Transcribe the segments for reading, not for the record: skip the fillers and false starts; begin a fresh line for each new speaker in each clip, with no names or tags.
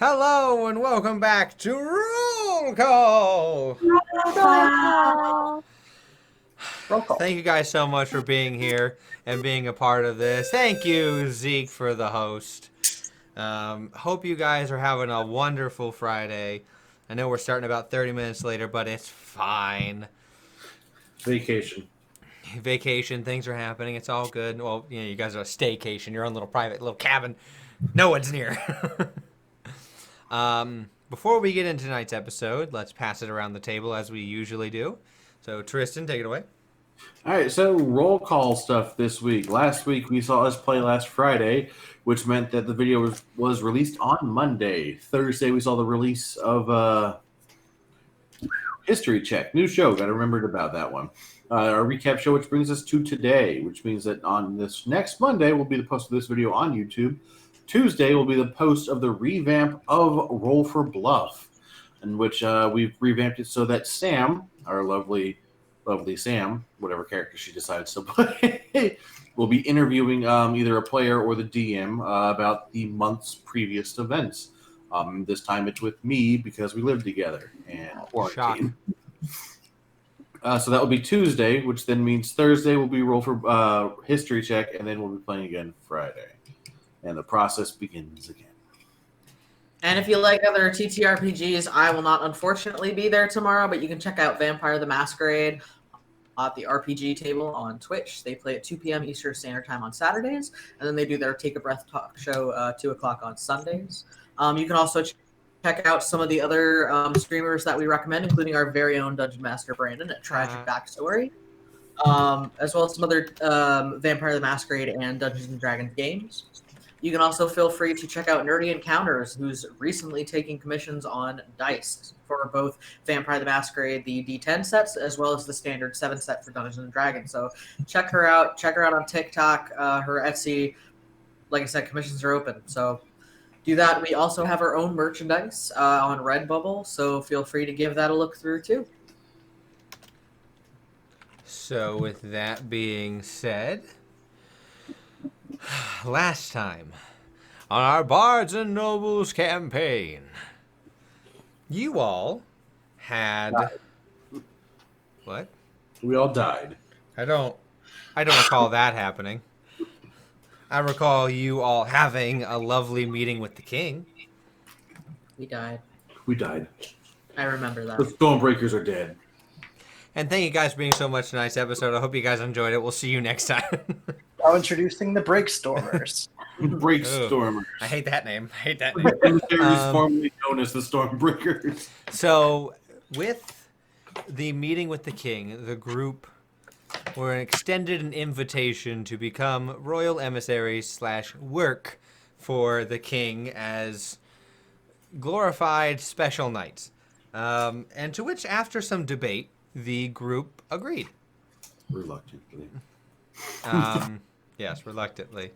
Hello and welcome back to Roll Call.
Roll call.
Thank you guys so much for being here and being a part of this. Thank you, Zeke, for the host. Hope you guys are having a wonderful Friday. I know we're starting about 30 minutes later, but it's fine.
Vacation.
Vacation, things are happening. It's all good. Well, you guys are a staycation. Your own little private little cabin. No one's near. Before we get into tonight's episode, let's pass it around the table as we usually do. So, Tristan, take it away.
All right, so roll call stuff this week. Last week we saw us play last Friday, which meant that the video was released on Monday. Thursday we saw the release of History Check, new show. Got to remember about that one. Our recap show, which brings us to today, which means that on this next Monday will be the post of this video on YouTube. Tuesday will be the post of the revamp of Roll for Bluff, in which we've revamped it so that Sam, our lovely Sam, whatever character she decides to play, will be interviewing either a player or the DM about the month's previous events. This time it's with me because we live together and quarantine. So that will be Tuesday, which then means Thursday will be Roll for History Check, and then we'll be playing again Friday. And the process begins again.
And if you like other TTRPGs, I will not unfortunately be there tomorrow, but you can check out Vampire the Masquerade at the RPG table on Twitch. They play at 2 p.m. Eastern Standard Time on Saturdays, and then they do their Take a Breath talk show 2 o'clock on Sundays. You can also check out some of the other streamers that we recommend, including our very own Dungeon Master Brandon at Tragic Backstory, as well as some other Vampire the Masquerade and Dungeons & Dragons games. You can also feel free to check out Nerdy Encounters, who's recently taking commissions on dice for both Vampire the Masquerade, the D10 sets, as well as the standard 7 set for Dungeons & Dragons. So check her out. Check her out on TikTok, her Etsy. Like I said, commissions are open. So do that. We also have our own merchandise on Redbubble, so feel free to give that a look through too.
So, with that being said, last time on our Bards and Nobles campaign, you all had what?
We all died.
I don't recall that happening. I recall you all having a lovely meeting with the king.
We died.
We died.
I remember that.
The Stormbreakers are dead.
And thank you guys for being so much tonight's episode. I hope you guys enjoyed it. We'll see you next time.
Now introducing the Breakstormers.
Breakstormers.
I hate that name.
Formerly known as the Stormbreakers.
So, with the meeting with the king, the group were extended an invitation to become royal emissaries / work for the king as glorified special knights. And to which, after some debate, the group agreed.
Reluctantly.
Yes, reluctantly.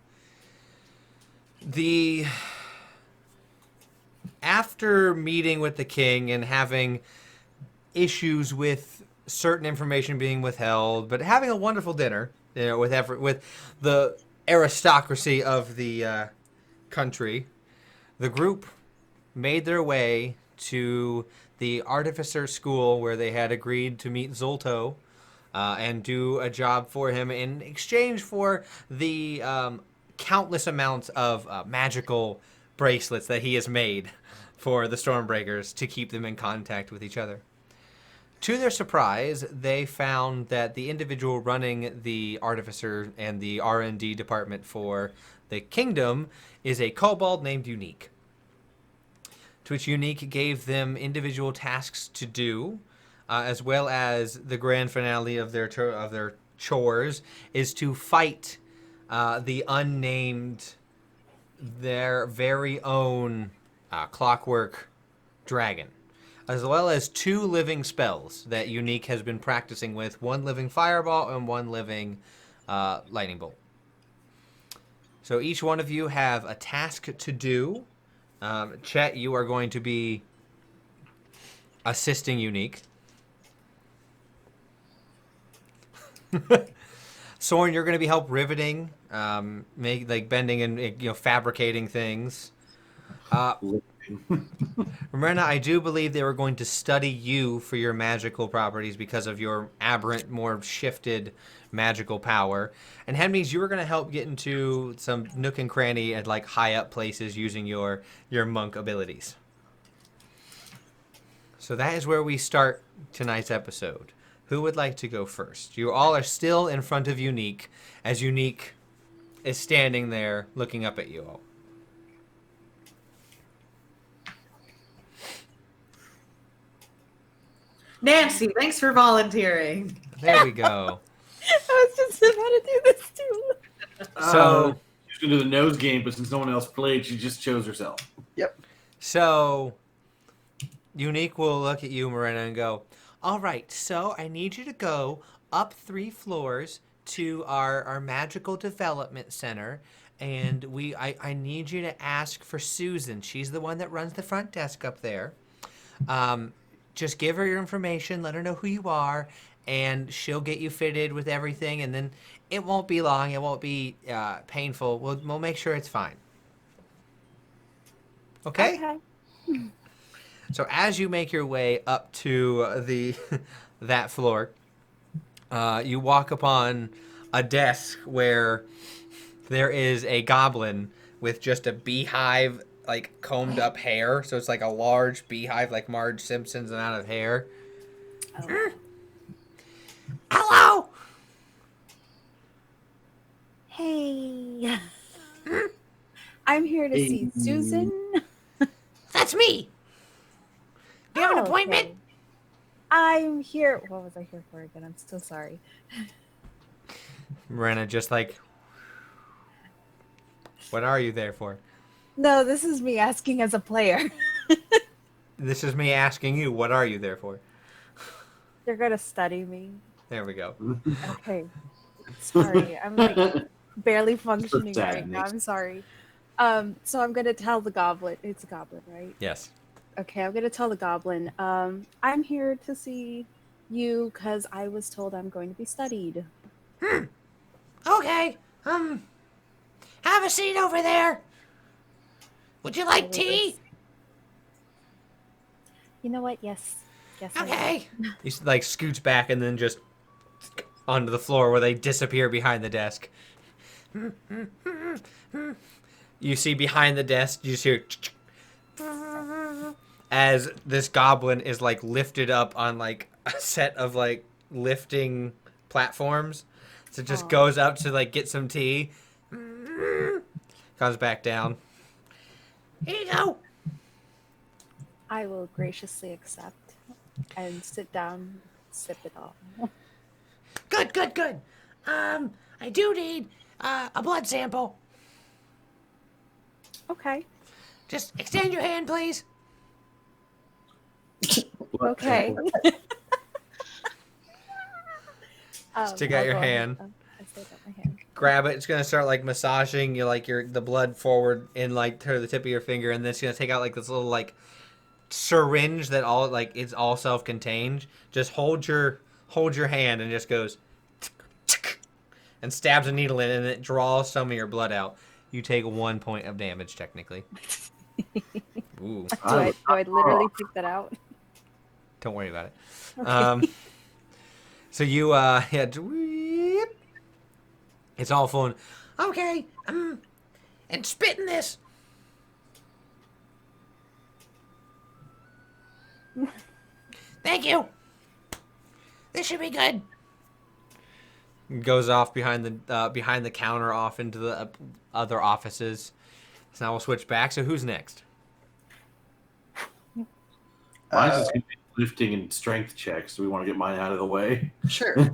After meeting with the king and having issues with certain information being withheld, but having a wonderful dinner, with the aristocracy of the country, the group made their way to the artificer school where they had agreed to meet Zolto and do a job for him in exchange for the countless amounts of magical bracelets that he has made for the Stormbreakers to keep them in contact with each other. To their surprise, they found that the individual running the artificer and the R&D department for the kingdom is a kobold named Unique. To which Unique gave them individual tasks to do, as well as the grand finale of their chores is to fight the unnamed, their very own clockwork dragon, as well as 2 living spells that Unique has been practicing with, 1 living fireball and 1 living lightning bolt. So each one of you have a task to do. Chet, you are going to be assisting Unique. Soren, you're going to be help riveting, bending and fabricating things. Marina, I do believe they were going to study you for your magical properties because of your aberrant, more shifted magical power. And that means you were going to help get into some nook and cranny at like high up places using your monk abilities. So that is where we start tonight's episode. Who would like to go first? You all are still in front of Unique, as Unique is standing there looking up at you all.
Nancy, thanks for volunteering.
There we go.
I was just about to do this too.
So,
she's going to do the nose game, but since no one else played, she just chose herself.
Yep.
So, Unique will look at you, Marina, and go, all right, so I need you to go up 3 floors to our magical development center, and I need you to ask for Susan. She's the one that runs the front desk up there. Just give her your information, let her know who you are, and she'll get you fitted with everything, and then it won't be long, it won't be painful. We'll make sure it's fine. Okay? So as you make your way up to that floor, you walk upon a desk where there is a goblin with just a beehive, like combed up hair. So it's like a large beehive, like Marge Simpson's amount of hair.
Oh.
Hello.
Hey. I'm here to see Susan.
That's me. Do you have an appointment?
Okay. I'm here. What was I here for again? I'm so sorry.
Marina just like, what are you there for?
No, this is me asking as a player.
This is me asking you, what are you there for?
You're gonna study me.
There we go.
Okay. Sorry, I'm like barely functioning
So sad,
right now.
Nick.
I'm sorry. So I'm gonna tell the goblin. It's a goblin, right?
Yes.
Okay, I'm gonna tell the goblin. I'm here to see you because I was told I'm going to be studied.
Okay. Have a seat over there. Would you like tea?
You know what? Yes. Yes. I will.
Okay. He like scoots back and then just onto the floor where they disappear behind the desk. You see behind the desk, you just hear as this goblin is like lifted up on like a set of like lifting platforms. So it just
Aw.
goes up to like get some tea. Comes back down. Here you go.
I will graciously accept and sit down, sip it all.
Good, good, good. I do need a blood sample.
Okay.
Just extend your hand, please.
Okay.
Stick out
I'll
your
go ahead.
hand.
I stick out my hand.
Grab it. It's gonna start like massaging you, like the blood forward in like to the tip of your finger, and then it's gonna take out like this little like syringe that all like it's all self-contained. Just hold your hand and just goes and stabs a needle in it, and it draws some of your blood out. You take 1 point of damage technically. Ooh,
Do I literally pick that out?
don't worry about it.
Okay.
So you yeah, it's all full. Okay, and spit in this. Thank you. This should be good. Goes off behind the counter, off into the other offices. So now we'll switch back. So who's next?
Mine's just going to be lifting and strength checks. Do we want to get mine out of the way?
Sure.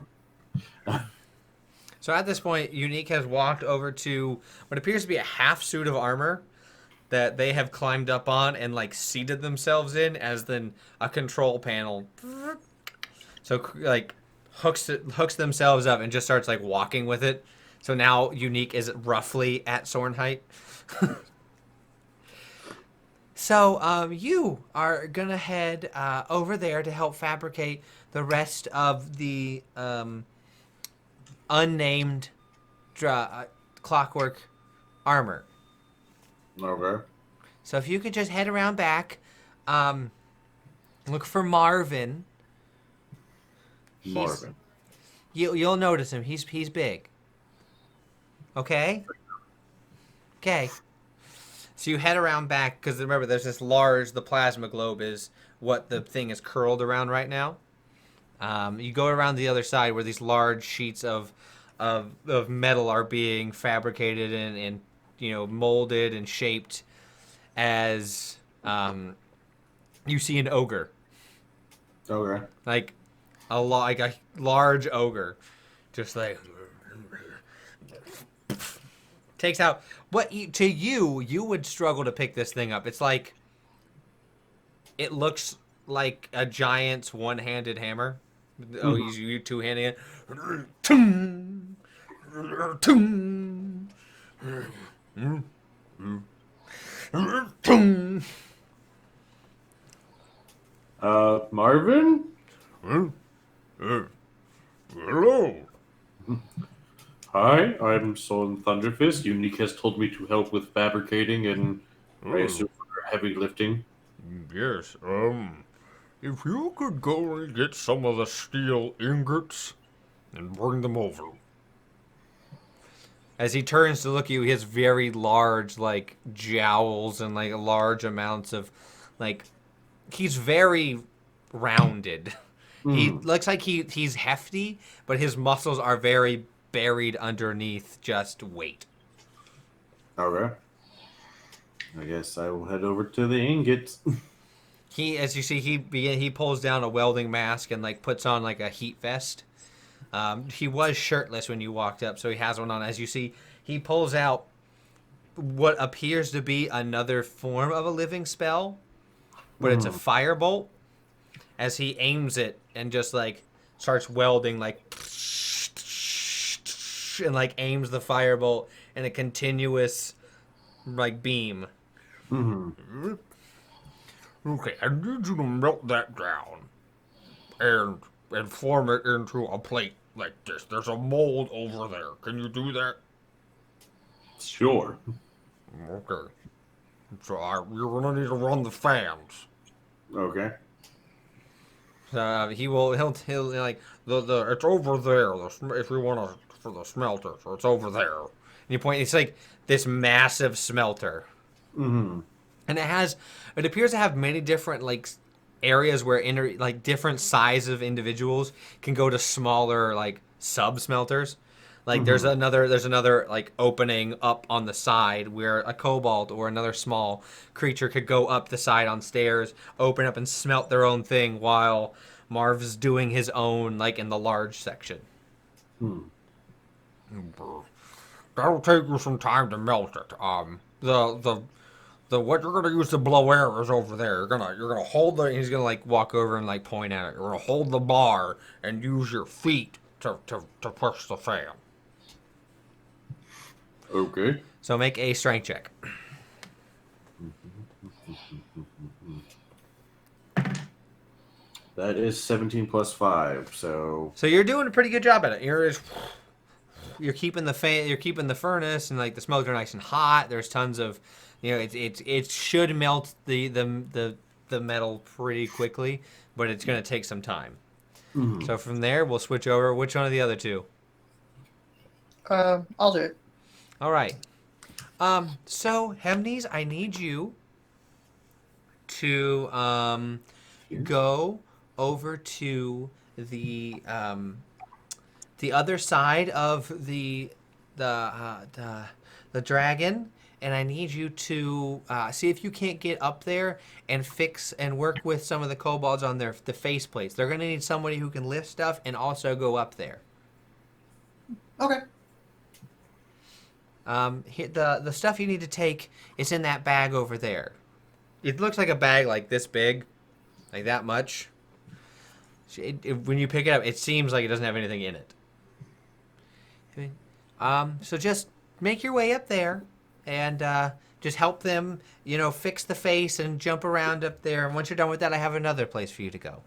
So at this point, Unique has walked over to what appears to be a half suit of armor that they have climbed up on and like seated themselves in, as then a control panel. So like hooks themselves up and just starts like walking with it. So now Unique is roughly at Sorn height. So you are gonna head over there to help fabricate the rest of the unnamed clockwork armor.
Okay.
So if you could just head around back, look for Marvin.
Marvin.
You'll notice him. He's big. Okay? Okay. So you head around back, because remember, there's this large, the plasma globe is what the thing is curled around right now. You go around the other side where these large sheets of metal are being fabricated and molded and shaped as you see an ogre.
Okay.
Like a large ogre. Just like takes out what you would struggle to pick this thing up. It's like it looks like a giant's one-handed hammer. Oh, you two-handed it.
Marvin?
Hello.
Hi, I'm Solon Thunderfist. Unique has told me to help with fabricating and I assume heavy lifting.
Yes, if you could go and get some of the steel ingots and bring them over.
As he turns to look at you, he has very large, like, jowls and, like, large amounts of, like, he's very rounded. He looks like he's hefty, but his muscles are very buried underneath just weight.
Okay. I guess I will head over to the ingots.
As you see, he pulls down a welding mask and, like, puts on, like, a heat vest. He was shirtless when you walked up, so he has one on. As you see, he pulls out what appears to be another form of a living spell, but it's a firebolt. As he aims it and just like starts welding, like, and like aims the firebolt in a continuous like beam.
Okay, I need you to melt that down and form it into a plate like this. There's a mold over there. Can you do that?
Sure.
Okay. So you're gonna need to run the fans.
Okay.
He'll like
The it's over there. If you want to for the smelter, so it's over there.
and you point. It's like this massive smelter, and it appears to have many different like areas where different size of individuals can go to smaller like sub smelters. Like there's another like opening up on the side where a kobold or another small creature could go up the side on stairs, open up and smelt their own thing while Marv's doing his own like in the large section.
That'll take you some time to melt it. The what you're gonna use to blow air is over there. You're gonna hold the.
He's gonna like walk over and like point at it.
You're gonna hold the bar and use your feet to push the fan.
Okay.
So make a strength check.
That is 17 plus 5, so
So you're doing a pretty good job at it. You're keeping the furnace and like the smelter nice and hot. There's tons of, it should melt the metal pretty quickly, but it's gonna take some time. So from there we'll switch over. Which one of the other two?
I'll do it.
All right. So Hemnes, I need you to go over to the other side of the dragon, and I need you to see if you can't get up there and fix and work with some of the kobolds on the face plates. They're gonna need somebody who can lift stuff and also go up there.
Okay.
The stuff you need to take is in that bag over there. It looks like a bag like this big, like that much. When you pick it up, it seems like it doesn't have anything in it. So just make your way up there and just help them, fix the face and jump around up there. And once you're done with that, I have another place for you to go.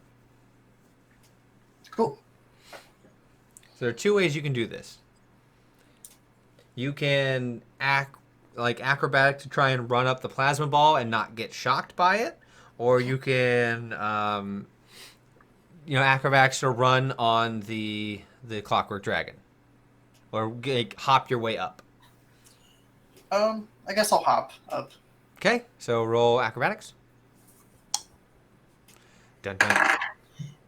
Cool.
So there are two ways you can do this. You can act like acrobatic to try and run up the plasma ball and not get shocked by it, or you can acrobatics to run on the clockwork dragon, or like, hop your way up.
I guess I'll hop up.
Okay, so roll acrobatics. Dun, dun.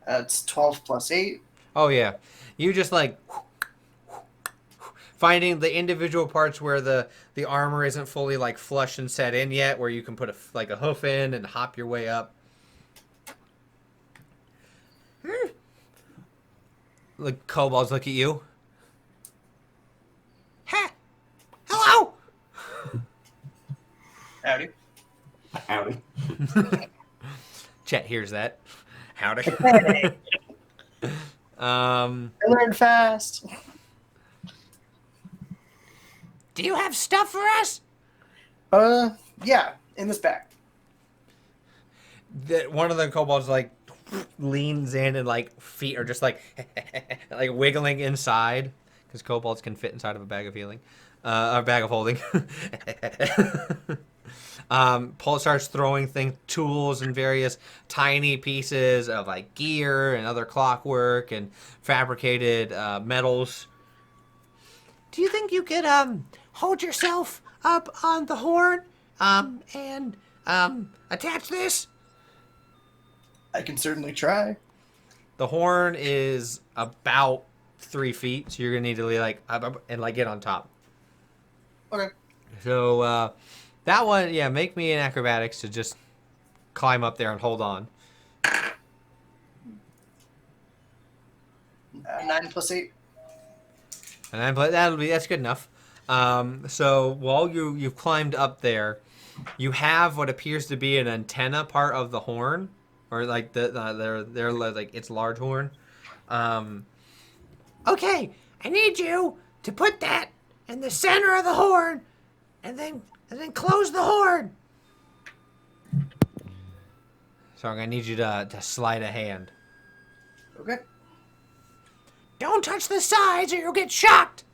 That's 12 plus 8.
Oh yeah, you just like finding the individual parts where the armor isn't fully like flush and set in yet, where you can put a hoof in and hop your way up. Like kobolds look at you. Ha! Hello.
Howdy.
Howdy.
Chet hears that. Howdy.
I learned fast.
Do you have stuff for us?
Yeah, in this bag.
One of the kobolds like leans in and like feet are just like like wiggling inside because kobolds can fit inside of a bag of healing, a bag of holding. Paul starts throwing tools and various tiny pieces of like gear and other clockwork and fabricated metals. Do you think you could hold yourself up on the horn and attach this?
I can certainly try.
The horn is about 3 feet, so you're gonna need to like up and like get on top.
Okay.
So that one, yeah, make me an acrobatics to just climb up there and hold on.
9 plus 8.
And that's good enough. So while you've climbed up there, you have what appears to be an antenna part of the horn, or like their like its large horn. Okay, I need you to put that in the center of the horn, and then close the horn. So I'm gonna need you to slide a hand.
Okay.
Don't touch the sides, or you'll get shocked.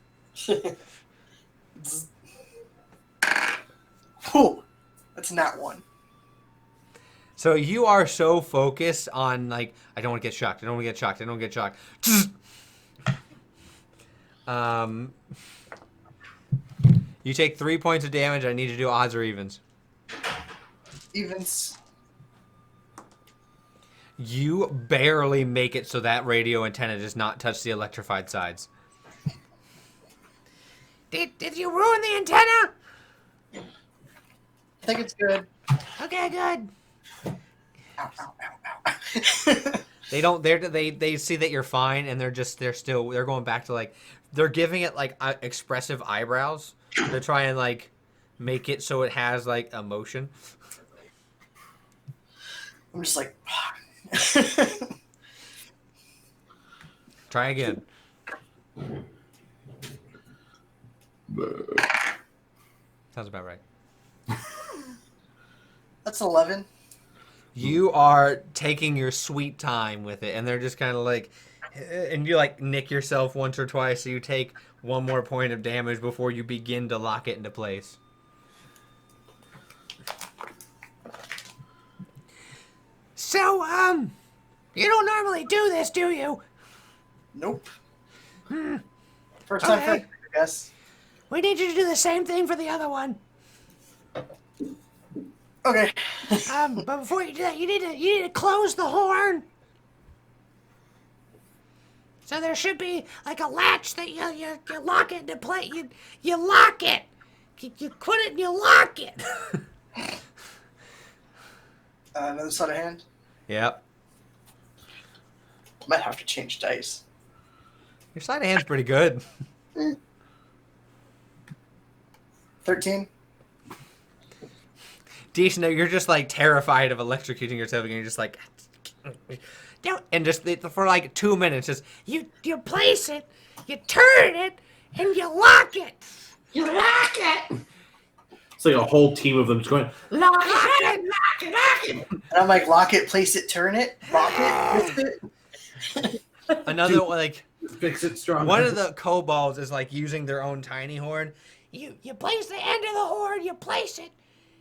Whew. That's not one.
So you are so focused on like, I don't want to get shocked. I don't want to get shocked. I don't want to get shocked. You take 3 points of damage. I need you to do odds or evens.
Evens.
You barely make it so that radio antenna does not touch the electrified sides. Did you ruin the antenna?
I think it's good.
Okay, good.
Ow, ow, ow, ow.
They see that you're fine, and they're going back to like, they're giving it like expressive eyebrows. They're trying like make it so it has like emotion.
I'm just like,
Try again. Sounds about right.
that's 11.
You are taking your sweet time with it, and they're just kind of like, and you like nick yourself once or twice, so you take 1 more point of damage before you begin to lock it into place. So, you don't normally do this, do you?
Nope. First time,
Okay.
first, I guess.
We need you to do the same thing for the other one.
Okay.
But before you do that, you need to close the horn. So there should be like a latch that you lock it into place. You lock it. You put it and you lock it.
Another sleight of hand.
Yep.
Might have to change dice.
Your sleight of hand's pretty good.
13.
Decent. You're just like terrified of electrocuting yourself, and you're just like, don't. And just for like 2 minutes, just you place it, you turn it, and you lock it. You lock it.
It's like a whole team of them just going,
Lock it.
And I'm like, lock it, place it, turn it, lock it, lift it.
Another like
fix it strong.
one of the kobolds is like using their own tiny horn.
You place the end of the horn, you place it,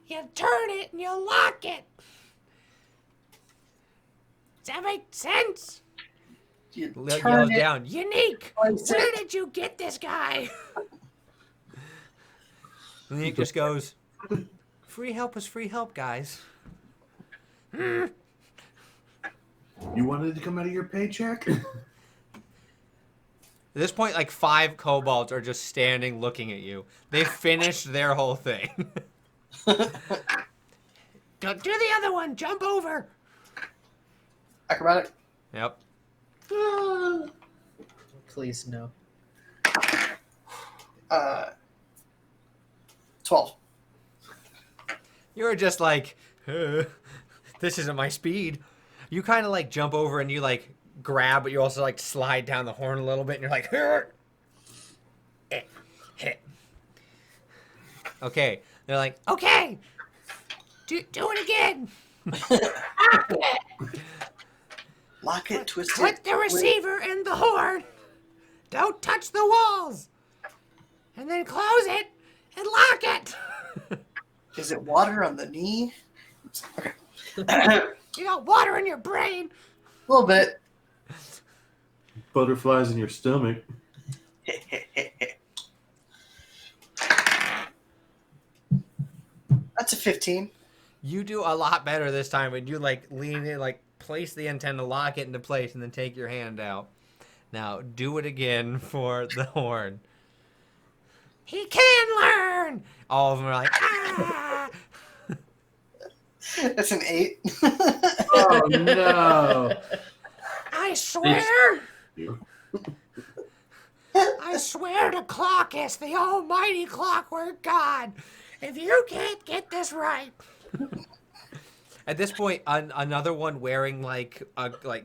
you turn it, and you lock it. Does that make sense?
You
Yells
turn it.
down.
Unique!
Place
Where
it.
did you get this guy?
Unique just goes, free help is free help, guys.
You wanted it to come out of your paycheck?
At this point, like 5 kobolds are just standing looking at you. They finished their whole thing.
Do the other one. Jump over.
Acrobatic.
Yep.
Please no.
12.
You're just like, this isn't my speed. You kind of like jump over and you like grab, but you also like slide down the horn a little bit and you're like, okay. They're like,
Okay. Do it again.
Lock it, twist it.
Put the receiver in the horn. Don't touch the walls. And then close it and lock it.
Is it water on the knee? Okay.
You got water in your brain.
A little bit.
Butterflies in your stomach.
That's a 15.
you do a lot better this time when you like lean in, like place the antenna, lock it into place, and then take your hand out. Now do it again for the horn.
He can learn.
All of them are like, ah!
That's an 8.
Oh no!
I swear.
You.
I swear to Clockus, the almighty clockwork god, if you can't get this right.
At this point, another one wearing like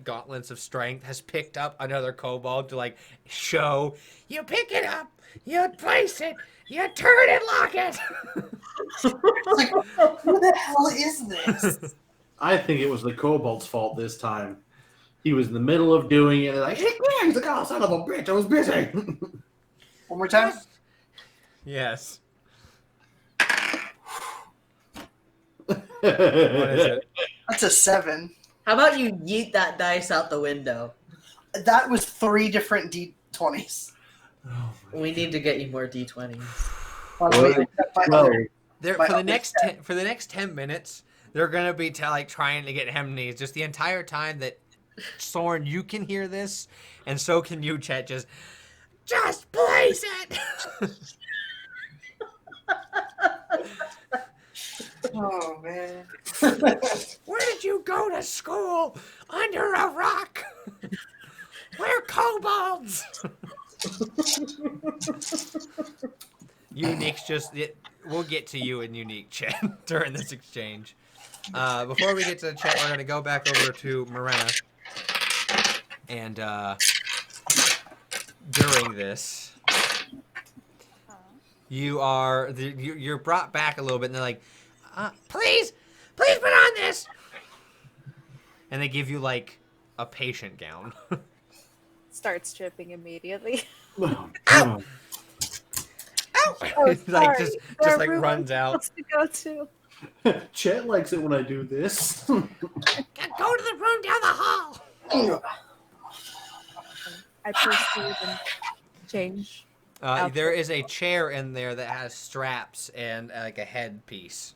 gauntlets of strength has picked up another kobold to like show.
You pick it up, you place it, you turn it, lock it.
Like, who the hell is this?
I think it was the kobold's fault this time. He was in the middle of doing it, and like, he's like, oh, son of a bitch, I was busy.
One more time.
Yes.
What
What is it?
That's a 7.
How about you yeet that dice out the window?
That was 3 different D20s.
We need to get you more D20s.
By the way, I got my
Well,
other-
There
My
for the
other
next
step.
for the next 10 minutes, they're gonna be like trying to get Hemnes just the entire time that Soren, you can hear this, and so can you, Chet.
Just place it.
Oh, man.
Where did you go to school? Under a rock? We're kobolds.
Unique's we'll get to you in Unique, Chet, during this exchange. Before we get to the chat, we're gonna go back over to Morena, and during this, you're brought back a little bit, and they're like,
Please put on this.
and they give you like a patient gown.
Starts tripping immediately.
oh, God.
Oh,
Like,
sorry.
just
Where
like
we were
runs out.
supposed to go to.
Chet likes it when I do this.
Go to the room down the hall.
I proceed and change.
There is a chair in there that has straps and like a headpiece.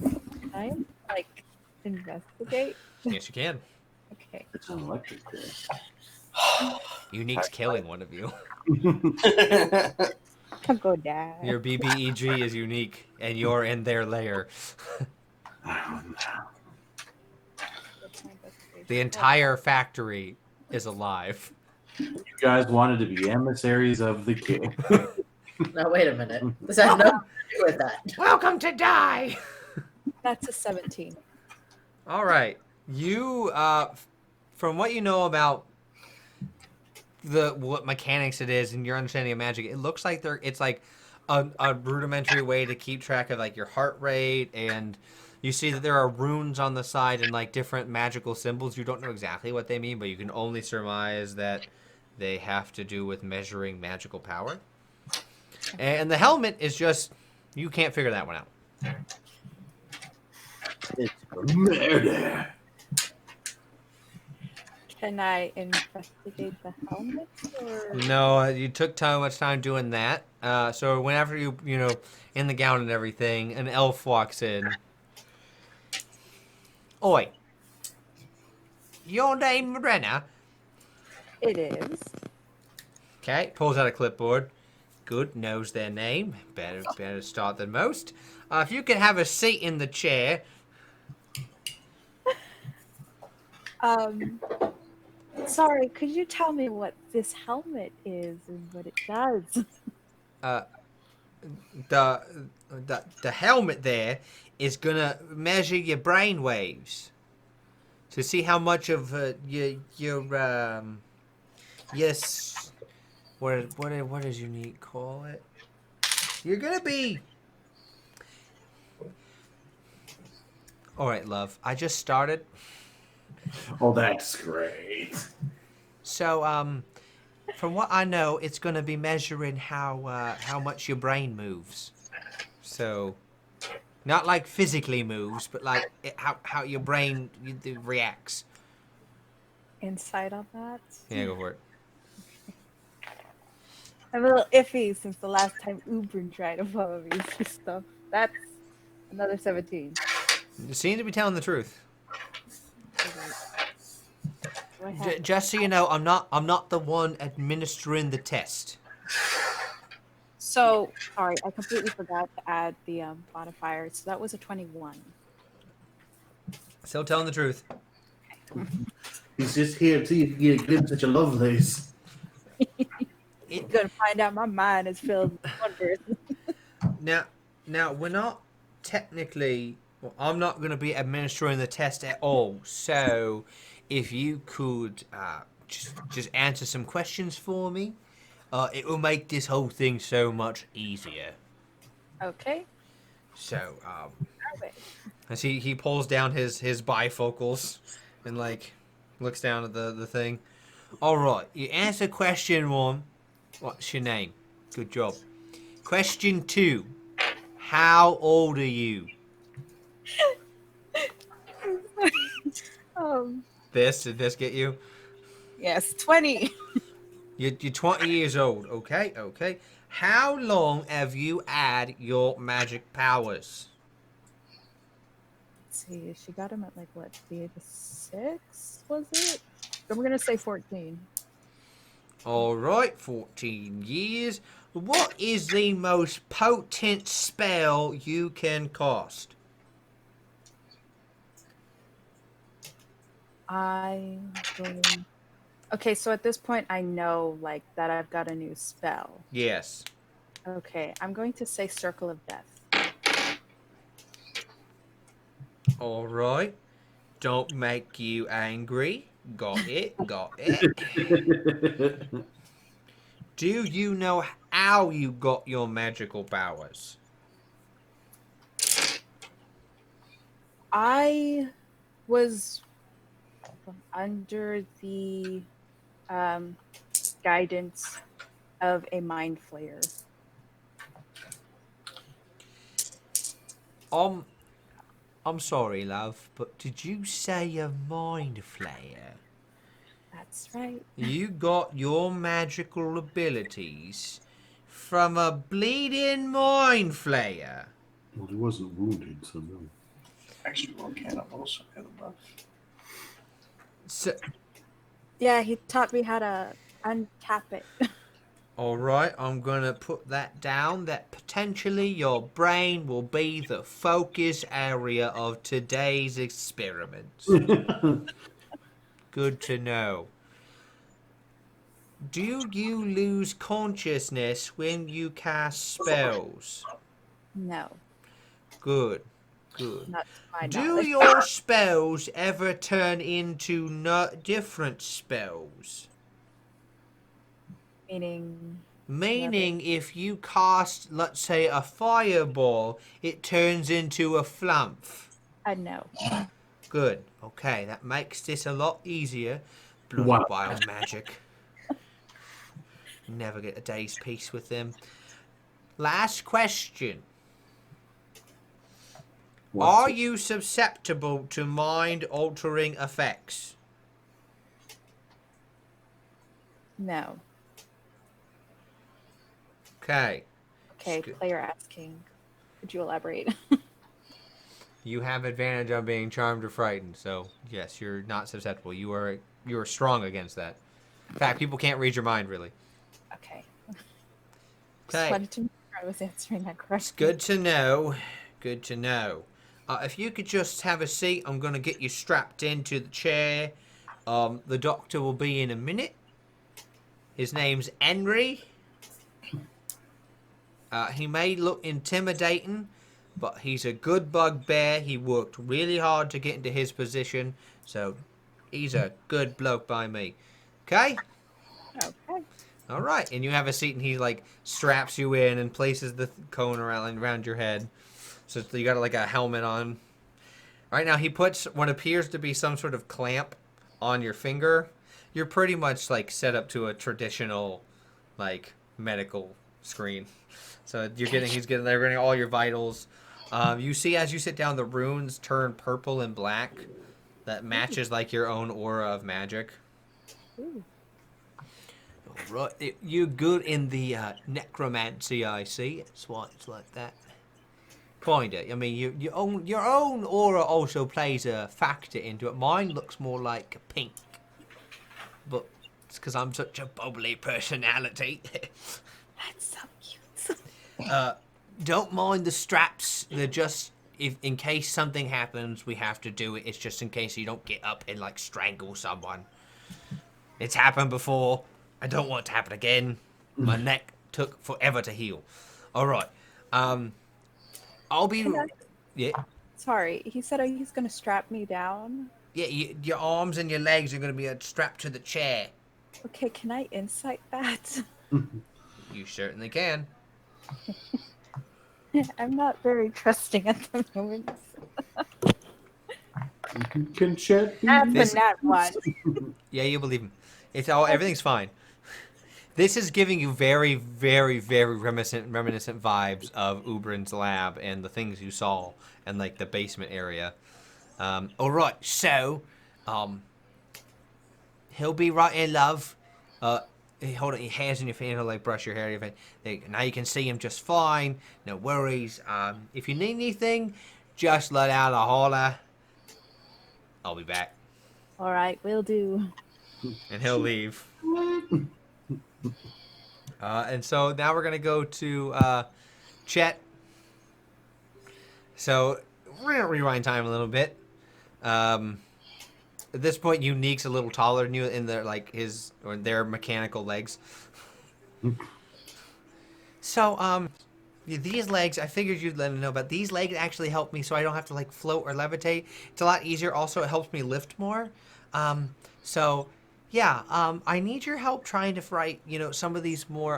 Can I like investigate?
Yes, you can.
Okay.
It's an electric chair.
Unique's killing one of you.
I'll go down.
Your BBEG is Unique, and you're in their lair. The entire factory is alive.
You guys wanted to be emissaries of the king.
Now, wait a minute. This has nothing to do with that.
Welcome to die.
That's a 17.
All right. You, from what you know about what mechanics it is and your understanding of magic, it looks like it's like a rudimentary way to keep track of like your heart rate, and you see that there are runes on the side and like different magical symbols. You don't know exactly what they mean, but you can only surmise that they have to do with measuring magical power. And the helmet is just, you can't figure that one out.
It's murder.
Can I investigate the helmet? Or...
No, you took too much time doing that. So whenever you know, in the gown and everything, an elf walks in. Oi. Your name Renna?
It is.
Okay, pulls out a clipboard. Good, knows their name. Better start than most. If you could have a seat in the chair.
Sorry, could you tell me what this helmet is and what it does?
The helmet there is gonna measure your brain waves to see how much of your yes, what does unique call it? You're gonna be. All right, love. I just started.
Oh, that's great.
So, from what I know, it's going to be measuring how much your brain moves. So, not like physically moves, but like how your brain reacts.
Insight on that?
Yeah, go for it.
I'm a little iffy since the last time Ubrin tried to follow me through stuff. That's another 17.
You seem to be telling the truth.
Go ahead.
Just so you know, I'm not the one administering the test.
So, sorry, I completely forgot to add the modifier. So that was a 21.
Still telling the truth.
He's just here to see if you get a glimpse at your lovelies.
You're gonna find out my mind is filled with wonders.
Now we're not technically. Well, I'm not going to be administering the test at all. So, if you could just answer some questions for me, it will make this whole thing so much easier.
Okay.
So,
Okay.
as he pulls down his bifocals and like looks down at the thing. All right, you answer question 1. What's your name? Good job. Question 2. How old are you? Did this get you?
Yes, 20.
You're 20 years old. Okay. How long have you had your magic powers?
Let's see, she got him at like what, the age of 6, was it? So we're gonna say 14.
All right, 14 years. What is the most potent spell you can cast?
Okay, so at this point I know like that I've got a new spell.
Yes.
Okay, I'm going to say Circle of Death.
All right. Don't make you angry. Got it. Do you know how you got your magical powers?
I was under the guidance of a mind flayer.
I'm sorry, love, but did you say a mind flayer?
That's right.
You got your magical abilities from a bleeding mind flayer.
Well, he wasn't wounded, so no.
Actually, roll cannibals.
So,
Yeah, he taught me how to untap it.
all right, I'm gonna put that down. That potentially your brain will be the focus area of today's experiments. Good to know. Do you lose consciousness when you cast spells?
No,
Good.
not to my
Do
knowledge.
your spells ever turn into different spells? Meaning, if you cast, let's say, a fireball, it turns into a flumph.
No.
Good. Okay, that makes this a lot easier. Bloody
Wow.
wild magic. Never get a day's peace with them. Last question.
What's
Are
it?
you susceptible to mind-altering effects?
No.
Okay.
Okay,
Good.
player asking. Could you elaborate?
You have advantage on being charmed or frightened, so yes, you're not susceptible. You are strong against that. In fact, people can't read your mind really.
Okay. Just
Okay.
wanted to make sure I was answering that
It's
correctly.
good to know. Good to know. If you could just have a seat, I'm going to get you strapped into the chair. The doctor will be in a minute. His name's Henry. He may look intimidating, but he's a good bugbear. He worked really hard to get into his position, so he's a good bloke by me. Okay?
Okay.
All right. And you have a seat, and he, like, straps you in and places the cone around your head. So you got, like, a helmet on. Right now, he puts what appears to be some sort of clamp on your finger. You're pretty much, like, set up to a traditional, like, medical screen. So they're getting all your vitals. You see as you sit down, the runes turn purple and black. That matches, like, your own aura of magic.
Ooh.
Right, you're good in the necromancy, I see. That's why it's like that. Kinda. I mean, your own aura also plays a factor into it. Mine looks more like pink, but it's because I'm such a bubbly personality.
That's so cute.
Don't mind the straps. They're just in case something happens, we have to do it. It's just in case you don't get up and like strangle someone. It's happened before. I don't want it to happen again. My neck took forever to heal. All right. I'll be. Yeah.
Sorry, he said he's going to strap me down.
Yeah. Your arms and your legs are going to be strapped to the chair.
Okay, can I insight that?
You certainly can.
I'm not very trusting at the moment.
Can Chet be
That's
This-
a nat one.
Yeah, you believe him. Everything's fine. This is giving you very, very, very reminiscent vibes of Ubrin's lab and the things you saw and like the basement area. All right, so he'll be right in, love. Hold on, your hands in your face, he'll like brush your hair. Now you can see him just fine. No worries. If you need anything, just let out a holler. I'll be back.
All right, will do.
And he'll leave. And so now we're gonna go to Chet. So we're gonna rewind time a little bit. At this point, Unique's a little taller than you in their mechanical legs. So these legs, I figured you'd let him know, but these legs actually help me so I don't have to like float or levitate. It's a lot easier. Also, it helps me lift more. So yeah, I need your help trying to write, some of these more,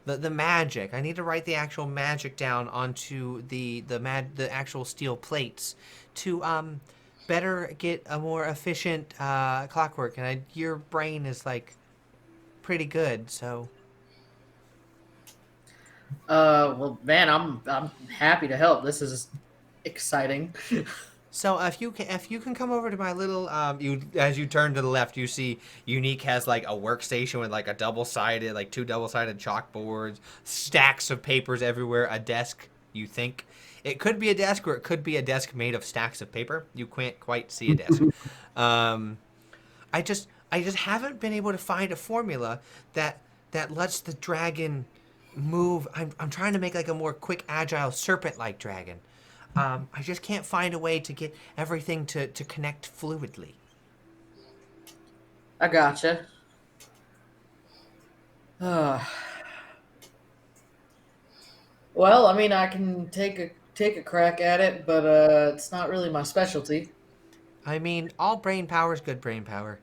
the magic. I need to write the actual magic down onto the actual steel plates to, better get a more efficient, clockwork. And your brain is, like, pretty good, so.
Well, man, I'm happy to help. This is exciting.
So if you can come over to my little as you turn to the left, you see Unique has like a workstation with like two double-sided chalkboards, stacks of papers everywhere, a desk. You think it could be a desk, or it could be a desk made of stacks of paper. You can't quite see a desk. I just haven't been able to find a formula that lets the dragon move. I'm trying to make like a more quick, agile, serpent-like dragon. I just can't find a way to get everything to connect fluidly.
I gotcha. Well, I mean, I can take a crack at it, but it's not really my specialty.
I mean, all brain power is good brain power.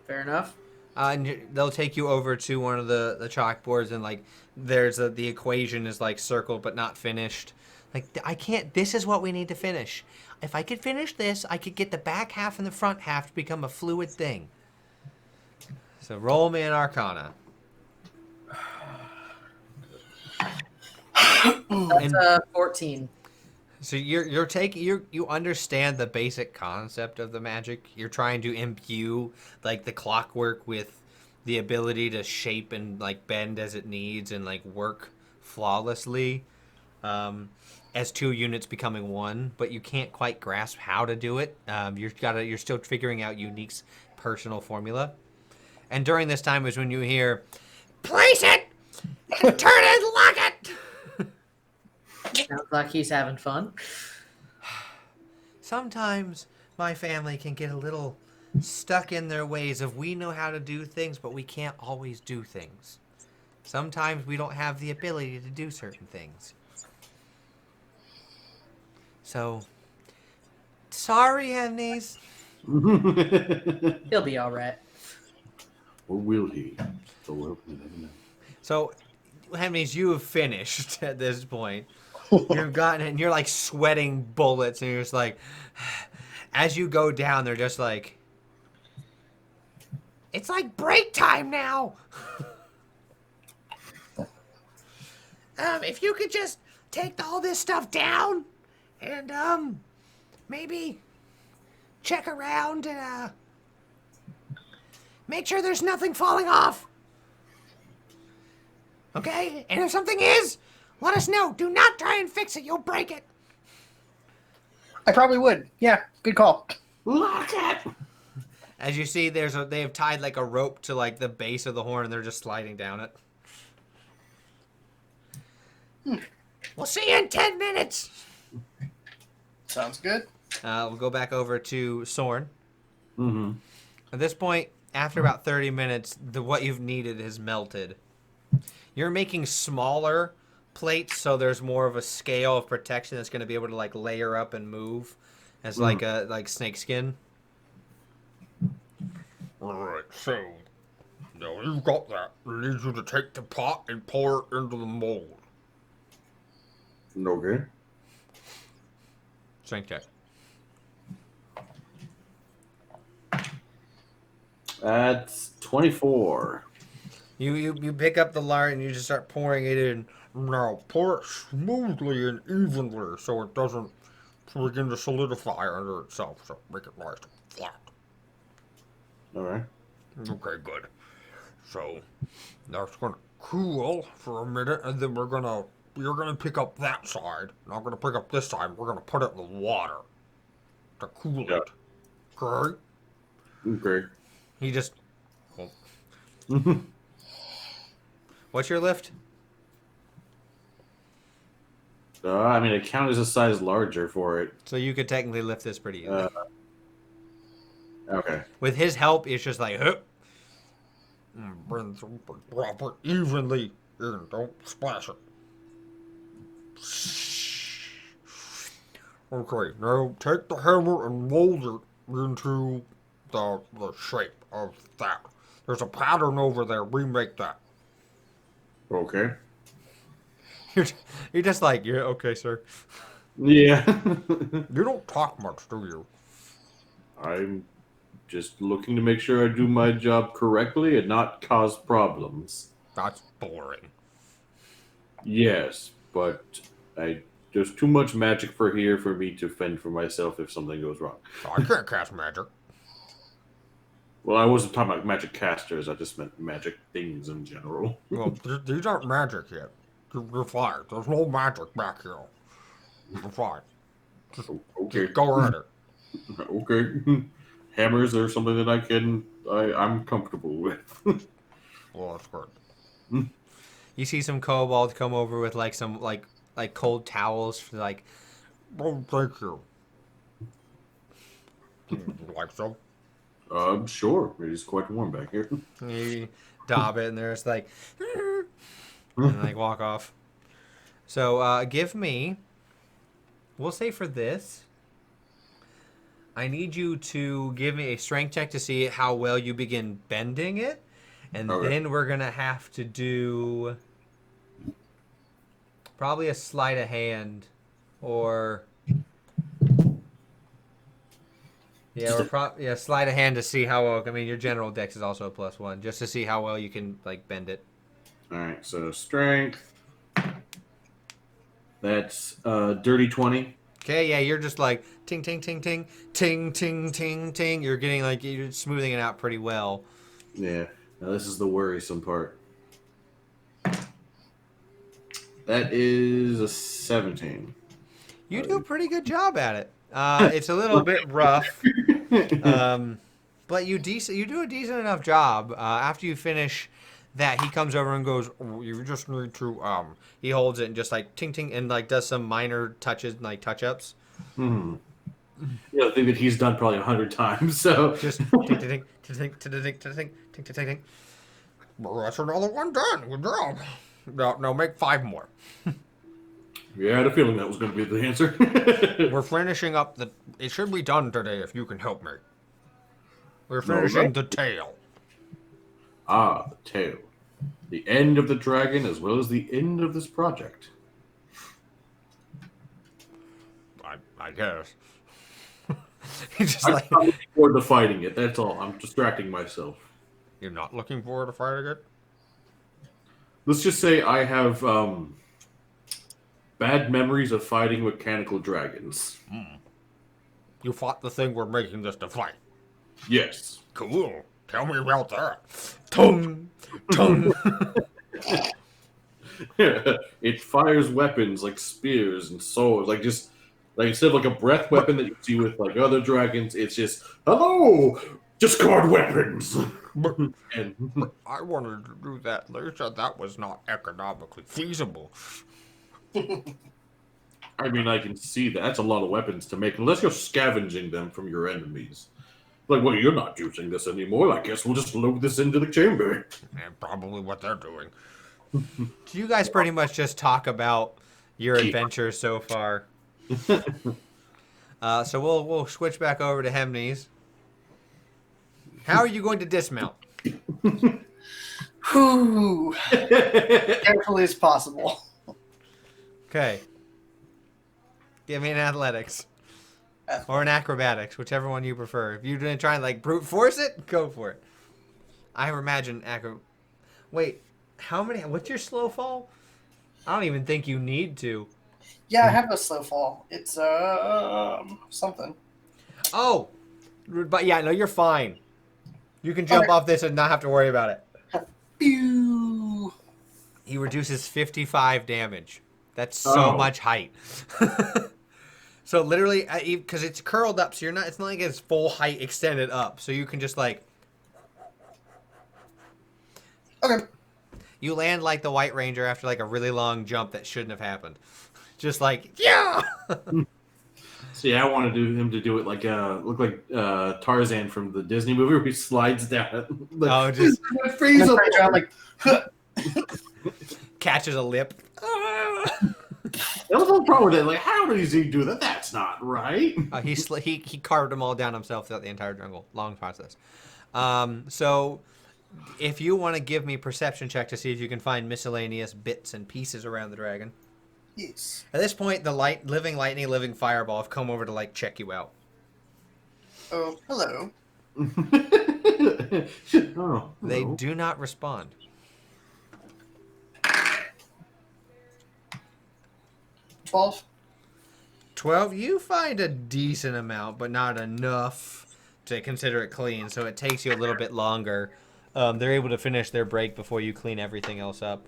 Fair enough.
And they'll take you over to one of the chalkboards, and like there's the equation is like circled but not finished. Like, I can't. This is what we need to finish. If I could finish this, I could get the back half and the front half to become a fluid thing. So roll me an Arcana.
That's 14.
So you're taking you understand the basic concept of the magic. You're trying to imbue like the clockwork with the ability to shape and like bend as it needs and like work flawlessly, as two units becoming one. But you can't quite grasp how to do it. You're still figuring out Unique's personal formula. And during this time is when you hear,
Place it! And turn it and lock it!
Sounds like he's having fun.
sometimes my family can get a little stuck in their ways of we know how to do things, but we can't always do things. Sometimes we don't have the ability to do certain things. So, sorry, Hennies.
He'll be all right.
Or will he? The world will never know.
So, Hennies, you have finished at this point. You've gotten it, and you're like sweating bullets, and you're just like, as you go down, they're just like,
It's like break time now. If you could just take all this stuff down and maybe check around and make sure there's nothing falling off. Okay? And if something is, let us know. Do not try and fix it. You'll break it.
I probably would. Yeah, good call.
Lock it!
as you see, they have tied like a rope to like the base of the horn, and they're just sliding down it.
We'll see you in 10 minutes.
Sounds good.
We'll go back over to Sorn.
Mm-hmm.
At this point, after about 30 minutes, what you've needed has melted. You're making smaller plates, so there's more of a scale of protection that's going to be able to like layer up and move as like a snakeskin.
Alright, so now you've got that. I need you to take the pot and pour it into the mold.
Okay.
Strength check.
That's 24.
You pick up the lard and you just start pouring it in.
Now pour it smoothly and evenly so it doesn't begin to solidify under itself. So make it nice and flat.
Alright.
Okay, good. So that's gonna cool for a minute, and then you're gonna pick up that side, and I'm gonna pick up this side. We're gonna put it in the water to cool
Yeah.
it. Okay.
Okay.
He just. What's your lift?
I mean, it counted as a size larger for it.
So you could technically lift this pretty easily.
Okay.
With his help, it's just like, huh.
Bring some proper evenly in. Don't splash it. Okay, now take the hammer and mold it into the shape of that. There's a pattern over there. Remake that.
Okay.
You're just like, yeah, okay, sir.
Yeah.
You don't talk much, do you?
I'm just looking to make sure I do my job correctly and not cause problems.
That's boring.
Yes, but there's too much magic for here for me to fend for myself if something goes wrong.
I can't cast magic.
Well, I wasn't talking about magic casters. I just meant magic things in general.
Well, these aren't magic yet. You're fine. There's no magic back here. You're fine.
Okay.
Just go at it.
Okay. Hammers are something that I'm comfortable with.
Well, that's good.
You see some kobolds come over with like some like cold towels for like.
Oh, thank you. You like some?
Sure. It is quite warm back here.
You daub it, and they're just like, and like walk off. So give me. We'll say for this, I need you to give me a strength check to see how well you begin bending it, and
Okay.
then we're gonna have to do probably a sleight of hand, or sleight of hand to see how well. I mean, your general dex is also a +1, just to see how well you can like bend it.
All right. So strength. That's dirty 20.
Okay, yeah, you're just like ting ting ting ting ting ting ting ting. You're getting like you're smoothing it out pretty well.
Yeah. Now this is the worrisome part. That is a 17.
You do a pretty good job at it. It's a little bit rough, but you do a decent enough job. After you finish that, he comes over and goes, "Oh, you just need to." He holds it and just like ting ting and like does some minor touches, like touch ups.
Hmm. Yeah, I think that he's done probably 100 times. So
Just ting ting ting ting ting ting ting ting ting ting.
Well, that's another one done. Good job. No, make 5 more.
yeah, I had a feeling that was going to be the answer.
We're finishing up the. It should be done today if you can help me. We're finishing the tail.
Ah, the tail. The end of the dragon as well as the end of this project.
I guess.
He's just
I'm
like,
looking forward to fighting it. That's all. I'm distracting myself.
You're not looking forward to fighting it?
Let's just say I have bad memories of fighting mechanical dragons.
You fought the thing we're making this to fight.
Yes.
Cool. Tell me about that.
tung tung.
It fires weapons like spears and swords, like just like instead of like a breath weapon that you see with like other dragons, it's just hello, discard weapons. And
I wanted to do that. They said that was not economically feasible.
I mean, I can see that. That's a lot of weapons to make, unless you're scavenging them from your enemies. Like, well, you're not using this anymore. I guess we'll just load this into the chamber.
And probably what they're doing.
Do you guys pretty much just talk about your adventure so far? So we'll switch back over to Hemnes. How are you going to dismount?
Whew. Carefully as possible.
Okay. Give me an athletics. Or an acrobatics, whichever one you prefer. If you're going to try and like brute force it, go for it. I imagine Wait, how many? What's your slow fall? I don't even think you need to.
Yeah, I have a slow fall. It's something.
Oh, but yeah, no, you're fine. You can jump off this and not have to worry about it.
Pew.
He reduces 55 damage. That's so much height. So literally, because it's curled up, so it's not like it's full height extended up. So you can just like.
Okay.
You land like the White Ranger after like a really long jump that shouldn't have happened. Just like, yeah!
See, I wanted him to do it like look like Tarzan from the Disney movie where he slides down. Like,
Oh, just
freeze up.
I'm like,
catches a lip.
That was the problem with it. Like, how does he do that? That's not right.
He carved them all down himself throughout the entire jungle. Long process. So, if you want to give me perception check to see if you can find miscellaneous bits and pieces around the dragon.
yes.
At this point, the living lightning, living fireball have come over to like check you out.
Oh, hello.
Oh,
They
hello.
do not respond.
12.
12, you find a decent amount, but not enough to consider it clean, so it takes you a little bit longer. They're able to finish their break before you clean everything else up.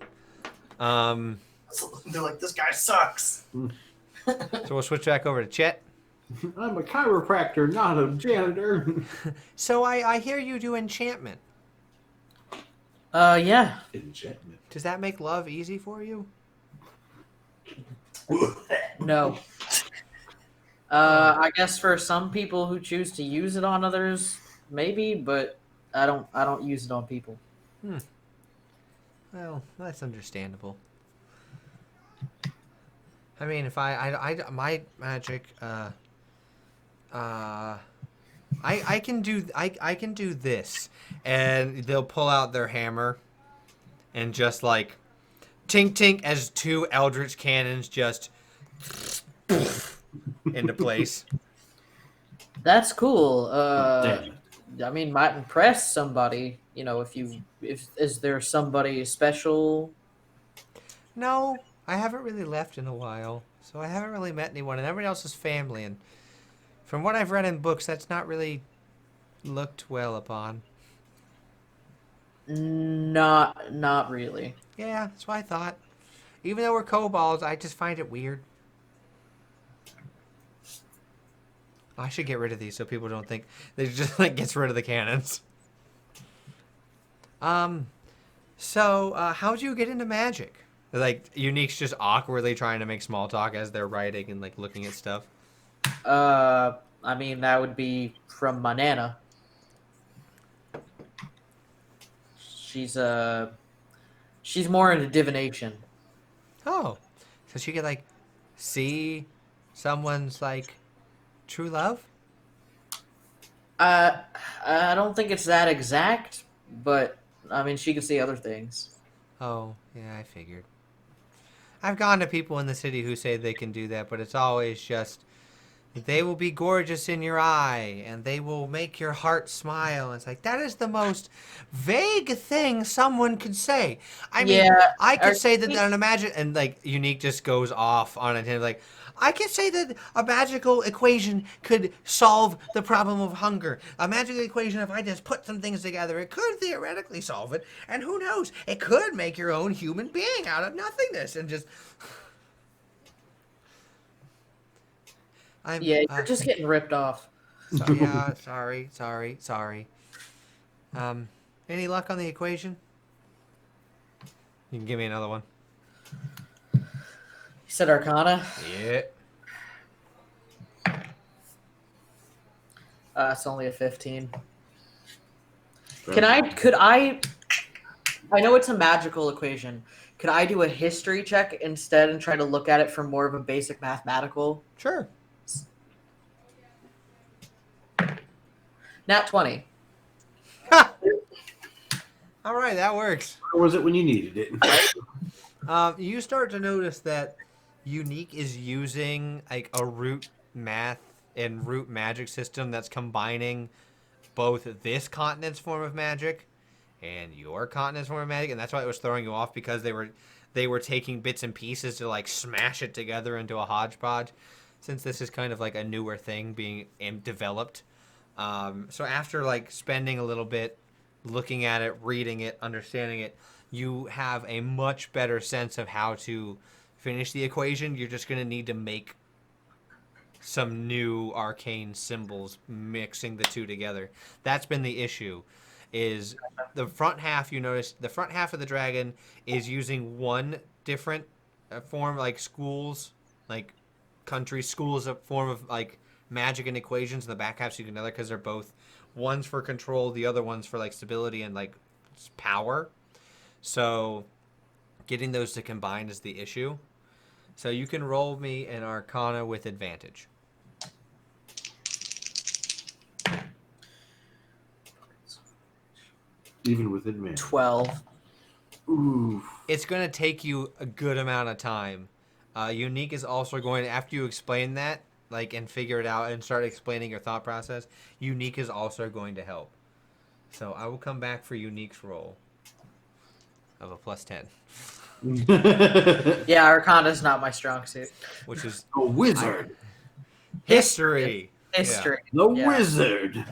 They're like, this guy sucks.
So we'll switch back over to Chet.
I'm a chiropractor, not a janitor.
So I hear you do enchantment.
Yeah.
Enchantment.
Does that make love easy for you?
No. I guess for some people who choose to use it on others, maybe, but I don't use it on people.
Well, that's understandable. I mean, if my magic, I can do this, and they'll pull out their hammer, and just like, tink tink as 2 eldritch cannons just into place.
That's cool.
Damn it.
I mean, might impress somebody. You know, if is there somebody special?
No, I haven't really left in a while, so I haven't really met anyone, and everyone else is family, and from what I've read in books, that's not really looked well upon.
Not really.
Yeah, that's what I thought. Even though we're kobolds, I just find it weird. I should get rid of these so people don't think they just like gets rid of the cannons. So how'd you get into magic? Like Unique's just awkwardly trying to make small talk as they're writing and like looking at stuff.
I mean that would be from my nana. She's more into divination.
Oh, so she could like see someone's like true love?
I don't think it's that exact, but I mean she can see other things.
Oh, yeah, I figured. I've gone to people in the city who say they can do that, but it's always just they will be gorgeous in your eye and they will make your heart smile. It's like that is the most vague thing someone could say. I mean,
Yeah,
I could
or-
say that an imagine and like Unique just goes off on it and like I could say that a magical equation could solve the problem of hunger. A magical equation, if I just put some things together, it could theoretically solve it. And who knows? It could make your own human being out of nothingness and just.
Yeah, you're just getting ripped off.
So, yeah, sorry. Any luck on the equation? You can give me another one.
You said Arcana.
Yeah.
It's only a 15. Could I know it's a magical equation. Could I do a history check instead and try to look at it from more of a basic mathematical?
Sure.
Nat 20.
All right, that works.
Where was it when you needed it?
You start to notice that Unique is using like a root math and root magic system that's combining both this continent's form of magic and your continent's form of magic, and that's why it was throwing you off because they were taking bits and pieces to like smash it together into a hodgepodge. Since this is kind of like a newer thing being developed, so after like spending a little bit looking at it, reading it, understanding it, you have a much better sense of how to finish the equation. You're just going to need to make some new arcane symbols mixing the two together. That's been the issue. Is the front half, you notice the front half of the dragon is using one different form, like schools, like country schools, a form of like magic and equations, and the back half's using another because they're both, one's for control, the other one's for like stability and like power. So getting those to combine is the issue. So you can roll me an Arcana with advantage.
Even with advantage.
12.
Ooh.
It's going to take you a good amount of time. Unique is also going, after you explain that, like, and figure it out and start explaining your thought process, Unique is also going to help. So I will come back for Unique's roll of a plus 10,
Yeah, Arcana's not my strong suit.
which is
A wizard.
history.
History.
The
Yeah.
wizard.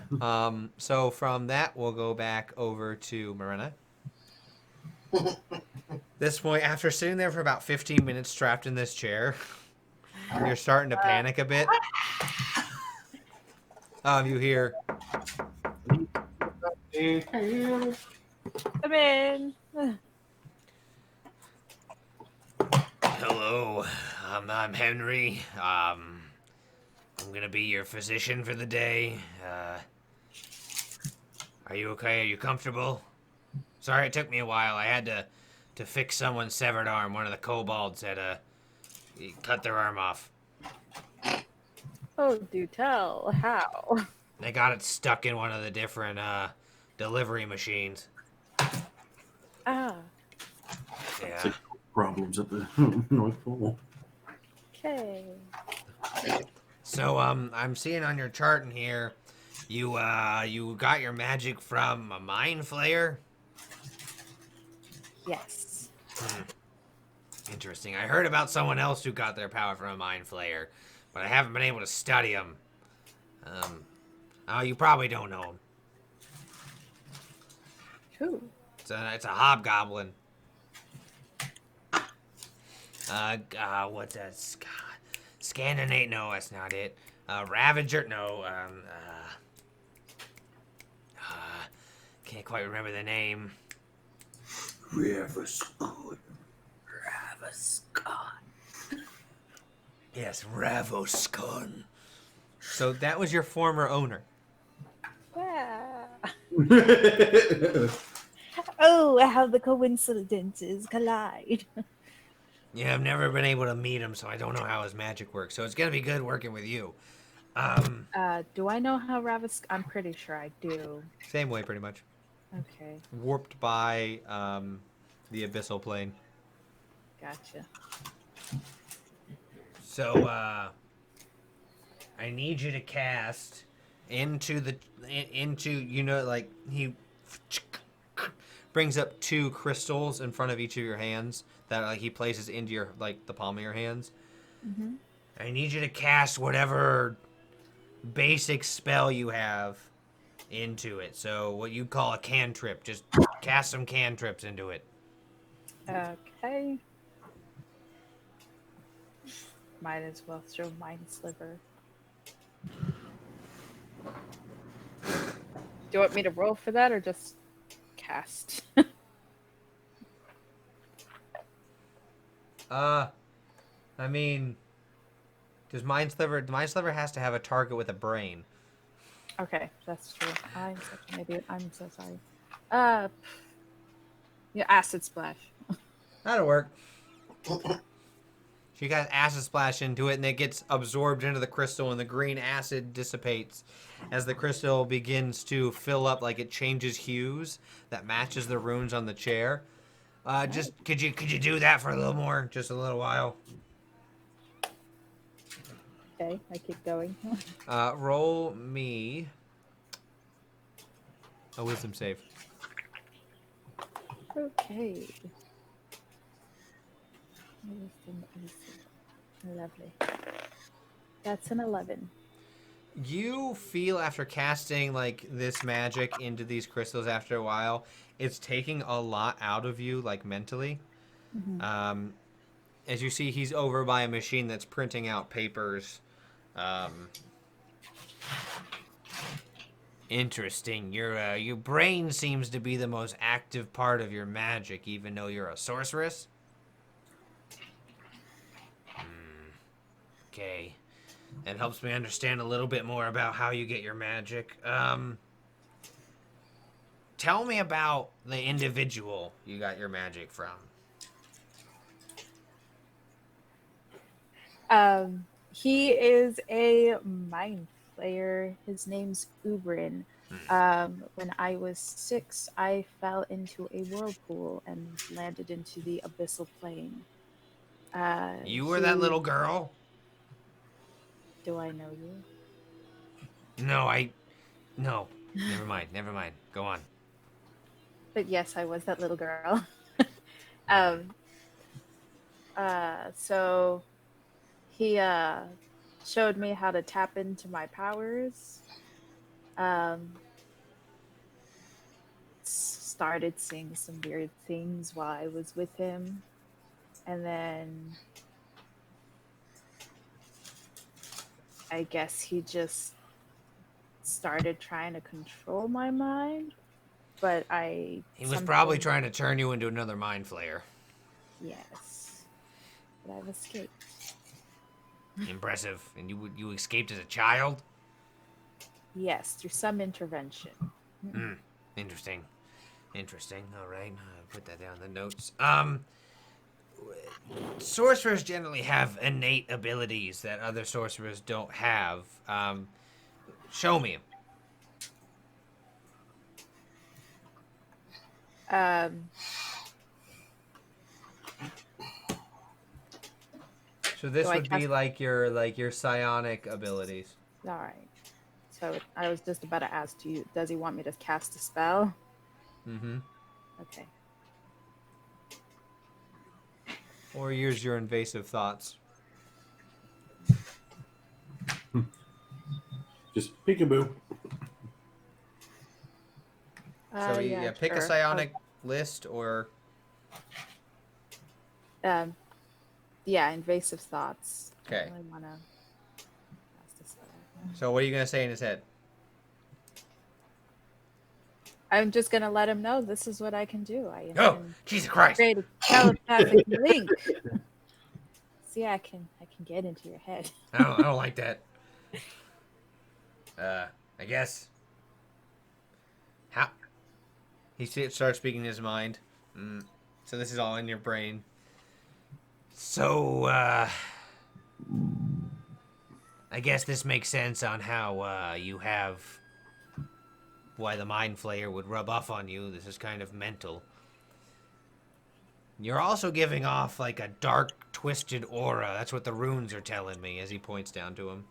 So from that, we'll go back over to Marina. This point, after sitting there for about 15 minutes strapped in this chair, you're starting to panic a bit. You hear,
Come in.
Hello, I'm Henry. I'm gonna be your physician for the day. Are you okay? Are you comfortable? Sorry it took me a while. I had to fix someone's severed arm. One of the kobolds had cut their arm off.
Oh, do tell. How?
They got it stuck in one of the different delivery machines.
Ah,
Yeah.
Problems at the North Pole.
okay.
So I'm seeing on your chart in here, you got your magic from a mind flayer.
Yes.
Interesting. I heard about someone else who got their power from a mind flayer, but I haven't been able to study him. Oh, you probably don't know him.
Who?
It's a hobgoblin. What's that? Scandinate? No, that's not it. Ravager? No. Can't quite remember the name.
Ravascon.
Yes, Ravoscon. So that was your former owner.
Yeah. Oh, how the coincidences collide.
Yeah, I've never been able to meet him, so I don't know how his magic works. So it's gonna be good working with you.
Do I know how Ravis? I'm pretty sure I do.
Same way, pretty much.
Okay,
Warped by the abyssal plane.
gotcha.
So I need you to cast into like he brings up 2 crystals in front of each of your hands that like he places into your like the palm of your hands.
Mm-hmm.
I need you to cast whatever basic spell you have into it. So what you call a cantrip, just cast some cantrips into it.
Okay. Might as well throw Mind Sliver. Do you want me to roll for that or just cast?
I mean, does Mind Sliver has to have a target with a brain.
Okay, that's true. I'm such an idiot. I'm so sorry. Yeah, Acid Splash.
That'll work. You guys acid splash into it, and it gets absorbed into the crystal, and the green acid dissipates as the crystal begins to fill up, like it changes hues that matches the runes on the chair. Just could you do that for a little more, just a little while?
Okay, I keep going.
Roll me a wisdom save.
Okay. Lovely. That's an 11.
You feel after casting like this magic into these crystals after a while, it's taking a lot out of you, like mentally.
Mm-hmm.
As you see, he's over by a machine that's printing out papers. Interesting. Your brain seems to be the most active part of your magic, even though you're a sorceress. Okay. That helps me understand a little bit more about how you get your magic. Tell me about the individual you got your magic from.
He is a mind flayer. His name's Ubrin. When I was 6, I fell into a whirlpool and landed into the abyssal plane.
You were that little girl?
Do I know you?
No. Never mind. Go on.
But yes, I was that little girl. So he showed me how to tap into my powers. Started seeing some weird things while I was with him. And then I guess he just started trying to control my mind. But
He was probably trying to turn you into another mind flayer.
Yes. But I've escaped.
Impressive. And you escaped as a child?
Yes, through some intervention.
Interesting. All right. I'll put that down in the notes. Sorcerers generally have innate abilities that other sorcerers don't have. Show me. So this would be like your psionic abilities.
All right. So I was just about to ask you, does he want me to cast a spell?
Mm-hmm.
Okay.
Or use your invasive thoughts.
Just peekaboo.
So yeah, pick a
sure.
psionic list or
Yeah, invasive thoughts. I
Okay.
don't really want to cast a spell.
So what are you gonna say in his head?
I'm just gonna let him know this is what I can do. I
Oh,
can
Jesus Christ.
create a telepathic link. See, I can get into your head.
I don't like that. I guess. How?
Starts speaking his mind. So this is all in your brain.
So, I guess this makes sense on how, you have why the Mind Flayer would rub off on you. This is kind of mental. You're also giving off like a dark, twisted aura. That's what the runes are telling me as he points down to him.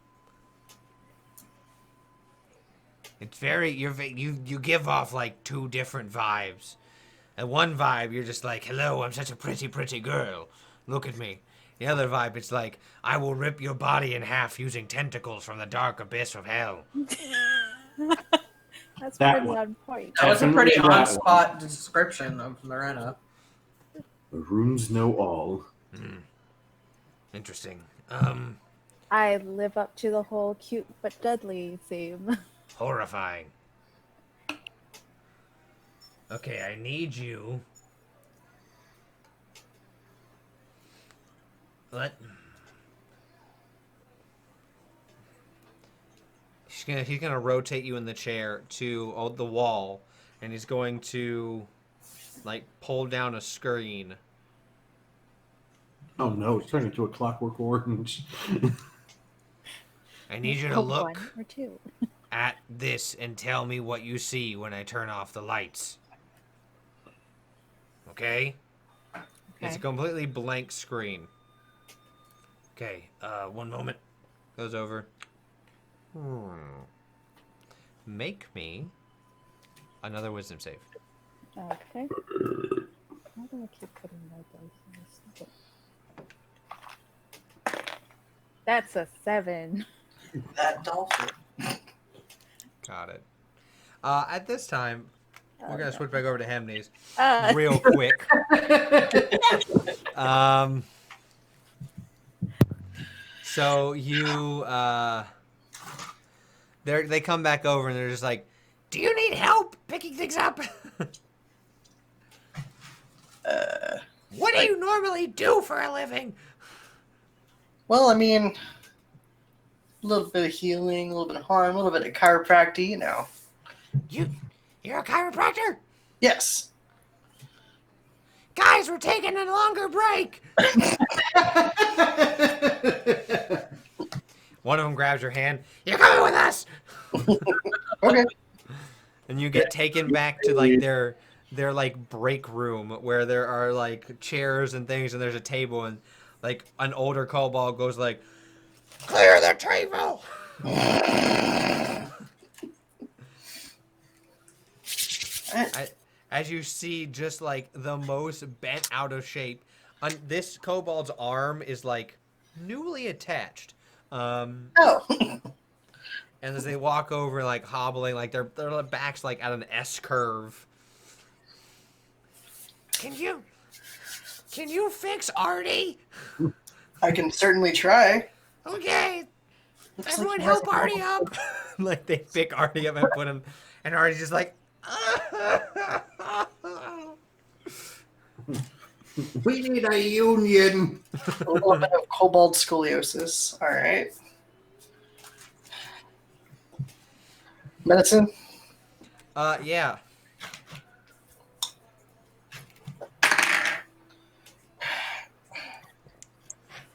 It's very you give off like two different vibes. And one vibe you're just like, "Hello, I'm such a pretty girl. Look at me." The other vibe it's like, "I will rip your body in half using tentacles from the dark abyss of hell."
That's
That
pretty
one.
on point.
That was a pretty
Definitely that
on-spot description of Lorena.
The runes know all.
Interesting.
I live up to the whole cute but deadly theme.
Horrifying. Okay, I need you. What?
He's gonna rotate you in the chair to the wall, and he's going to like pull down a screen.
Oh no, it's turning into a clockwork orange.
I need you to
Oh,
look
one or two.
at this and tell me what you see when I turn off the lights. Okay?
It's a
Okay.
completely blank screen.
Okay, one moment.
Goes over. Make me another wisdom save.
Okay. Why do I keep putting my dice in this? Okay. That's a 7.
That dolphin.
Got it. At this time, we're gonna switch back over to Hemnes
Uh,
real quick. So you they come back over and they're just like,
Do you need help picking things up? What do you normally do for a living?
Well, I mean, a little bit of healing, a little bit of harm, a little bit of chiropractic, you know.
You're a chiropractor?
Yes.
Guys, we're taking a longer break.
one of them grabs your hand
You're coming with us.
Okay.
and you get taken back to like their like break room where there are like chairs and things and there's a table and like an older kobold goes like,
Clear the table.
as you see just like the most bent out of shape. This kobold's arm is like newly attached.
Oh.
And as they walk over, like hobbling, like their back's like at an S curve.
Can you fix Artie?
I can certainly try.
Okay.
Looks
Everyone
like he has
help
a
Artie up.
Like they pick Artie up and put him, and Artie's just like,
We need a union.
A little bit of cobalt scoliosis. All right. Medicine.
yeah.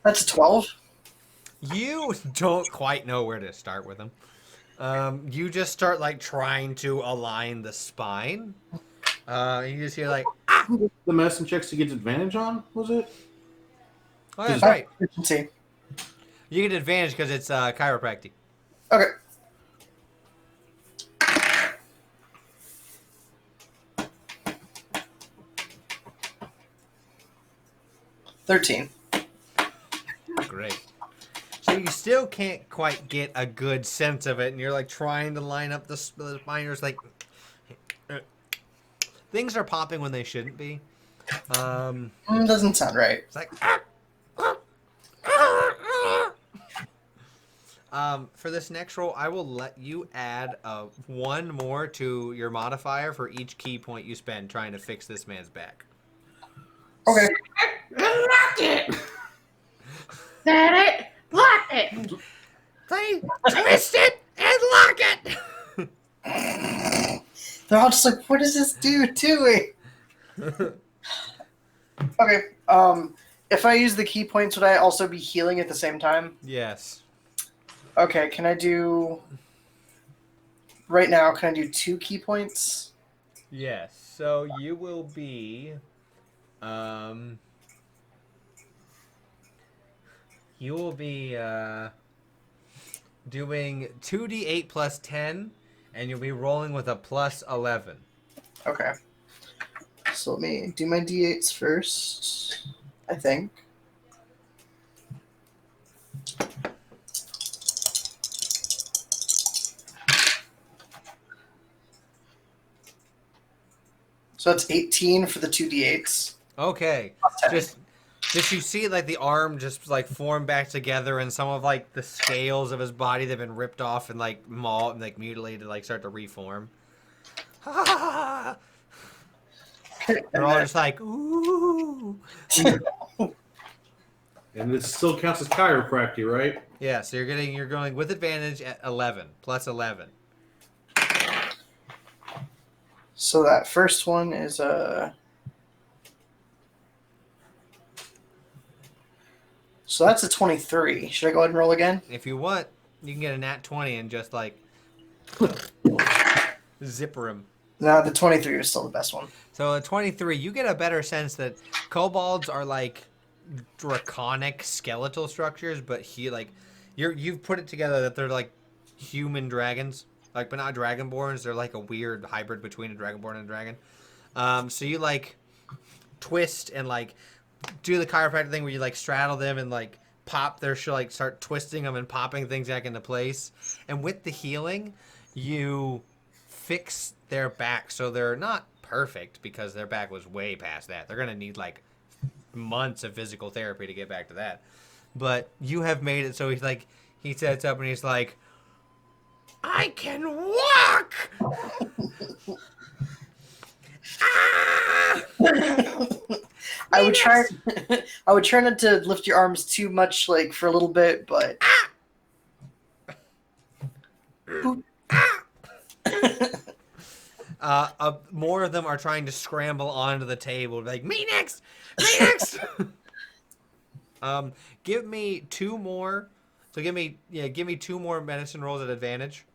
That's a 12.
You don't quite know where to start with him. You just start like trying to align the spine. You just hear like,
The medicine checks to get advantage on, was it?
oh, that's right.
Efficiency.
You get advantage because it's chiropractic.
Okay. 13.
Great. So you still can't quite get a good sense of it, and you're like trying to line up the miners. Like things are popping when they shouldn't be.
Doesn't sound right.
It's like for this next roll, I will let you add one more to your modifier for each key point you spend trying to fix this man's back.
Okay.
Lock it. Set it. Lock it.
They twist it and lock it.
They're all just like, what is this dude doing? Okay. If I use the key points, would I also be healing at the same time?
Yes.
Okay, can I do... Right now, can I do 2 key points?
Yes. So you will be doing 2d8 plus 10, and you'll be rolling with a plus 11.
Okay. So let me do my d8s first, I think. So that's 18 for the 2d8s.
Okay.
Plus 10.
Just you see like the arm just like form back together, and some of like the scales of his body that have been ripped off and like mauled and like mutilated like start to reform. They're all just like ooh.
And this still counts as chiropractic, right?
Yeah, so you're going with advantage at 11 plus 11.
So that first one is So that's a 23. Should I go ahead and roll again?
If you want, you can get a nat 20 and just like zipper him.
No, the 23 was still the best one.
So at 23, you get a better sense that kobolds are like draconic skeletal structures, but you've put it together that they're like human dragons, like but not dragonborns. They're like a weird hybrid between a dragonborn and a dragon. So you like twist and like do the chiropractic thing where you like straddle them and like pop their like start twisting them and popping things back into place. And with the healing, you fix their back so they're not perfect because their back was way past that. They're gonna need like months of physical therapy to get back to that. But you have made it so he sets up and he's like,
I can walk. Ah!
I would try not to lift your arms too much like for a little bit, but
more of them are trying to scramble onto the table. Like, me next! Me next! Give me 2 more. So give me 2 more medicine rolls at advantage.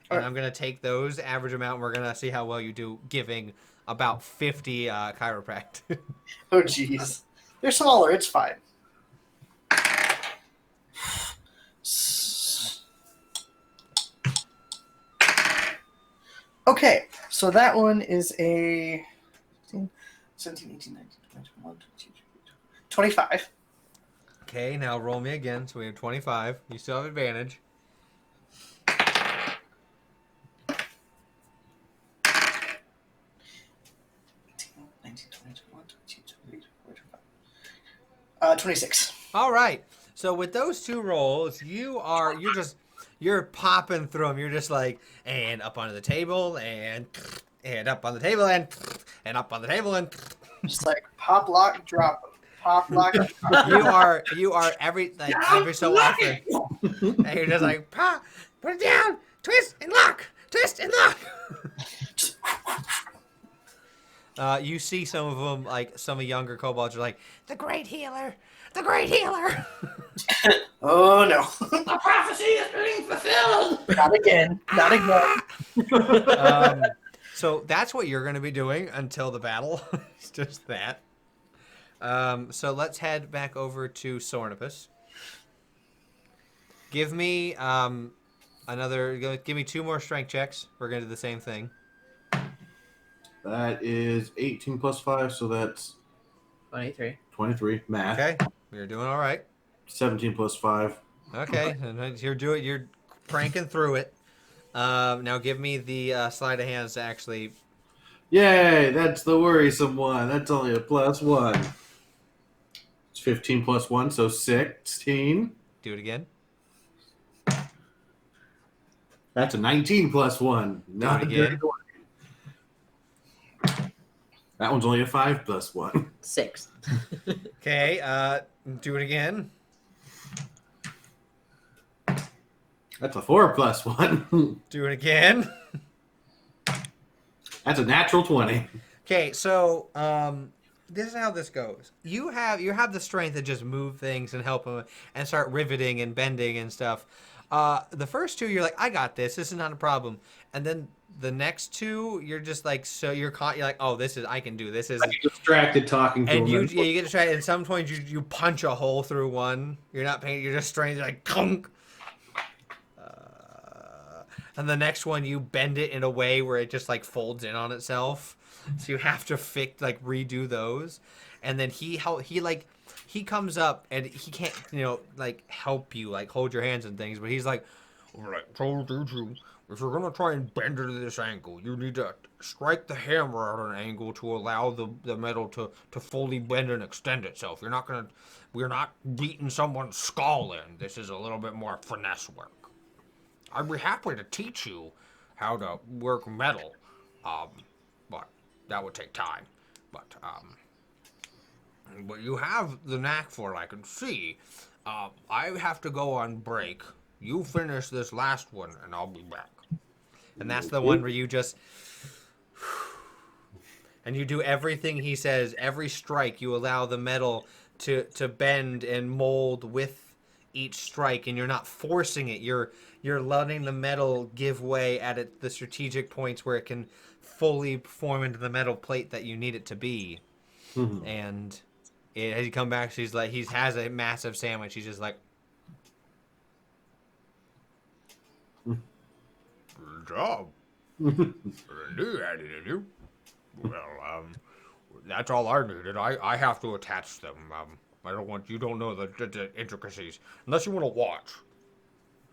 And I'm going to take those average amount, and we're going to see how well you do giving about 50 chiropractic.
oh jeez. They're smaller, it's fine. Okay, so that one is a 17, 18, 19, 20, 21, 22, 25.
Okay, now roll me again. So we have 25. You still have advantage.
Uh, 26.
All right. So with those 2 rolls, you're popping through them. You're just like, and up onto the table, and up on the table, and up on the table, and
Just like pop, lock, drop. Pop, lock, drop.
you are every so often, and you're just like, pop, put it down, twist and lock, twist and lock. You see some of them, like some of younger kobolds, are like,
The great healer. The great healer.
Oh no.
The prophecy is being fulfilled.
Not again. Not again.
So that's what you're going to be doing until the battle. It's just that. So let's head back over to Sornipus. Give me give me 2 more strength checks. We're going to do the same thing.
That is 18 plus 5, so that's
23.
23. Math.
Okay, you're doing all right.
17 plus 5.
Okay, and you're cranking through it. Now give me the sleight of hands to actually.
Yay! That's the worrisome one. That's only a +1. It's 15 plus 1, so 16.
Do it again.
That's a 19 plus 1. Not
Do it
a dirty
again.
20. That one's only a 5 plus 1.
6.
Okay, do it again.
That's a 4 plus 1.
Do it again.
That's a natural 20.
Okay, so this is how this goes. You have the strength to just move things and help them and start riveting and bending and stuff. The first two, you're like, I got this. This is not a problem. And then the next two, you're just like, so you're like, oh, I can do this. Is
I get distracted talking to
and
him.
you get distracted. And some points you punch a hole through one. You're not paying. You're just straight like kunk. And the next one you bend it in a way where it just like folds in on itself. So you have to redo those. And then he comes up and he can't help you hold your hands and things, but he's like,
Alright, so if you're gonna try and bend it to this angle, you need to strike the hammer at an angle to allow the metal to fully bend and extend itself. We're not beating someone's skull in. This is a little bit more finesse work. I'd be happy to teach you how to work metal, but that would take time. But you have the knack for it, I can see. I have to go on break. You finish this last one, and I'll be back.
and that's the one where you just and you do everything he says. Every strike, you allow the metal to bend and mold with each strike, and you're not forcing it. You're letting the metal give way at the strategic points where it can fully form into the metal plate that you need it to be.
Mhm.
And as you come back, he has a massive sandwich. He's just like,
Good job. Well, that's all I needed. I have to attach them. You don't know the intricacies. Unless you want to watch.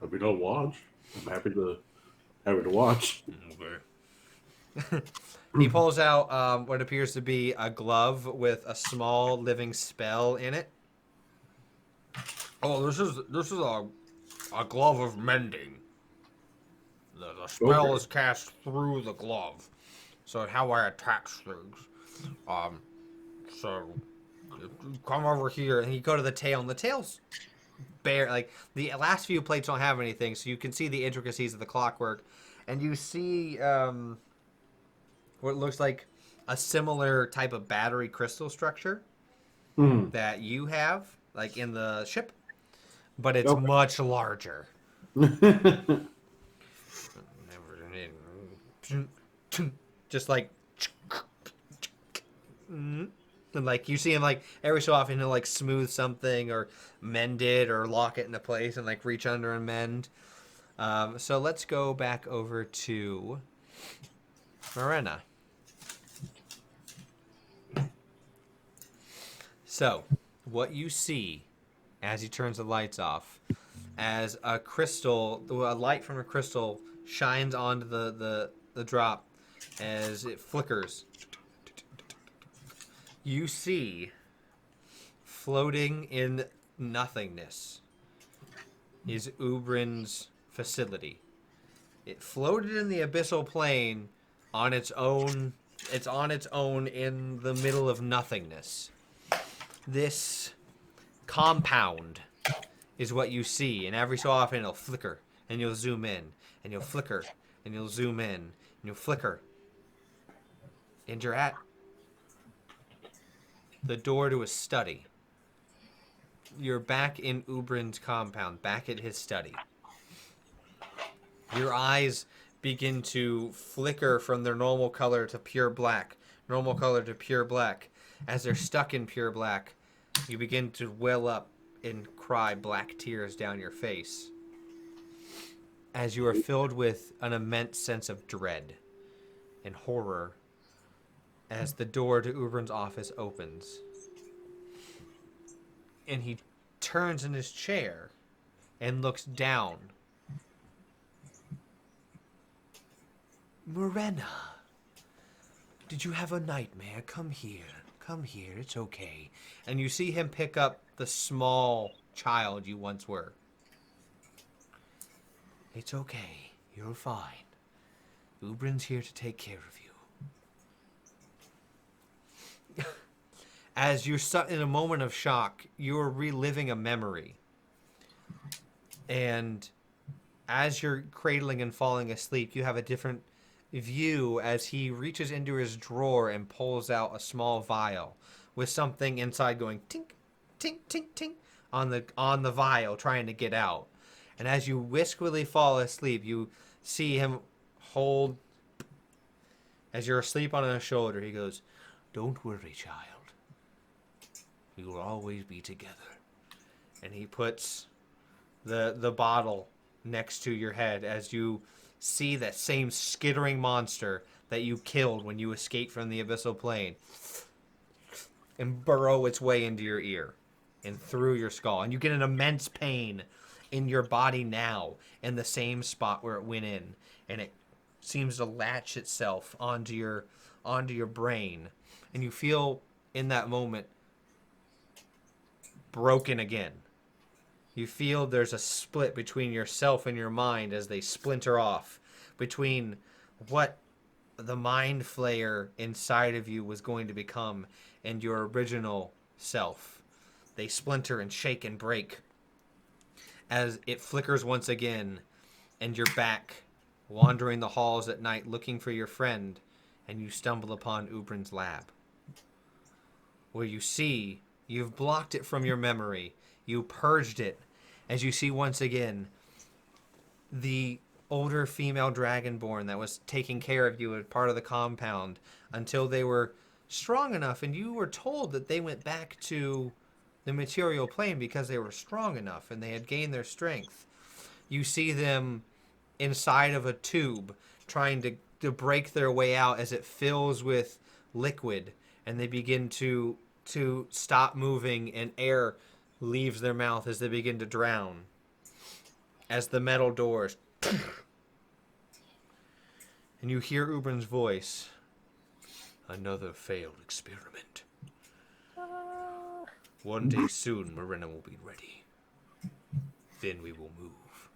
Happy to watch. I'm happy to watch.
Okay.
he pulls out what appears to be a glove with a small living spell in it.
Oh, this is a glove of mending. The spell
Okay.
is cast through the glove. So how I attach things. So you come over here.
And you go to the tail, and the tail's bare. Like, the last few plates don't have anything, so you can see the intricacies of the clockwork. And you see what looks like a similar type of battery crystal structure
Mhm.
that you have, like in the ship, but it's
Okay.
much larger. Just like, and like you see him like every so often he'll like smooth something or mend it or lock it into place and like reach under and mend. So let's go back over to Marina. So what you see as he turns the lights off, as a light from a crystal shines onto the drop, as it flickers, you see floating in nothingness is Ubrin's facility. It floated in the abyssal plane on its own. It's on its own in the middle of nothingness. This compound is what you see, and every so often it'll flicker, and you'll zoom in, and you'll flicker, and you'll zoom in, and you'll flicker. And you're at the door to his study. You're back in Ubrin's compound, back at his study. Your eyes begin to flicker from their normal color to pure black, normal color to pure black. As they're stuck in pure black, you begin to well up and cry black tears down your face, as you are filled with an immense sense of dread and horror as the door to Ubrin's office opens. and he turns in his chair and looks down. Morena, did you have a nightmare? Come here. Come here. It's okay. And you see him pick up the small child you once were. It's okay. You're fine. Ubrin's here to take care of you. As you're in a moment of shock, you're reliving a memory. And as you're cradling and falling asleep, you have a different view as he reaches into his drawer and pulls out a small vial with something inside going tink, tink, tink, tink on the vial trying to get out. And as you wistfully fall asleep, you see him hold, as you're asleep on his shoulder, he goes, "Don't worry, child. We will always be together." And he puts the bottle next to your head as you see that same skittering monster that you killed when you escaped from the abyssal plane and burrow its way into your ear and through your skull. And you get an immense pain in your body now in the same spot where it went in. And it seems to latch itself onto your brain. And you feel in that moment broken again. You feel there's a split between yourself and your mind as they splinter off between what the mind flayer inside of you was going to become and your original self. They splinter and shake and break as it flickers once again, and you're back wandering the halls at night looking for your friend, and you stumble upon Ubrin's lab, where you see you've blocked it from your memory. You purged it as you see once again the older female dragonborn that was taking care of you as part of the compound until they were strong enough, and you were told that they went back to the material plane because they were strong enough and they had gained their strength. You see them inside of a tube trying to break their way out as it fills with liquid, and they begin to stop moving, and air leaves their mouth as they begin to drown as the metal doors and you hear Ubrin's voice. "Another failed experiment. One day soon Morena will be ready. Then we will move."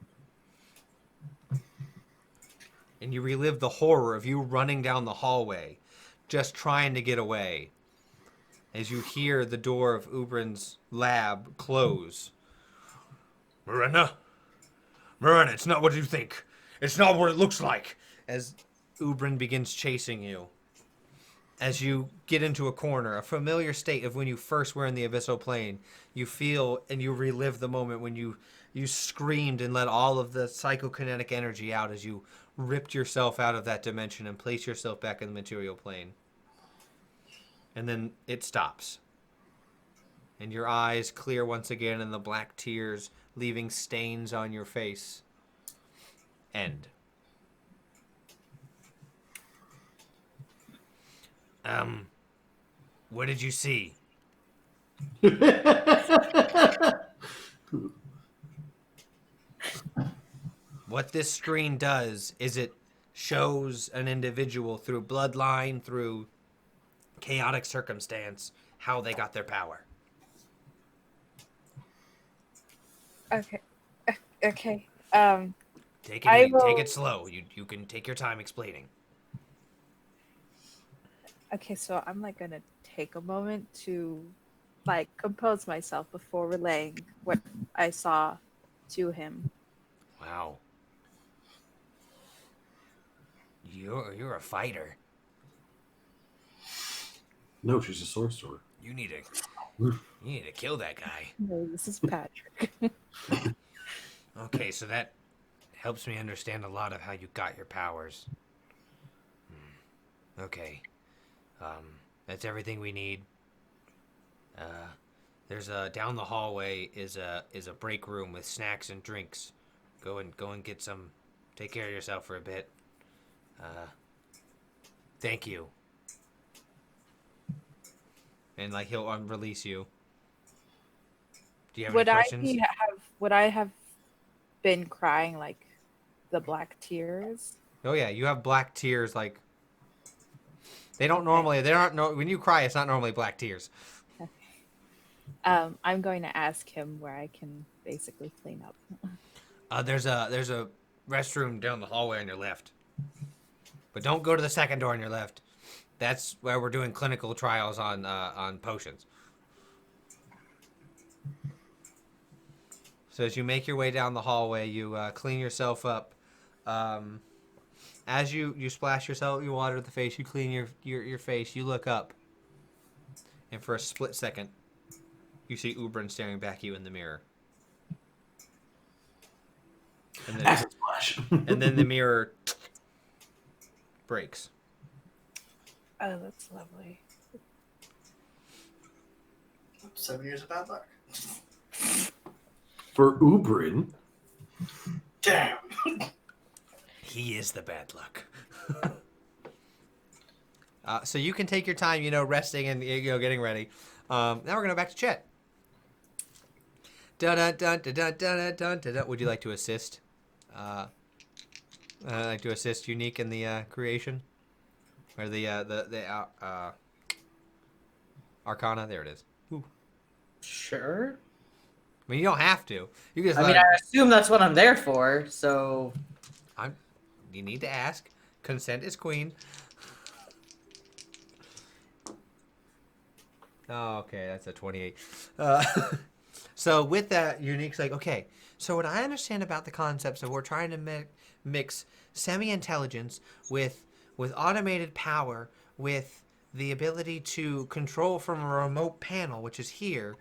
And you relive the horror of you running down the hallway, just trying to get away, as you hear the door of Ubrin's lab close.
Morena, it's not what you think. It's not what it looks like.
As Ubrin begins chasing you, as you get into a corner, a familiar state of when you first were in the abyssal plane, you feel and you relive the moment when you screamed and let all of the psychokinetic energy out as you ripped yourself out of that dimension and placed yourself back in the material plane. And then it stops. And your eyes clear once again, and the black tears leaving stains on your face. End. What did you see? What this screen does is it shows an individual through bloodline, through chaotic circumstance, how they got their power.
Okay. Okay.
Take
I
it easy.
will-
Take it slow. You can take your time explaining.
Okay, so I'm like gonna take a moment to like compose myself before relaying what I saw to him.
Wow. You're a fighter.
No, she's a sorcerer.
You need to kill that guy.
No, this is Patrick.
Okay, so that helps me understand a lot of how you got your powers. Okay. That's everything we need. There's a down the hallway is a break room with snacks and drinks. Go and get some. Take care of yourself for a bit. Thank you. And like he'll release you. Do you have
Would
any
I
questions?
would I have been crying like the black tears?
Oh yeah, you have black tears. Like they don't
Okay.
normally. They aren't. No, when you cry, it's not normally black tears.
I'm going to ask him where I can basically clean up.
There's a restroom down the hallway on your left, but don't go to the second door on your left. That's where we're doing clinical trials on potions. So as you make your way down the hallway, you clean yourself up. As you splash yourself, you water the face, you clean your face, you look up, and for a split second, you see Ubrin staring back at you in the mirror. And then,
Acid splash.
and then the mirror breaks.
Oh, that's lovely.
7 years of bad luck.
For Ubrin.
Damn.
He is the bad luck. So you can take your time, resting and getting ready. Now we're gonna go back to chat. Dun dun dun dun dun dun dun dun. Would you like to assist? I'd like to assist Unique in the creation, or the Arcana. There it is. Ooh.
Sure.
I mean, you don't have to. You just.
I mean, I assume that's what I'm there for. So
You need to ask. Consent is queen. Oh, okay, that's a 28. So with that, Unique's like, okay, so what I understand about the concepts of we're trying to mix semi-intelligence with automated power, with the ability to control from a remote panel, which is here.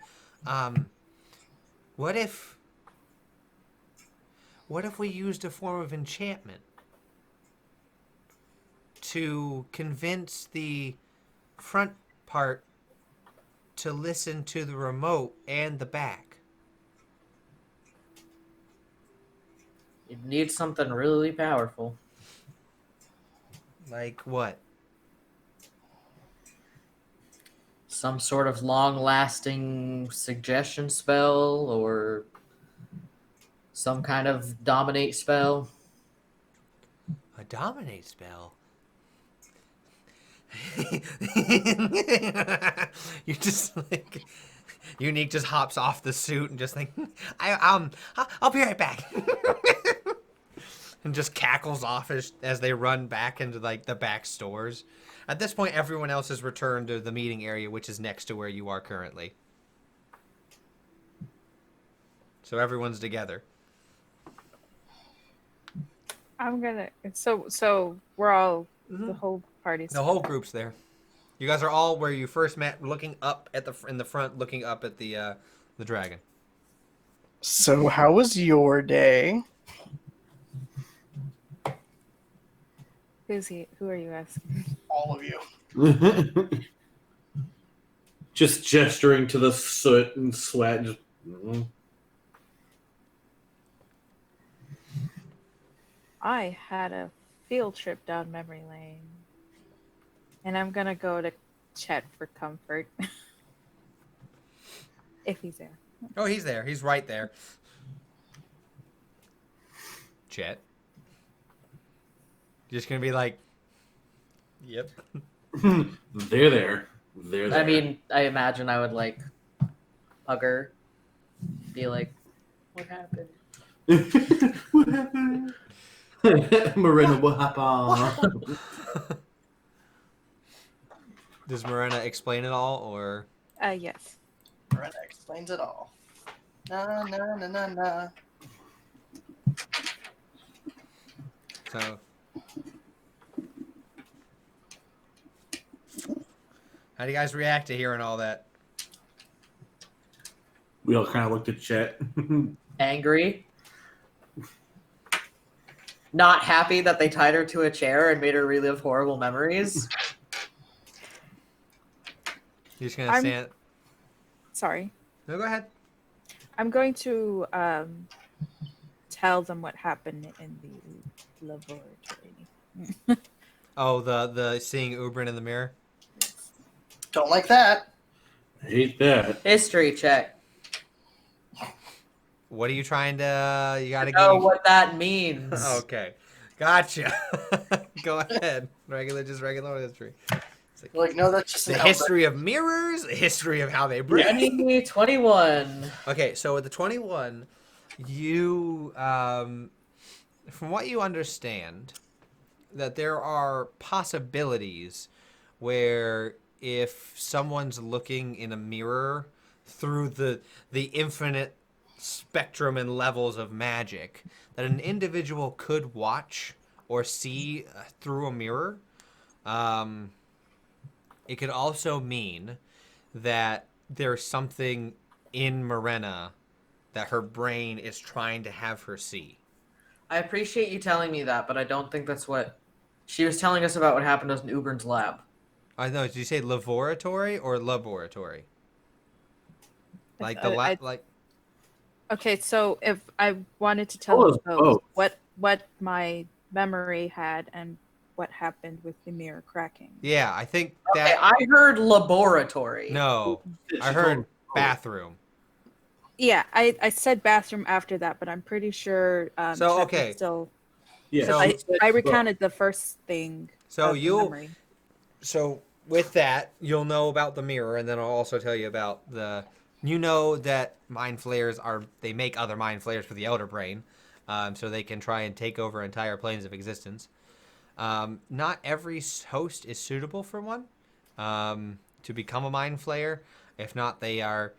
What if we used a form of enchantment to convince the front part to listen to the remote and the back?
you'd need something really powerful.
Like what?
Some sort of long-lasting suggestion spell or some kind of dominate spell.
A dominate spell? You just like Unique just hops off the suit and just like I'll be right back. And just cackles off as they run back into like the back stores. At this point, everyone else has returned to the meeting area, which is next to where you are currently. So everyone's together.
I'm gonna. So we're all the whole party's.
The whole group's there. You guys are all where you first met, looking up at in the front, looking up at the dragon.
So how was your day?
Who are you asking?
All of you.
Just gesturing to the soot and sweat. Just,
I had a field trip down memory lane, and I'm gonna go to Chet for comfort. If he's there.
Oh, he's there. He's right there. Chet. You're just gonna be like, yep.
They're there. They're there.
I mean, I imagine I would like hug her, be like, "What happened?"
What happened? Marina, what happened?
Does Marina explain it all, or?
Yes.
Miranda explains it all. Na na na na na.
So, how do you guys react to hearing all that?
We all kind of looked at Chet.
Angry. Not happy that they tied her to a chair and made her relive horrible memories.
You're just gonna stand.
Sorry.
No, go ahead.
I'm going to tell them what happened in the laboratory.
Oh, the seeing Ubrin in the mirror.
Don't like that.
Hate that.
History check.
What are you trying to? You gotta
Know
get.
what that means.
Okay, gotcha. Go ahead. Regular history. It's like,
Like, no, that's just
the
an
history of mirrors, the history of how they break.
21.
Okay, so with the 21, you, from what you understand, that there are possibilities where if someone's looking in a mirror through the infinite spectrum and levels of magic, that an individual could watch or see through a mirror. It could also mean that there's something in Morena that her brain is trying to have her see.
I appreciate you telling me that, but I don't think that's what she was telling us about what happened in Ubern's lab.
I know. Did you say laboratory or laboratory? Like the like.
Okay, so if I wanted to tell you both what my memory had and what happened with the mirror cracking.
Yeah, I think
Okay,
that.
I heard laboratory.
No, I heard bathroom.
Yeah, I said bathroom after that, but I'm pretty sure.
So,
Chet
okay.
was still.
Yeah.
So-
I recounted the first thing.
So
of the
you'll.
memory.
So with that, you'll know about the mirror, and then I'll also tell you about the. You know that mind flayers they make other mind flayers for the Elder Brain, so they can try and take over entire planes of existence. Not every host is suitable for one to become a mind flayer. If not, they are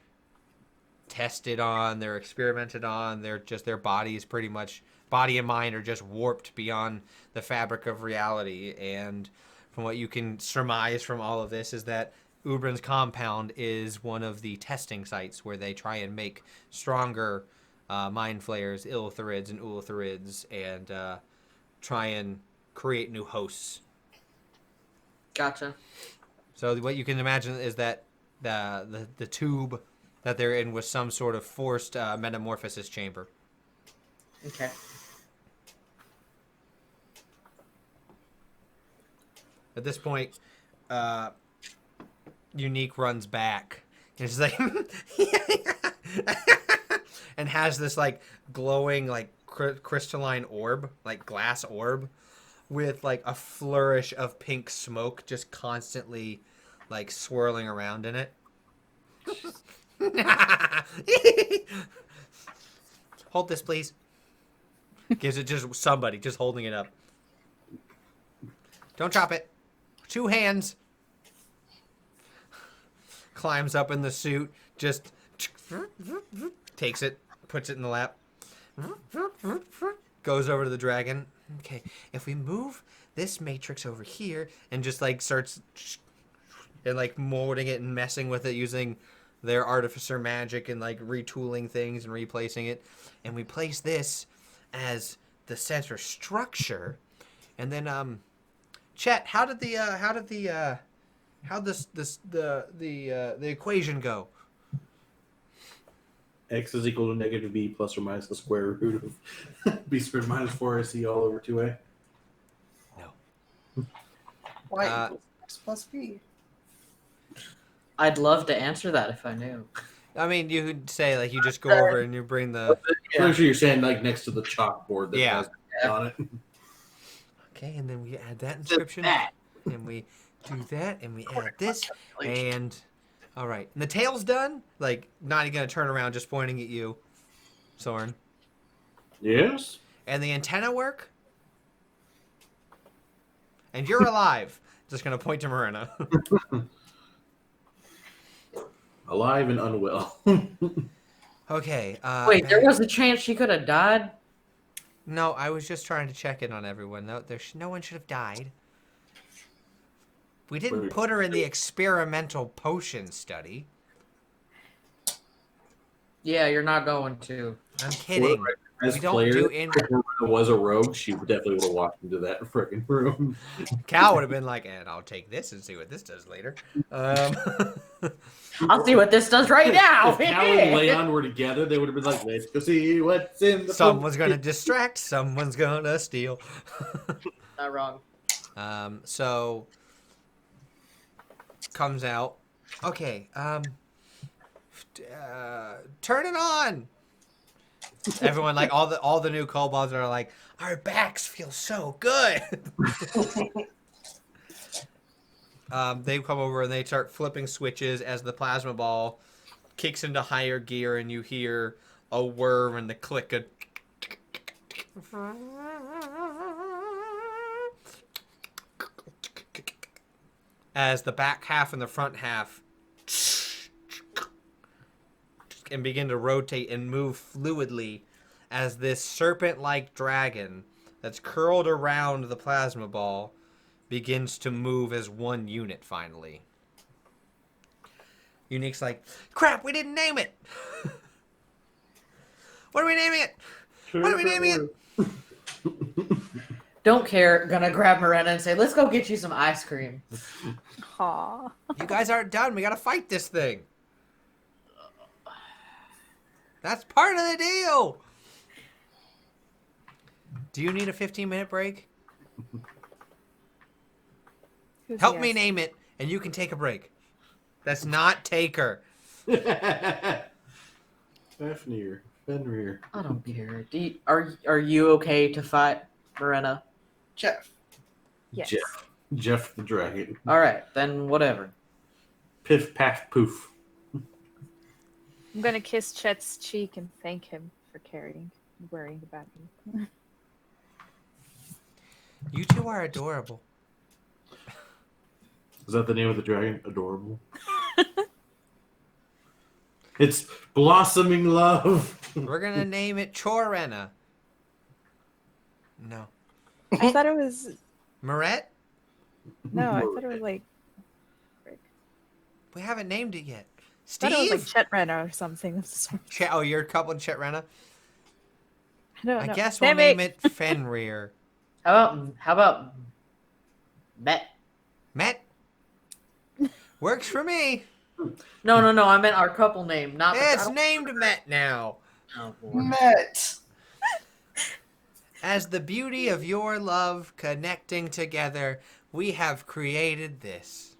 tested on, they're experimented on. They're just their bodies pretty much body and mind are just warped beyond the fabric of reality. And from what you can surmise from all of this is that Ubrin's compound is one of the testing sites where they try and make stronger mind flayers, illithurids and ulithurids, and try and create new hosts.
Gotcha.
So what you can imagine is that the tube that they're in was some sort of forced metamorphosis chamber.
Okay.
At this point, Unique runs back and is like, and has this like glowing like crystalline orb, like glass orb, with like a flourish of pink smoke just constantly like swirling around in it. Hold this, please. Gives it just somebody just holding it up. Don't drop it. 2 hands. Climbs up in the suit, just takes it, puts it in the lap. Goes over to the dragon. Okay, if we move this matrix over here and just like starts and like molding it and messing with it using their artificer magic and like retooling things and replacing it, and we place this as the center structure, and then Chet, how did the equation go?
X is equal to negative b plus or minus the square root of b squared minus 4ac all over 2a.
No.
Y equals x plus b.
I'd love to answer that if I knew.
I mean, you could say like you just go over and you bring the.
I'm sure you're saying like next to the chalkboard that
Yeah.
has on it.
Okay, and then we add that inscription, and we do that, and we add this, and all right. And the tail's done. Like, not even gonna turn around, just pointing at you, Soren.
Yes.
And the antenna work. And you're alive. Just gonna point to Marina.
Alive and unwell.
Okay.
Wait, there was a chance she could have died?
No, I was just trying to check in on everyone. No one should have died. We didn't put her in the experimental potion study.
Yeah, you're not going to.
I'm kidding.
As
We don't
player,
do in.
if Marina was a rogue, she definitely would have walked into that freaking room.
Cal would have been like, and I'll take this and see what this does later.
I'll see what this does right now.
If Cal and Leon were together, they would have been like, let's go see what's in the
Someone's going to distract. Someone's going to steal.
Not wrong.
So, comes out. Okay. Turn it on. Everyone, like all the new kobolds are like, our backs feel so good. They come over and they start flipping switches as the plasma ball kicks into higher gear, and you hear a whir and the click of. As the back half and the front half and begin to rotate and move fluidly as this serpent-like dragon that's curled around the plasma ball begins to move as one unit finally. Unique's like, crap, we didn't name it. What are we naming it? What are we naming it?
Don't care. Gonna grab Morena and say, let's go get you some ice cream.
Aw.
You guys aren't done. We gotta fight this thing. That's part of the deal. Do you need a 15-minute break? Help me name it, and you can take a break. That's not Taker.
Fenrir.
I don't care. Are you okay to fight Morena?
Jeff.
Yes.
Jeff the dragon.
All right, then whatever.
Piff, paff, poof.
I'm gonna kiss Chet's cheek and thank him for worrying about me.
You two are adorable.
Is that the name of the dragon? Adorable. It's blossoming love.
We're gonna name it Chorena. No.
I thought it was
Moret?
no. I thought it was like.
We haven't named it yet.
I thought it was like
Steve?
Chet Rena or something of the sort.
Oh, you're coupling Chetrena?
I don't
I
know.
guess we'll name it Fenrir.
How about Met?
Met? Works for me.
No. I meant our couple name, not.
It's named Met now.
Oh, Lord.
Met.
As the beauty of your love connecting together, we have created this.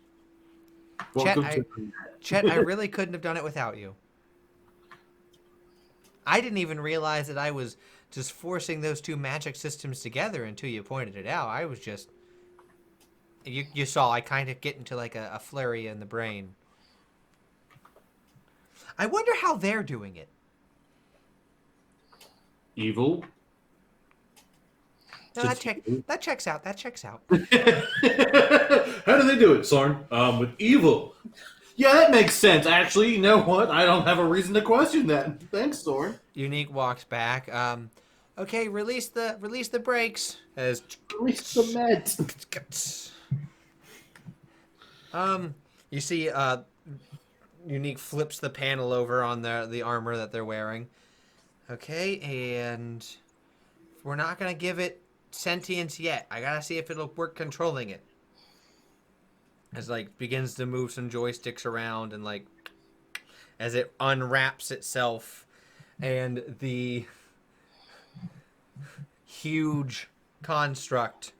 Welcome
Chet,
to
Chet, I really couldn't have done it without you. I didn't even realize that I was just forcing those two magic systems together until you pointed it out. I was just... You saw I kind of get into like a flurry in the brain. I wonder how they're doing it.
evil.
No, that checks out. That checks out.
How do they do it, Sorn? With evil. Yeah, that makes sense. Actually, you know what? I don't have a reason to question that. Thanks, Sorn.
Unique walks back. Okay, release the brakes. As
Release the meds.
you see, Unique flips the panel over on the armor that they're wearing. Okay, and we're not gonna give it sentience yet. I gotta see if it'll work controlling it. As like begins to move some joysticks around and like as it unwraps itself, and the huge construct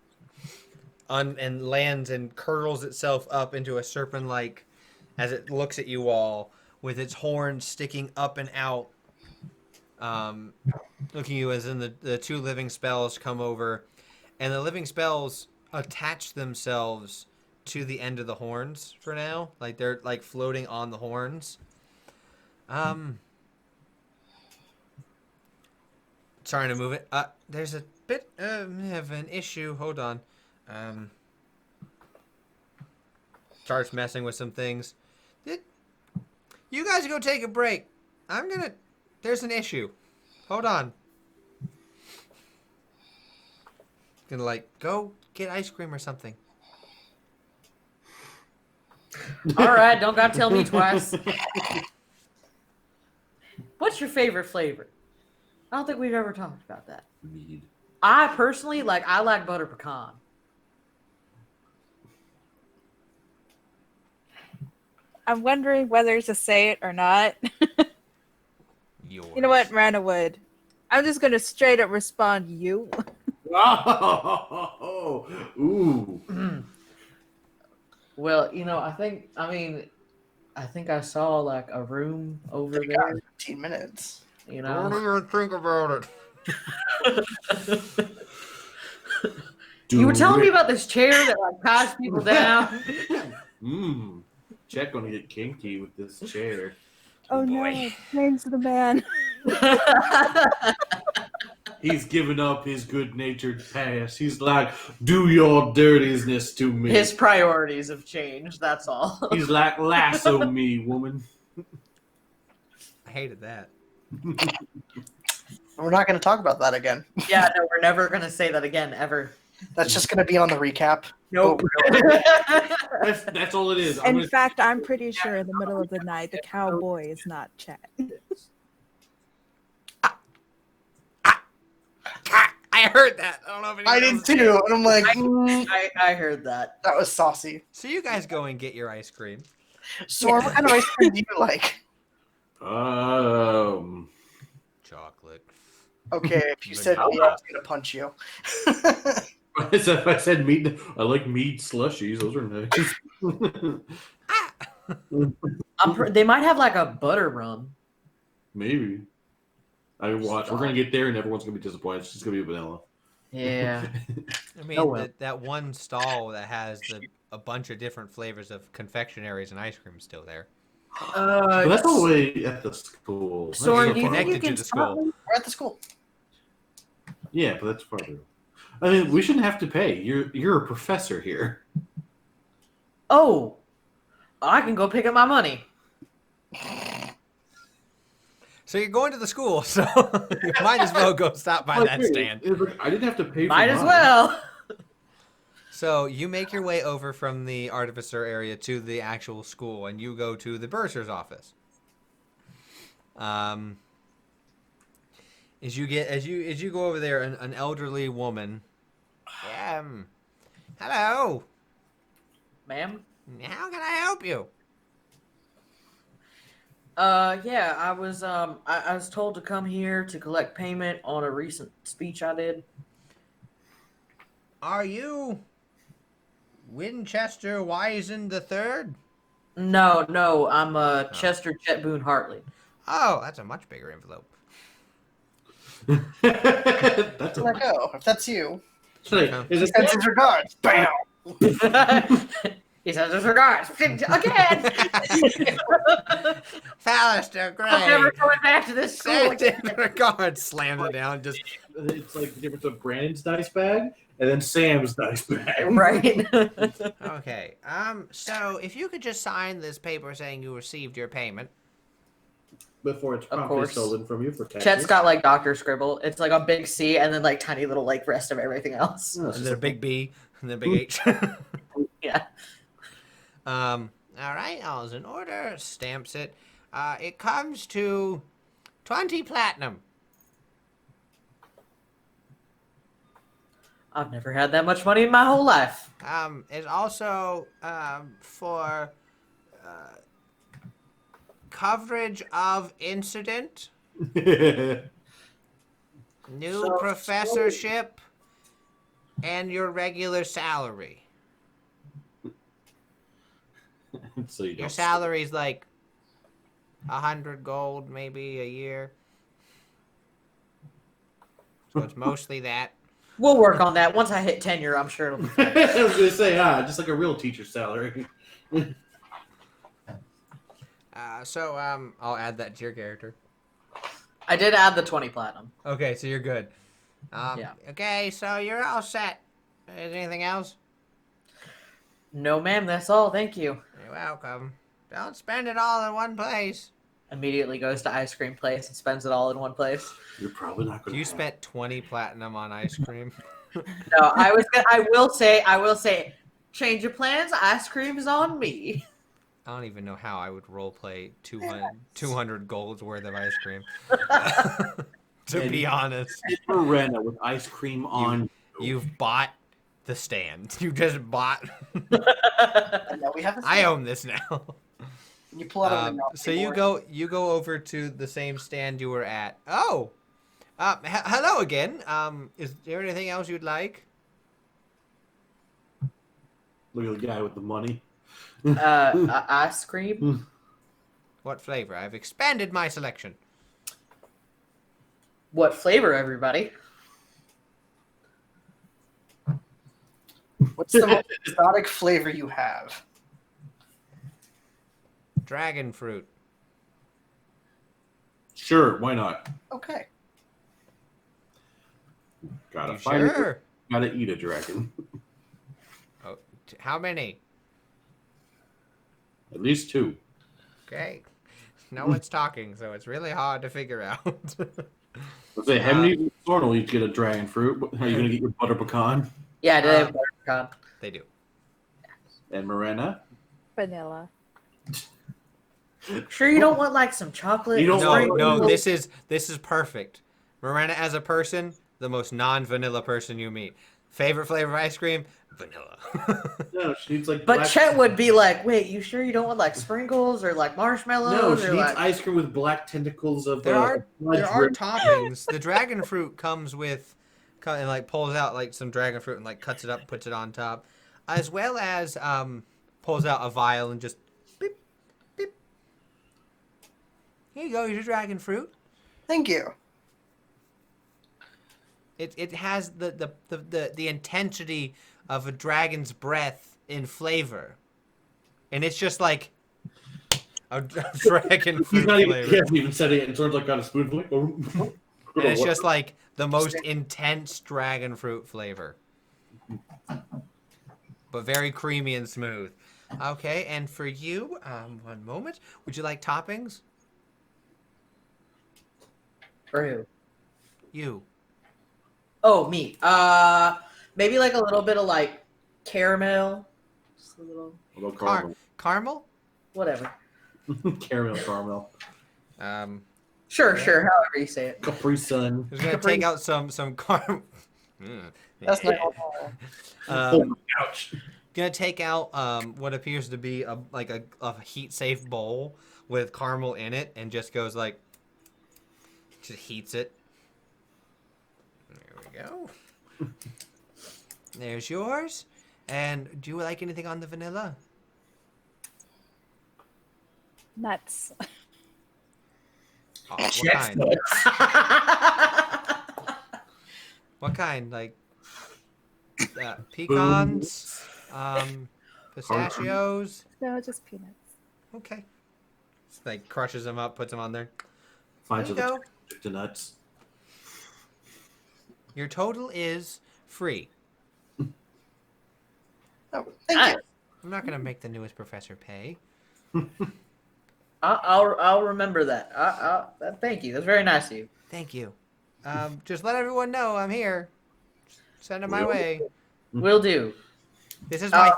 and lands and curls itself up into a serpent-like as it looks at you all with its horns sticking up and out. Looking at you as in the two living spells come over, and the living spells attach themselves to the end of the horns for now. Like they're like floating on the horns. Trying to move it. There's a bit of an issue. Hold on. Starts messing with some things. You guys go take a break. There's an issue. Hold on. Gonna like go get ice cream or something.
All right, don't gotta tell me twice. What's your favorite flavor? I don't think we've ever talked about that.
Mead.
I personally like butter pecan.
I'm wondering whether to say it or not. You know what, Miranda Wood? I'm just gonna straight up respond you.
Oh, ooh.
Well, I think I saw like a room over
They got
there.
15 minutes.
You
Don't
know.
even think about it.
You were telling me about this chair that like ties people down.
Chet gonna get kinky with this chair.
Oh no, James the man.
He's given up his good-natured past. He's like, do your dirtiness to me.
His priorities have changed. That's all.
He's like, lasso me, woman.
I hated that.
We're not going to talk about that again.
Yeah, no, we're never gonna say that again, ever.
That's just going to be on the recap.
Nope.
That's all it is.
In fact, I'm pretty sure in the middle of the night, the cowboy is not Chet.
I heard that. I don't know if anyone
I did
else
too, and I'm like,
I heard that.
that was saucy.
So you guys go and get your ice cream.
So what kind of ice cream do you like?
Chocolate.
Okay, if you said me, I was going to punch you.
If I said mead, I like mead slushies. Those are nice.
They might have like a butter rum.
Maybe. I mean, watch. We're gonna get there, and everyone's gonna be disappointed. It's just gonna be vanilla.
Yeah.
I mean,
Oh, well.
that one stall that has a bunch of different flavors of confectionaries and ice cream is still there.
But that's all the way at the school.
Soren,
That's
do you
far
think
away.
you
Connected to
can
the
spot
school.
me?
We're at the school.
Yeah, but that's farther. I mean, we shouldn't have to pay. You're a professor here.
Oh, I can go pick up my money.
So you're going to the school, so you might as well go stop by that stand.
I didn't have to pay for
Might as
mine.
well.
So you make your way over from the artificer area to the actual school, and you go to the bursar's office. As you go over there, an elderly woman. Hello.
Ma'am?
How can I help you?
Yeah, I was told to come here to collect payment on a recent speech I did.
Are you Winchester Wizen III?
No, I'm Chester Chet Boone Hartley.
Oh, that's a much bigger envelope.
That's a
Let go. If that's you,
Is
he
it
sends his regards. Bam.
He says his regards again.
Fallister Gray.
I'm never going back to this school
Sent
again.
in regards. Slams it down. Just
It's like the difference of Brandon's dice bag and then Sam's dice bag.
Right.
okay. So if you could just sign this paper saying you received your payment.
Before it's promptly
course.
stolen from you for taxes.
Chet's got like Dr. Scribble. It's like a big C and then like tiny little like rest of everything else.
No, it's
And
just
then a big B. And then a big H.
Yeah.
All right. All's in order. Stamps it. It comes to 20 platinum.
I've never had that much money in my whole life.
It's also for coverage of incident, new professorship, and your regular salary.
so you
Your
don't
salary's like 100 gold, maybe a year. So it's mostly that.
We'll work on that. Once I hit tenure, I'm sure it'll be fine.
I was gonna say, just like a real teacher's salary.
So I'll add that to your character.
I did add the 20 platinum.
Okay, so you're good.
Yeah.
Okay, so you're all set. Is anything else?
No, ma'am, that's all. Thank you.
You're welcome. Don't spend it all in one place.
Immediately goes to ice cream place and spends it all in one place.
You're probably not gonna.
You spent 20 platinum on ice cream.
No, I will say, change your plans. Ice cream is on me.
I don't even know how I would roleplay 200 golds worth of ice cream. To be honest.
Rena with ice cream on.
You've bought the stand. You just bought.
No, we have this.
I own this now.
You pull out a
So you go over to the same stand you were at. Oh, hello again. Is there anything else you'd like?
Look at the guy with the money.
Ice cream.
What flavor? I've expanded my selection.
What flavor, everybody?
What's the most exotic flavor you have?
Dragon fruit.
Sure, why not?
Okay.
Gotta
You
find it.
sure?
Gotta eat a dragon.
Oh, how many?
At least 2.
Okay. No one's talking, so it's really hard to figure out.
Let's say, how many of will you get a dragon fruit? Are you gonna get your butter pecan?
Yeah, do they have butterpecan?
They do.
And Morena?
Vanilla.
Sure, you don't want like some chocolate?
You don't
No,
want-
no, this is perfect. Miranda, as a person, the most non-vanilla person you meet. Favorite flavor of ice cream? Vanilla.
No, she needs like.
But
black-
Chet would be like, "Wait, you sure you don't want like sprinkles or like marshmallows?"
No, she
or
needs
like...
ice cream with black tentacles of.
There are
blood
there are
drip.
toppings. The dragon fruit comes with, and like pulls out like some dragon fruit and like cuts it up, and puts it on top, as well as pulls out a vial and just beep beep. Here you go. Here's your dragon fruit.
Thank you.
It has the intensity of a dragon's breath in flavor, and it's just like a dragon
He's
fruit
not even.
flavor.
He hasn't even said it, and Soren's like got a spoonful.
And it's just like the most intense dragon fruit flavor. But very creamy and smooth. Okay, and for you, one moment. Would you like toppings?
For who?
You.
Oh, me. Maybe like a little bit of like caramel. Just a little,
Although caramel.
Caramel?
whatever.
Caramel.
Sure,
Yeah.
sure. However you say it.
Capri Sun.
I was gonna take out some caramel.
That's not.
Oh my ouch.
Gonna take out what appears to be a heat safe bowl with caramel in it, and just goes like, just heats it. There we go. There's yours. And do you like anything on the vanilla?
Nuts.
Oh, what
Check's
kind? What kind? Like pecans, pistachios.
No, just peanuts.
Okay. Just, like crushes them up, puts them on there.
Finds
There you
the
go.
to nuts.
Your total is free.
Oh, thank
Nice.
you.
I'm not gonna make the newest professor pay.
I'll remember that. Thank you. That's very nice of you.
Thank you. Just let everyone know I'm here. Send them my
Really?
way.
Will do.
This is my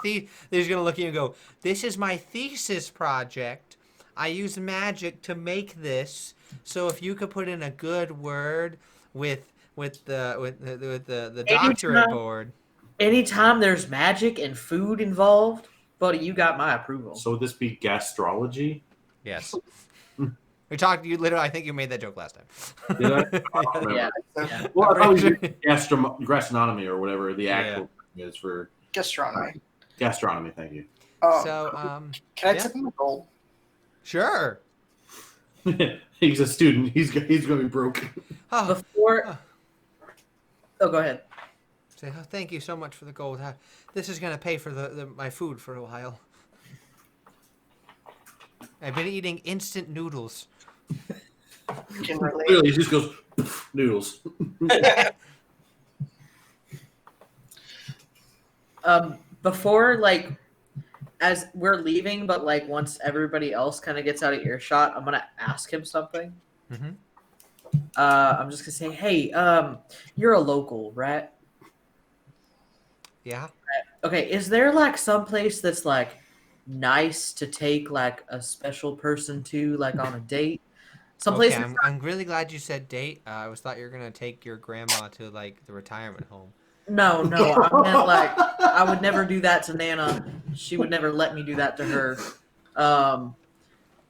They're gonna look at you and go, "This is my thesis project. I use magic to make this. So if you could put in a good word with the doctorate
Anytime.
board."
Anytime there's magic and food involved, buddy, you got my approval.
So would this be gastrology?
Yes. We talked. You literally. I think you made that joke last time.
Did I? I don't remember.
Yeah.
So,
Well, I thought it was
Pretty
gastronomy or whatever the actual thing is for
gastronomy.
gastronomy. Thank you.
So
Can I
yeah.
tip him a gold?
sure.
He's a student. He's going to be broke.
Oh,
Before. Oh, go ahead.
say, oh, thank you so much for the gold. This is gonna pay for my food for a while. I've been eating instant noodles.
Can relate.
Literally, he just goes noodles.
Before, like, as we're leaving, but like once everybody else kind of gets out of earshot, I'm gonna ask him something.
Mm-hmm.
I'm just gonna say, hey, you're a local, right?
Yeah.
Okay, is there like someplace that's like nice to take like a special person to, like on a date? Someplace.
Okay, I'm really glad you said date. I was thought you were gonna take your grandma to like the retirement home.
No, I meant like I would never do that to Nana. She would never let me do that to her.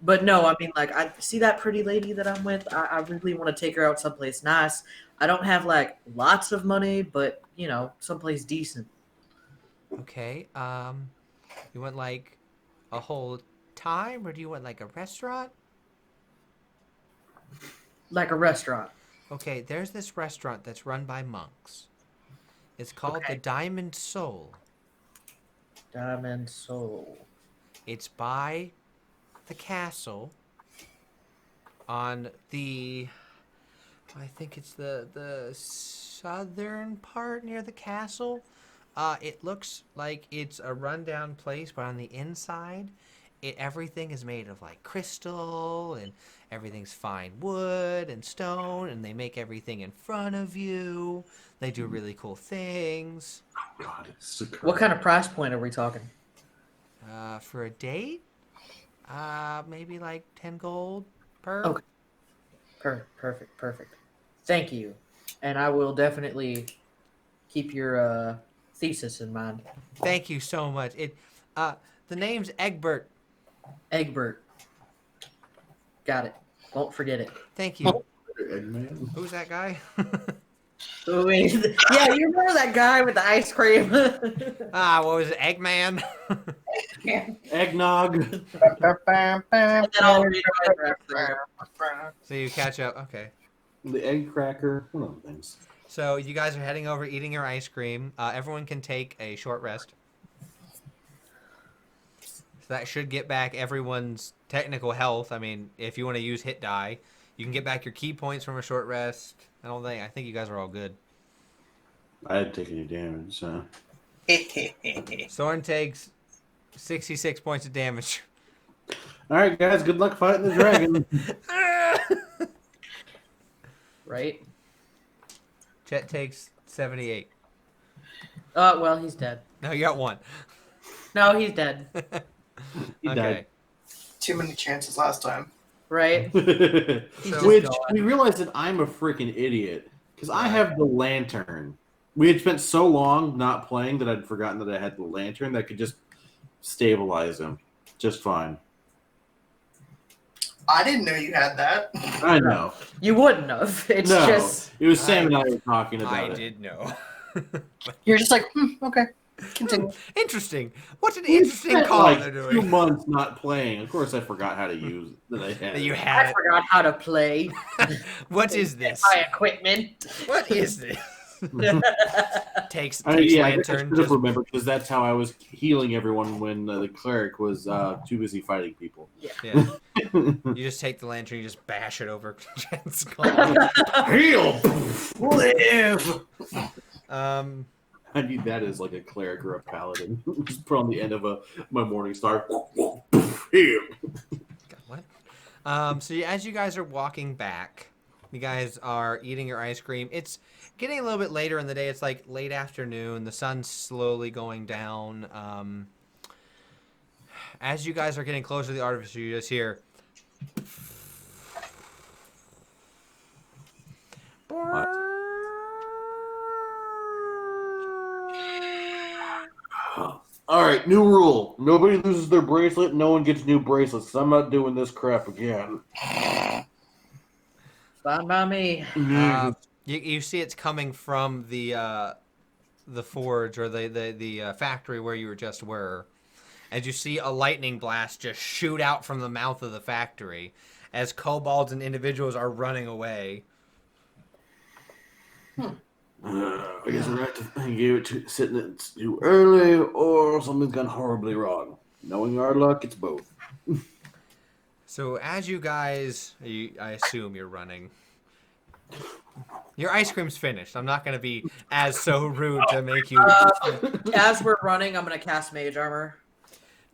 But no, I mean like I see that pretty lady that I'm with. I really want to take her out someplace nice. I don't have like lots of money, but you know, someplace decent.
Okay. You want like a whole time, or do you want like a restaurant?
Like a restaurant.
Okay, there's this restaurant that's run by monks. It's called the Diamond Soul.
Diamond Soul.
It's by the castle on the, I think it's the southern part near the castle. It looks like it's a rundown place, but on the inside, everything is made of like crystal, and everything's fine wood and stone, and they make everything in front of you. They do really cool things.
God, it's
What kind of price point are we talking?
For a date, maybe like 10 gold per.
Okay. Perfect. Thank you. And I will definitely keep your thesis in mind.
Thank you so much. The name's Egbert.
Egbert. Got it. Won't forget it.
Thank you.
Eggman.
Who's that guy?
Oh, wait. Yeah, you remember that guy with the ice cream?
What was it? Eggman?
Eggnog.
And then I'll read the rest.
So you catch up. Okay.
The egg cracker. One of the things.
So you guys are heading over, eating your ice cream. Everyone can take a short rest. So that should get back everyone's technical health. I mean, if you want to use hit die, you can get back your key points from a short rest. I think you guys are all good.
I didn't take any damage, so.
Soren takes 66 points of damage.
All right, guys. Good luck fighting the dragon.
Right?
Chet takes 78.
Well, he's dead.
No, you got one.
No, he's dead.
He died.
Too many chances last time.
Right?
Which we realized that I'm a freaking idiot because I have the lantern. We had spent so long not playing that I'd forgotten that I had the lantern that could just stabilize him just fine.
I didn't know you had that.
I know.
You wouldn't have. It's
No,
just.
it was Sam and I were talking about
I
it.
did know.
You're just like, okay, continue.
Interesting. What an
We
interesting
spent
call
like
they're
2
doing.
months not playing. Of course, I forgot how to use that I had.
That you
I
had.
forgot how to play
What is this?
my equipment.
What is this? Takes
I guess I
lantern.
should have
Just,
remembered because that's how I was healing everyone when the cleric was too busy fighting people.
yeah. You just take the lantern. You just bash it over Jen's skull.
Heal! Live! I need that as like a cleric or a paladin. Just put on the end of my morning star. Heal!
What? So as you guys are walking back, you guys are eating your ice cream. It's getting a little bit later in the day. It's like late afternoon. The sun's slowly going down. As you guys are getting closer to the artificer, you just hear.
All right, new rule. Nobody loses their bracelet. No one gets new bracelets. I'm not doing this crap again.
Fine by me.
You see it's coming from the forge or the factory where you just were. As you see a lightning blast just shoot out from the mouth of the factory as kobolds and individuals are running away.
I guess we're going to have to give it to sitting it too early or something's gone horribly wrong. Knowing our luck, it's both.
So as you guys, I assume you're running. Your ice cream's finished. I'm not going to be as so rude to make you...
As we're running, I'm going to cast Mage Armor.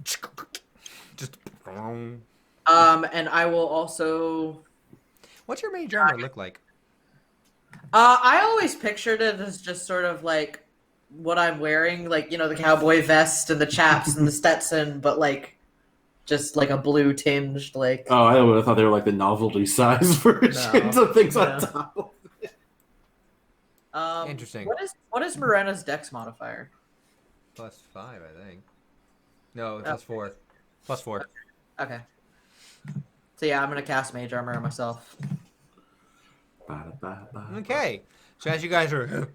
Just...
And I will also...
What's your mage armor look like?
I always pictured it as just sort of like what I'm wearing, like, you know, the cowboy vest and the chaps and the Stetson, but like just like a blue tinged, like.
Oh, I thought they were like the novelty size versions of things on top of it.
Interesting.
What is Morena's Dex modifier?
+5, I think. No, +4. +4.
Okay. So yeah, I'm gonna cast Mage Armor on myself.
Okay. So as you guys are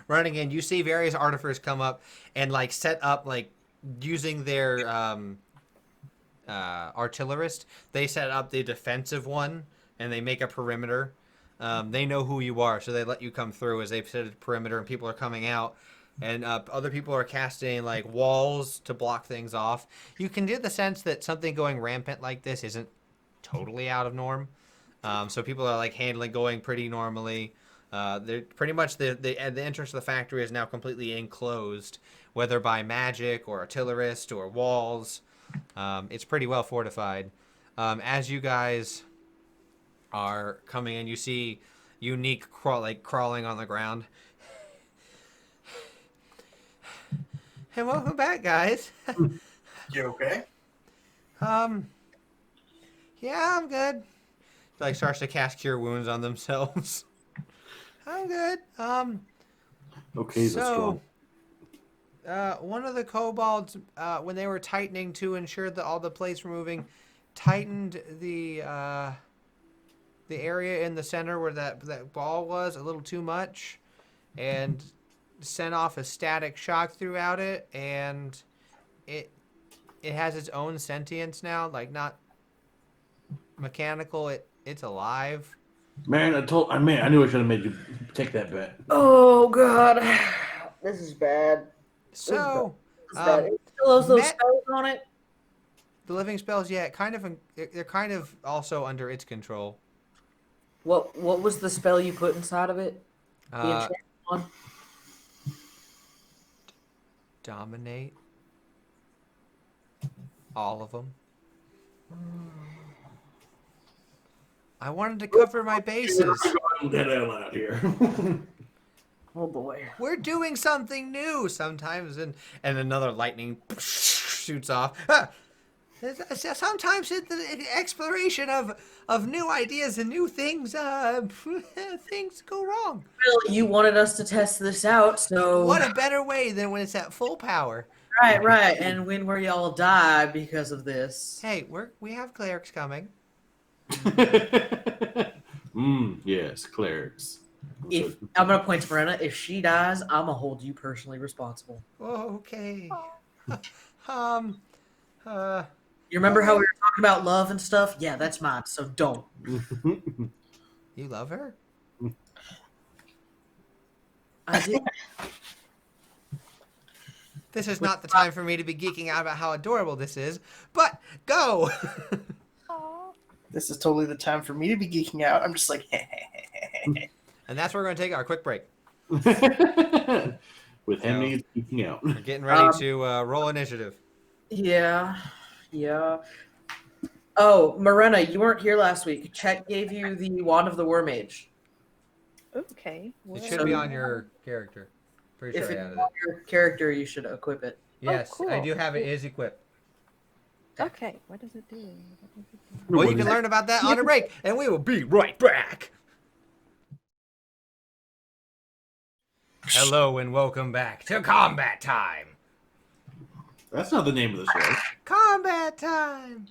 running in, you see various artificers come up and like set up, like using their artillerist. They set up the defensive one and they make a perimeter. they know who you are, so they let you come through as they've set a perimeter and people are coming out. And other people are casting like walls to block things off. You can get the sense that something going rampant like this isn't totally out of norm. So people are like going pretty normally. They're pretty much the entrance to the factory is now completely enclosed, whether by magic or artillerist or walls. It's pretty well fortified. As you guys are coming in, you see Unique crawling on the ground. And welcome back, guys.
You okay?
Yeah, I'm good. Like starts to cast cure wounds on themselves. I'm good.
Okay,
So, one of the kobolds, when they were tightening to ensure that all the plates were moving, tightened the area in the center where that ball was a little too much, and sent off a static shock throughout it, and it has its own sentience now, like not mechanical. It's alive.
man, I knew I should have made you take that bet.
Oh god, this is bad.
So,
This is bad. It still has those
Met-
spells on it.
the living spells, yeah, they're kind of also under its control.
What was the spell you put inside of it? The enchantment one.
Dominate. All of them. I wanted to cover my bases.
Get out here.
Oh boy.
We're doing something new sometimes, and another lightning shoots off. Sometimes it's the exploration of new ideas and new things. Things go wrong.
Well, you wanted us to test this out, so
What a better way than when it's at full power.
right. And when where y'all die because of this?
Hey, we have clerics coming.
Yes, clerics.
If I'm gonna point to Brenna, if she dies, I'm gonna hold you personally responsible.
Okay.
You remember how we were talking about love and stuff? Yeah, that's mine. So don't.
You love her?
I do.
This is not the time for me to be geeking out about how adorable this is, but go!
This is totally the time for me to be geeking out. I'm just like,
And that's where we're going to take our quick break.
With Henry speaking out.
We're getting ready to roll initiative.
Yeah. Oh, Morena, you weren't here last week. Chet gave you the Wand of the War Mage.
Okay.
It should be on your character. Pretty
If
sure I
it's
added
on
it.
your character, you should equip it.
Yes,
cool.
I do have it. It is equipped.
Okay. What does it do?
Well, you can learn about that on a break, and we will be right back. Hello and welcome back to Combat Time.
That's not the name of the show.
Combat Time.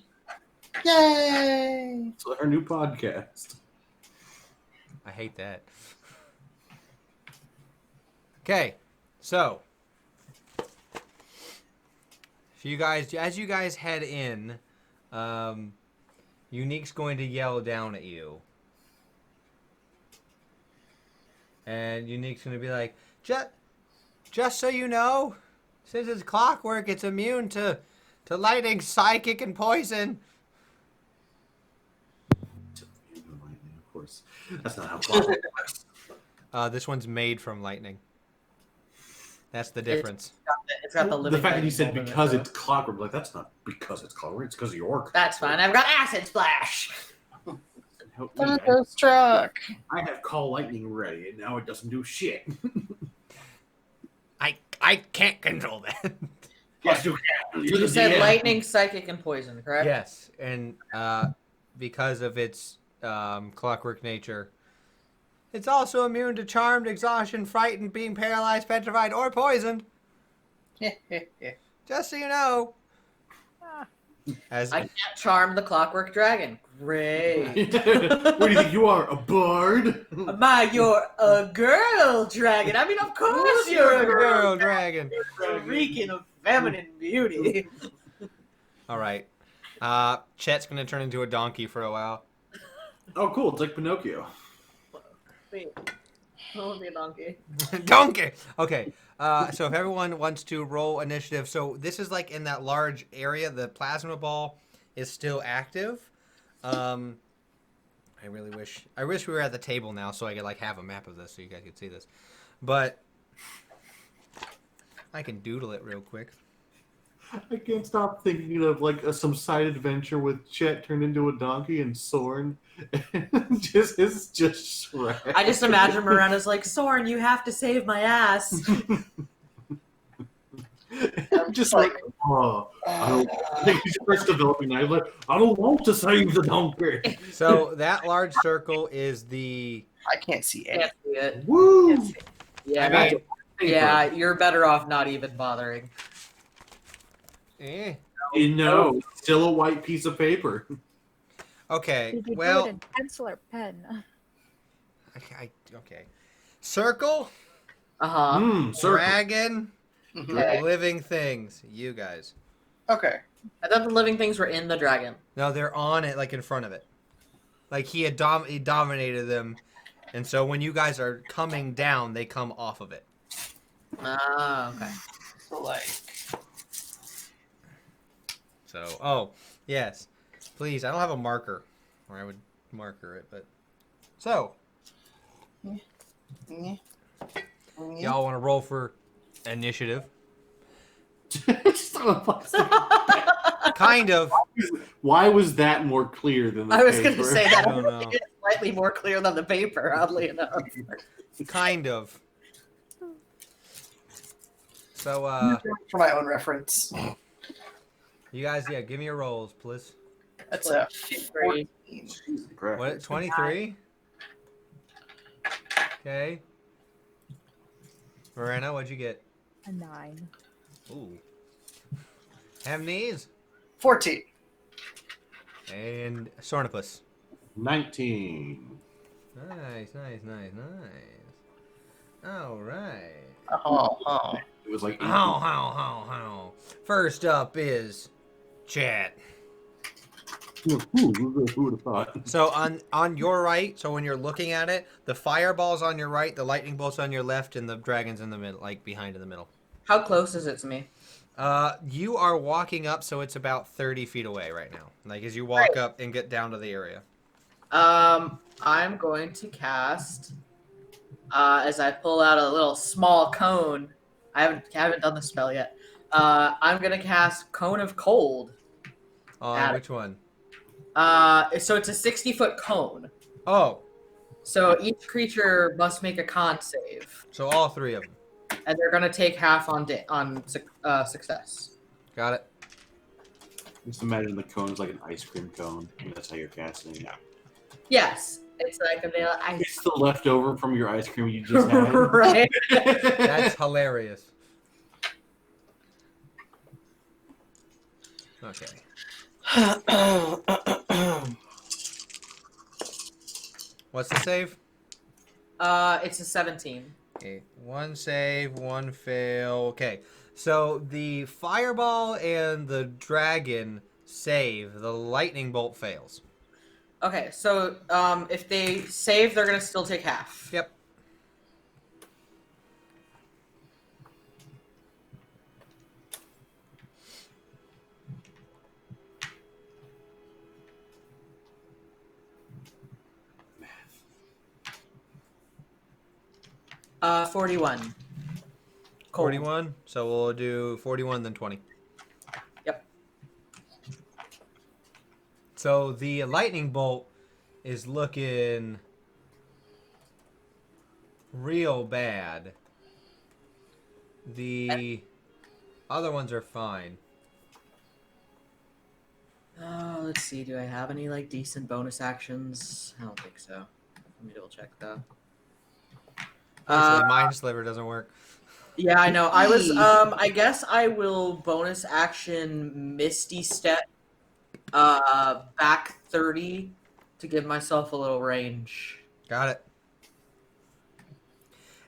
yay!
It's our new podcast.
I hate that. Okay, so as you guys head in, Unique's going to yell down at you, and Unique's going to be like, "Just so you know, since it's clockwork, it's immune to lightning, psychic, and poison."
Of course. That's not how clockwork works.
This one's made from lightning. That's the difference.
It's got the
The
living
fact that you said
lightning bolt in
because
it,
it's clockwork, like that's not because it's clockwork, it's because of your.
That's fine. I've got acid splash.
Help me.
Thunderstruck.
I have call lightning ready, and now it doesn't do shit.
I can't control that.
Yes, you can.
You said lightning, psychic, and poison, correct?
Yes, and because of its clockwork nature, it's also immune to charmed, exhaustion, frightened, being paralyzed, petrified, or poisoned. Just so you know. As
I can't charm the clockwork dragon. Great.
What do you think you are, a bard?
You're a girl dragon. I mean, of course you're a girl
dragon.
Reeking of feminine beauty.
All right. Chet's gonna turn into a donkey for a while.
Oh, cool! It's like Pinocchio.
Wait. I want to be a donkey.
Donkey. Okay. So if everyone wants to roll initiative, so this is like in that large area. The plasma ball is still active. I really wish. I wish we were at the table now, so I could like have a map of this, so you guys could see this. But I can doodle it real quick.
I can't stop thinking of like some side adventure with Chet turned into a donkey and Soren. It's just Shrek.
I just imagine Miranda's like, Soren, you have to save my ass.
I'm just like, oh, I don't. He starts developing. I don't want to save the donkey.
So that large circle is the.
I can't see it.
Can't see it.
Woo!
Yeah,
I mean,
yeah, you're better off not even bothering.
You know, it's still a white piece of paper.
Okay.
Did you do
Well.
it in pencil or pen?
Okay. Circle.
Circle.
Dragon.
Okay.
Living things. You guys.
Okay.
I thought the living things were in the dragon.
No, they're on it, like in front of it. Like he had he dominated them, and so when you guys are coming down, they come off of it.
Ah, okay.
So like.
So, oh yes, please. I don't have a marker, or I would marker it, but so y'all want to roll for initiative? Kind of.
Why was that more clear than the
I was going to
paper?
say that.
I don't know.
It's slightly more clear than the paper, oddly enough.
Kind of. So,
For my own reference.
you guys, yeah, give me your rolls, please.
That's a
14.
14.
What? 23. Okay. Morena, what'd you get?
A 9.
Ooh. Hamnes
14.
and Sornipus.
19.
Nice. All right.
Oh.
It was like 18.
How. First up is Chat.
Who would have thought?
So on your right, so when you're looking at it, the fireball's on your right, the lightning bolt's on your left, and the dragon's in the middle, like behind in the middle.
How close is it to me?
You are walking up, so it's about 30 feet away right now. Like as you walk up and get down to the area.
I'm going to cast, as I pull out a little small cone. I haven't done the spell yet. I'm going to cast Cone of Cold.
Which one?
So it's a 60-foot cone.
Oh,
So each creature must make a con save,
so all three of them.
and they're going to take half on success.
Got it.
Just imagine the cone is like an ice cream cone. And that's how you're casting it.
Yes, it's like a vanilla ice.
It's the leftover from your ice cream you just had.
Right.
That's hilarious. Okay. What's the save?
It's a 17.
Okay, one save, one fail. Okay, so the fireball and the dragon save. The lightning bolt fails.
Okay, so if they save, they're gonna still take half.
Yep.
Uh, 41. Cold.
41. So we'll do 41, then 20.
Yep.
So the lightning bolt is looking real bad. The other ones are fine.
Let's see. Do I have any like decent bonus actions? I don't think so. Let me double check though.
So the mind sliver doesn't work.
Yeah, I know. I was. I guess I will bonus action Misty Step. Back 30 to give myself a little range.
Got it.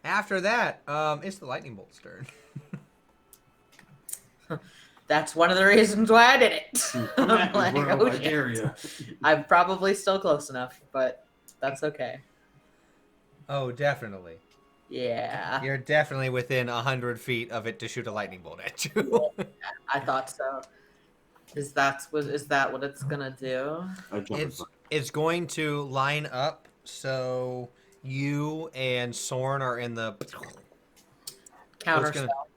After that, it's the lightning bolt's turn.
That's one of the reasons why I did it. I'm like, oh, shit.
area.
I'm probably still close enough, but that's okay.
Oh, definitely.
Yeah,
You're definitely within 100 feet of it to shoot a lightning bolt at you.
I thought so. Is that what it's gonna do?
I jump in
it's
front.
it's going to line up so you and Sorn are in the. So
Counter
it's gonna,
spell.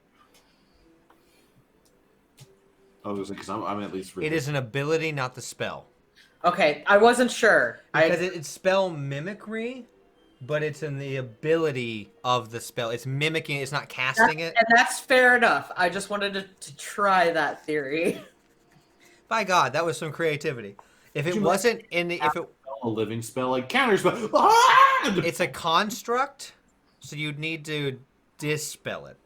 I was because I'm at least.
it is an ability, not the spell.
Okay, I wasn't sure.
Because it's spell mimicry, but it's in the ability of the spell. It's mimicking. It's not casting it.
And that's fair enough. I just wanted to try that theory.
By God, that was some creativity. If it wasn't in the, if it,
a living spell like counter spell. Ah!
it's a construct, so you'd need to dispel it.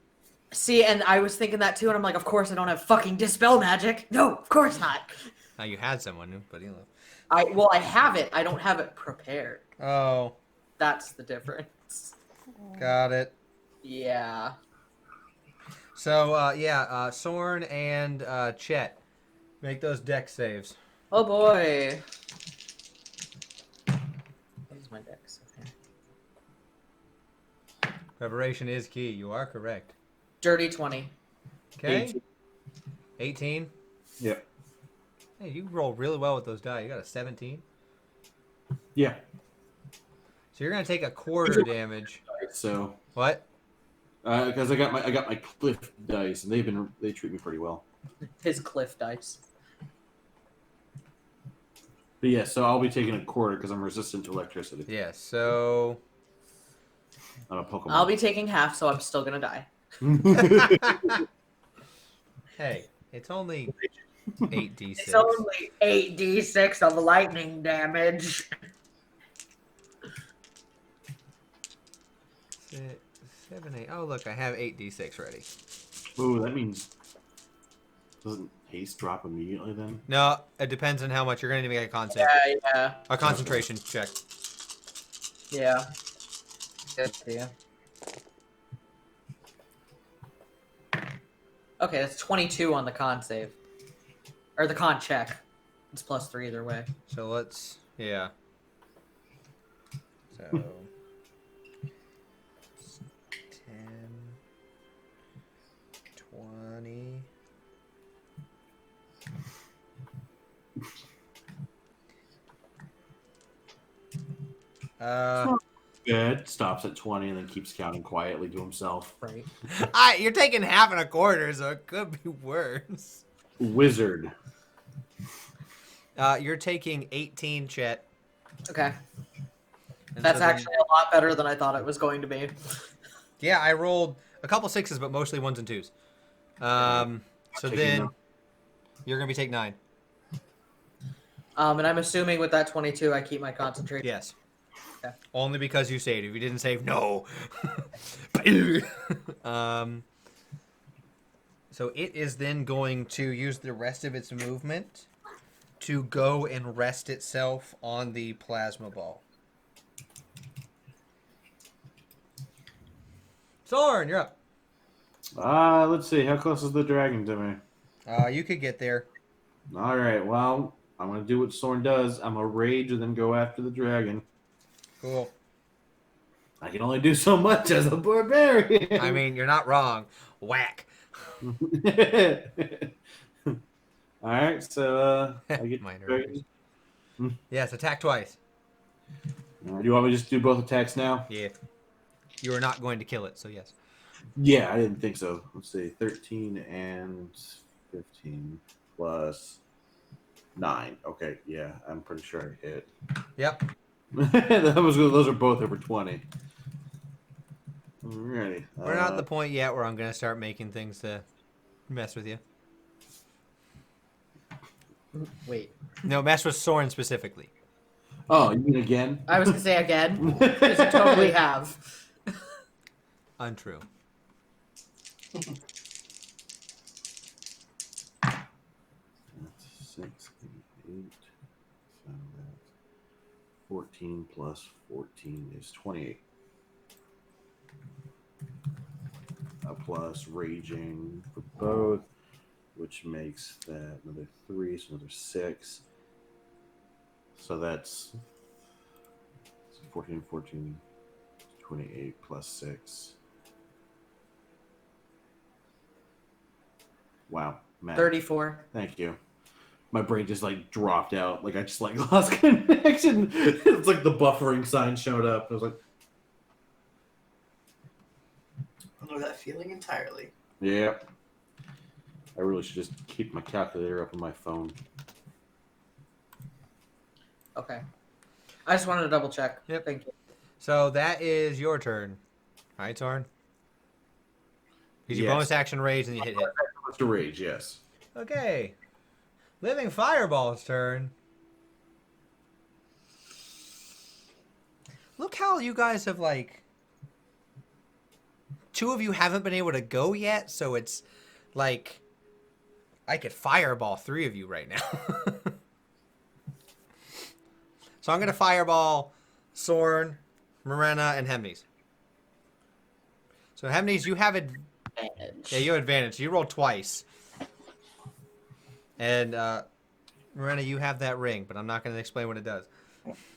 See, and I was thinking that too, and I'm like, of course I don't have fucking dispel magic. No, of course not.
Now you had someone, but you know.
I have it. I don't have it prepared.
Oh,
That's the difference.
got it.
Yeah.
So Sorn and Chet, make those deck saves.
Oh boy. What is my dex? Okay.
Preparation is key. You are correct.
Dirty 20.
Okay. 18.
Yep.
Hey, you roll really well with those die. You got a 17.
Yeah.
So you're gonna take a quarter damage.
So
What?
because I got my cliff dice and they treat me pretty well.
His cliff dice.
But yeah, so I'll be taking a quarter because I'm resistant to electricity.
Yeah. So.
I'm a Pokemon.
I'll be taking half, so I'm still gonna die.
Hey, it's only 8d6.
It's only 8d6 of lightning damage.
6, 7, 8. Oh, look, I have 8d6 ready.
Ooh, that means doesn't haste drop immediately then?
No, it depends on how much you're gonna need to make a con save.
Yeah.
A concentration check.
Yeah. Good idea. Okay, that's 22 on the con save. Or the con check. It's +3 either way.
So let's, yeah. So 10, 20.
Good. Stops at 20 and then keeps counting quietly to himself.
Right.
You're taking half and a quarter, so it could be worse.
Wizard.
You're taking 18, Chet.
Okay.
And
That's
so then-
actually a lot better than I thought it was going to be.
Yeah, I rolled a couple 6s, but mostly 1s and 2s. So
taking
then
them.
you're gonna be take 9.
And I'm assuming with that 22, I keep my concentration.
Yes.
Okay.
Only because you saved. If you didn't save, no. So it is then going to use the rest of its movement to go and rest itself on the plasma ball. Sorn, you're up.
Let's see. How close is the dragon to me?
You could get there.
All right. Well, I'm going to do what Sorn does. I'm going to rage and then go after the dragon.
Cool.
I can only do so much as a barbarian.
I mean, you're not wrong. Whack.
All right. So I get
Minor
dragon.
Yes, attack twice.
Do you want me to just do both attacks now?
Yeah. You are not going to kill it, so yes.
Yeah, I didn't think so. Let's see. 13 and 15 plus 9. Okay, yeah, I'm pretty sure I hit.
Yep.
Those are both over 20. Alrighty.
We're not at the point yet where I'm going to start making things to mess with you.
Wait.
No, mess with Soren specifically.
Oh, you mean again?
I was going to say again. Because you totally have.
Untrue.
That's 6, 8, so that's 14 plus 14 is 28. Plus raging for both, which makes that another 3, so another 6. So that's 14, 28 plus 6. Wow, man.
34.
Thank you. My brain just like dropped out. Like I just like lost connection. It's like the buffering sign showed up. I was like,
I know that feeling entirely.
yeah. I really should just keep my calculator up on my phone.
Okay. I just wanted to double check.
Yep.
Thank you.
So that is your turn. All right, Soren? Use your
Yes.
bonus action rage and you hit.
What's the rage? Yes.
Okay. Living Fireball's turn. Look how you guys have, like... 2 of you haven't been able to go yet, so it's like... I could Fireball 3 of you right now. So I'm going to Fireball Soren, Morena, and Hemnes. So Hemnes, you have yeah, you have advantage. You roll twice. And Morena, you have that ring, but I'm not going to explain what it does.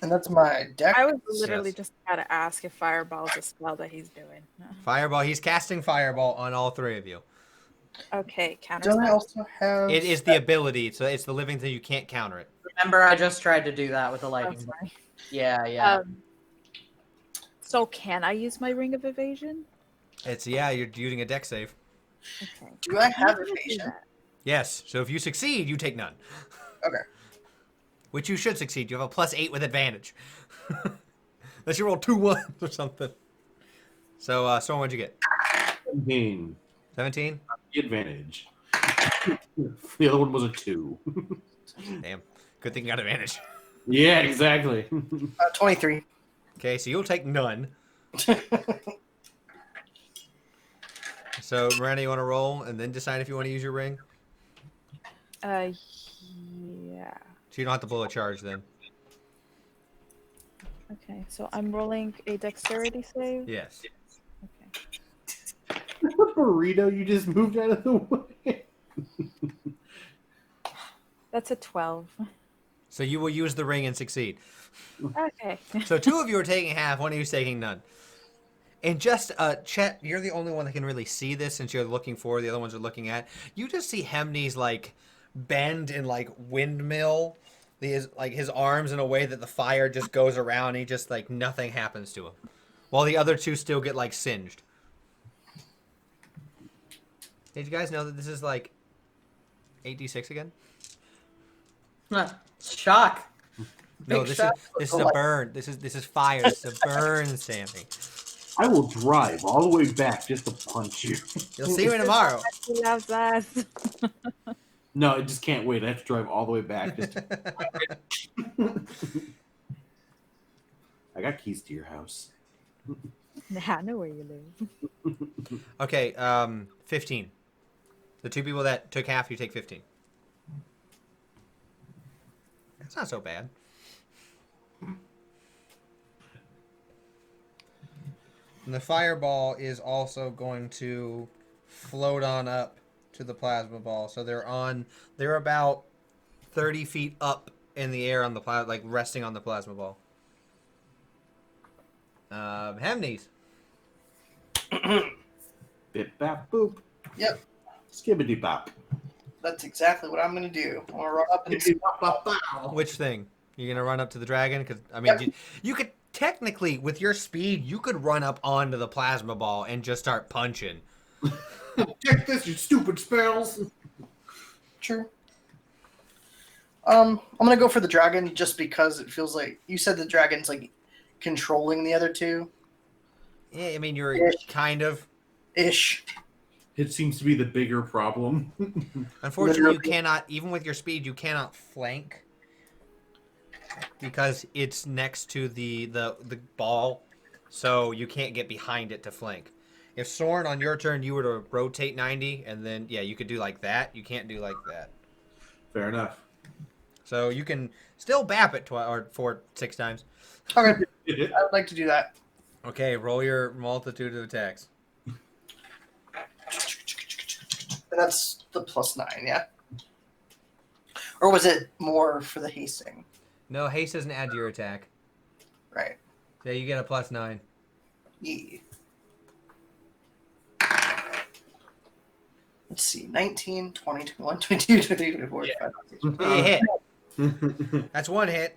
And that's my deck.
I was literally
Yes.
just about to ask if Fireball is a spell that he's doing.
Fireball. He's casting Fireball on all 3 of you.
Okay, counter
Don't I
spell.
also have...
It is the ability. So it's the living thing. You can't counter it.
Remember, I just tried to do that with the
Oh,
lightning.
sorry.
Yeah, yeah.
So can I use my Ring of Evasion?
It's, yeah, you're using a deck save.
Okay.
Do I have
I'm gonna do
evasion?
that.
Yes. So if you succeed, you take none.
Okay.
Which you should succeed. You have a +8 with advantage. Unless you roll 2 1s or something. So, Soren, what'd you get?
17.
17?
The advantage. The other one was a 2.
Damn. Good thing you got advantage.
Yeah, exactly.
23.
Okay, so you'll take none. So, Miranda, you want to roll and then decide if you want to use your ring?
Yeah.
So you don't have to blow a charge then.
Okay, so I'm rolling a dexterity save.
Yes.
Okay.
Burrito, you just moved out of the way.
That's a 12.
So you will use the ring and succeed.
Okay.
So 2 of you are taking half, 1 of you is taking none. And just, Chet, you're the only one that can really see this since you're looking forward, the other ones are looking at. You just see Hemnes, like, bend and, like, windmill his arms in a way that the fire just goes around and he just, like, nothing happens to him. While the other 2 still get, like, singed. Did you guys know that this is, like, 8d6 again?
Shock.
No,
Big
this
shock.
is a burn. This is fire. This is a burn, Sammy.
I will drive all the way back just to punch you.
You'll see me tomorrow.
He loves us.
No, I just can't wait. I have to drive all the way back. Just to... I got keys to your house.
I know where you live.
Okay, 15. The 2 people that took half, you take 15. That's not so bad. And the fireball is also going to float on up to the plasma ball. So they're about 30 feet up in the air on the like resting on the plasma ball. Hemnes.
Bip bap boop.
Yep.
Skibbity bop.
That's exactly what I'm going to do. I'm going to run up and...
Which thing? You're gonna run up to the dragon? Because I mean,
Yep.
you could technically, with your speed, you could run up onto the plasma ball and just start punching.
Take this, you stupid spells.
True. I'm going to go for the dragon just because it feels like... You said the dragon's, like, controlling the other 2.
Yeah, I mean, you're
Ish.
kind of.
Ish.
It seems to be the bigger problem.
Unfortunately, you
Literally.
cannot, even with your speed, you cannot flank because it's next to the ball, so you can't get behind it to flank. If Soren, on your turn, you were to rotate 90, and then, yeah, you could do like that. You can't do like that.
Fair enough.
So you can still bap it 6 times.
Okay. I would like to do that.
Okay, roll your multitude of attacks.
And that's the +9, yeah? Or was it more for the hasting?
No, haste doesn't add to your attack.
Right.
Yeah, you get a +9.
Yeah. Let's see. 19, 20, 21, 22, 23, 24, 25, 26.
You hit. That's one hit.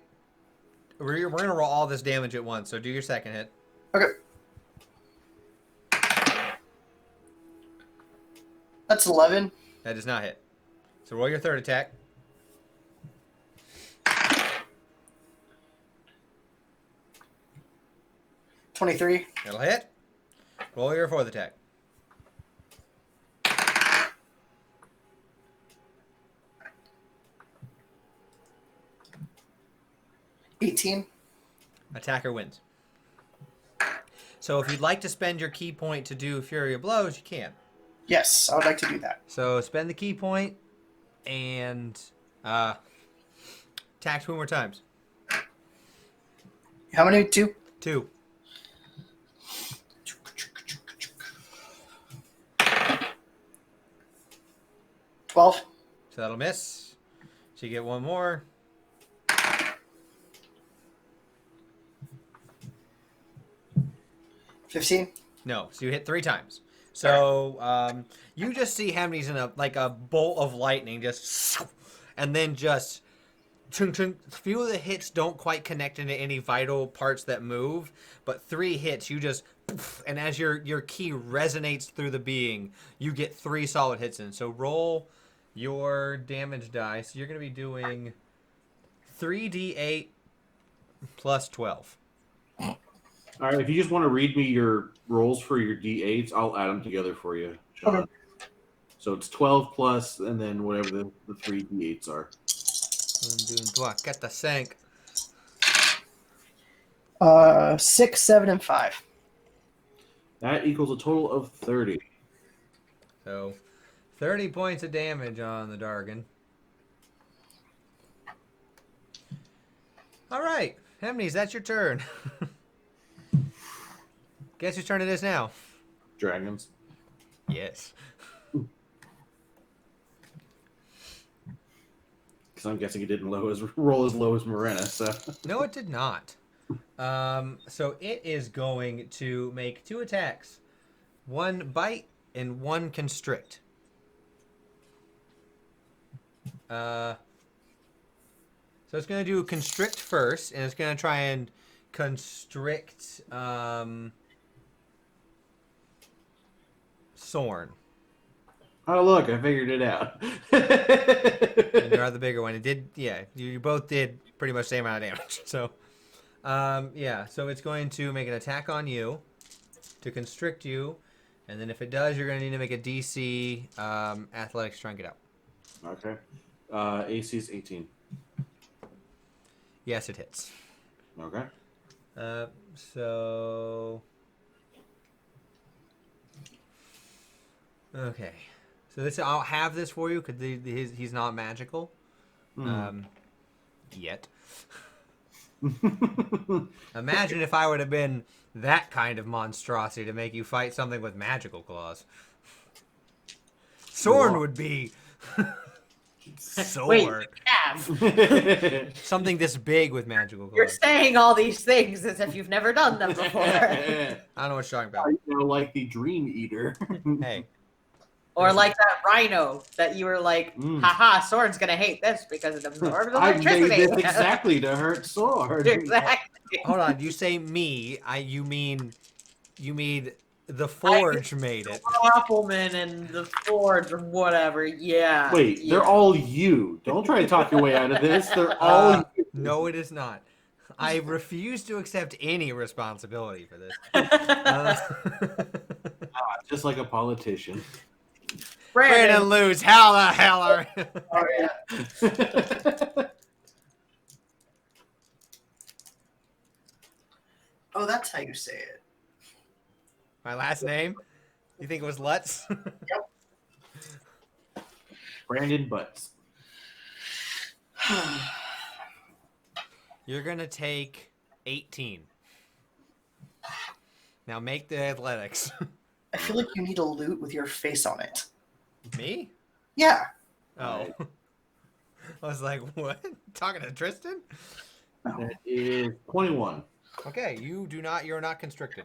We're going to roll all this damage at once, so do your second hit.
Okay. That's 11.
That does not hit. So roll your third attack.
$23.
That'll hit. Roll your fourth attack.
$18.
Attacker wins. So if you'd like to spend your key point to do Fury of Blows, you can.
Yes, I would like to do that.
So spend the key point and attack 2 more times.
How many? 2?
2.
$12.
So that'll miss. So you get one more.
$15.
No, so you hit 3 times. So you just see Hemney's in a bolt of lightning, just and then just few of the hits don't quite connect into any vital parts that move, but 3 hits you just, and as your key resonates through the being, you get 3 solid hits in. So roll your damage dice. You're going to be doing 3d8 plus 12.
All right, if you just want to read me your rolls for your D8s, I'll add them together for you, John.
Okay.
So it's 12 plus, and then whatever the 3 D8s are.
Get the sank.
6, 7, and 5.
That equals a total of 30.
So 30 points of damage on the Dargan. All right, Hemnes, that's your turn. Guess whose turn it is now?
Dragons.
Yes.
Because I'm guessing it didn't roll as low as Morena, so.
No, it did not. So it is going to make 2 attacks. 1 bite and 1 constrict. So it's going to do constrict first, and it's going to try and constrict Sorn.
Oh, look, I figured it out.
And you are the bigger one. It did, yeah, you both did pretty much the same amount of damage. So, yeah, so it's going to make an attack on you to constrict you, and then if it does, you're going to need to make a DC athletics to try and get out.
Okay. AC is 18.
Yes, it hits.
Okay.
So... Okay. So this, I'll have this for you because he's not magical. Yet. Imagine if I would have been that kind of monstrosity to make you fight something with magical claws. Sorn would be... Sword.
Wait, you have.
Something this big with magical claws.
You're saying all these things as if you've never done them before.
I don't know what you're talking about.
You know, like the Dream Eater.
Hey.
Or like that rhino that you were like, haha, Sword's gonna hate this because it absorbs
I
electricity.
made this exactly to hurt Sword.
Exactly.
Hold on, you say me, you mean the Forge made it.
Appleman and the Forge or whatever, yeah.
Wait,
yeah.
they're all you. Don't try to talk your way out of this. They're all you.
No, it is not. I refuse to accept any responsibility for this.
Just like a politician.
Brandon lose. How the hell are
Oh, yeah. Oh, that's how you say it.
my last name? You think it was Lutz?
Brandon Butts.
You're gonna take 18. Now make the athletics.
I feel like you need a loot with your face on it.
Me?
Yeah.
Oh. I was like, what? Talking to Tristan?
That is 21.
Okay, you're not constricted.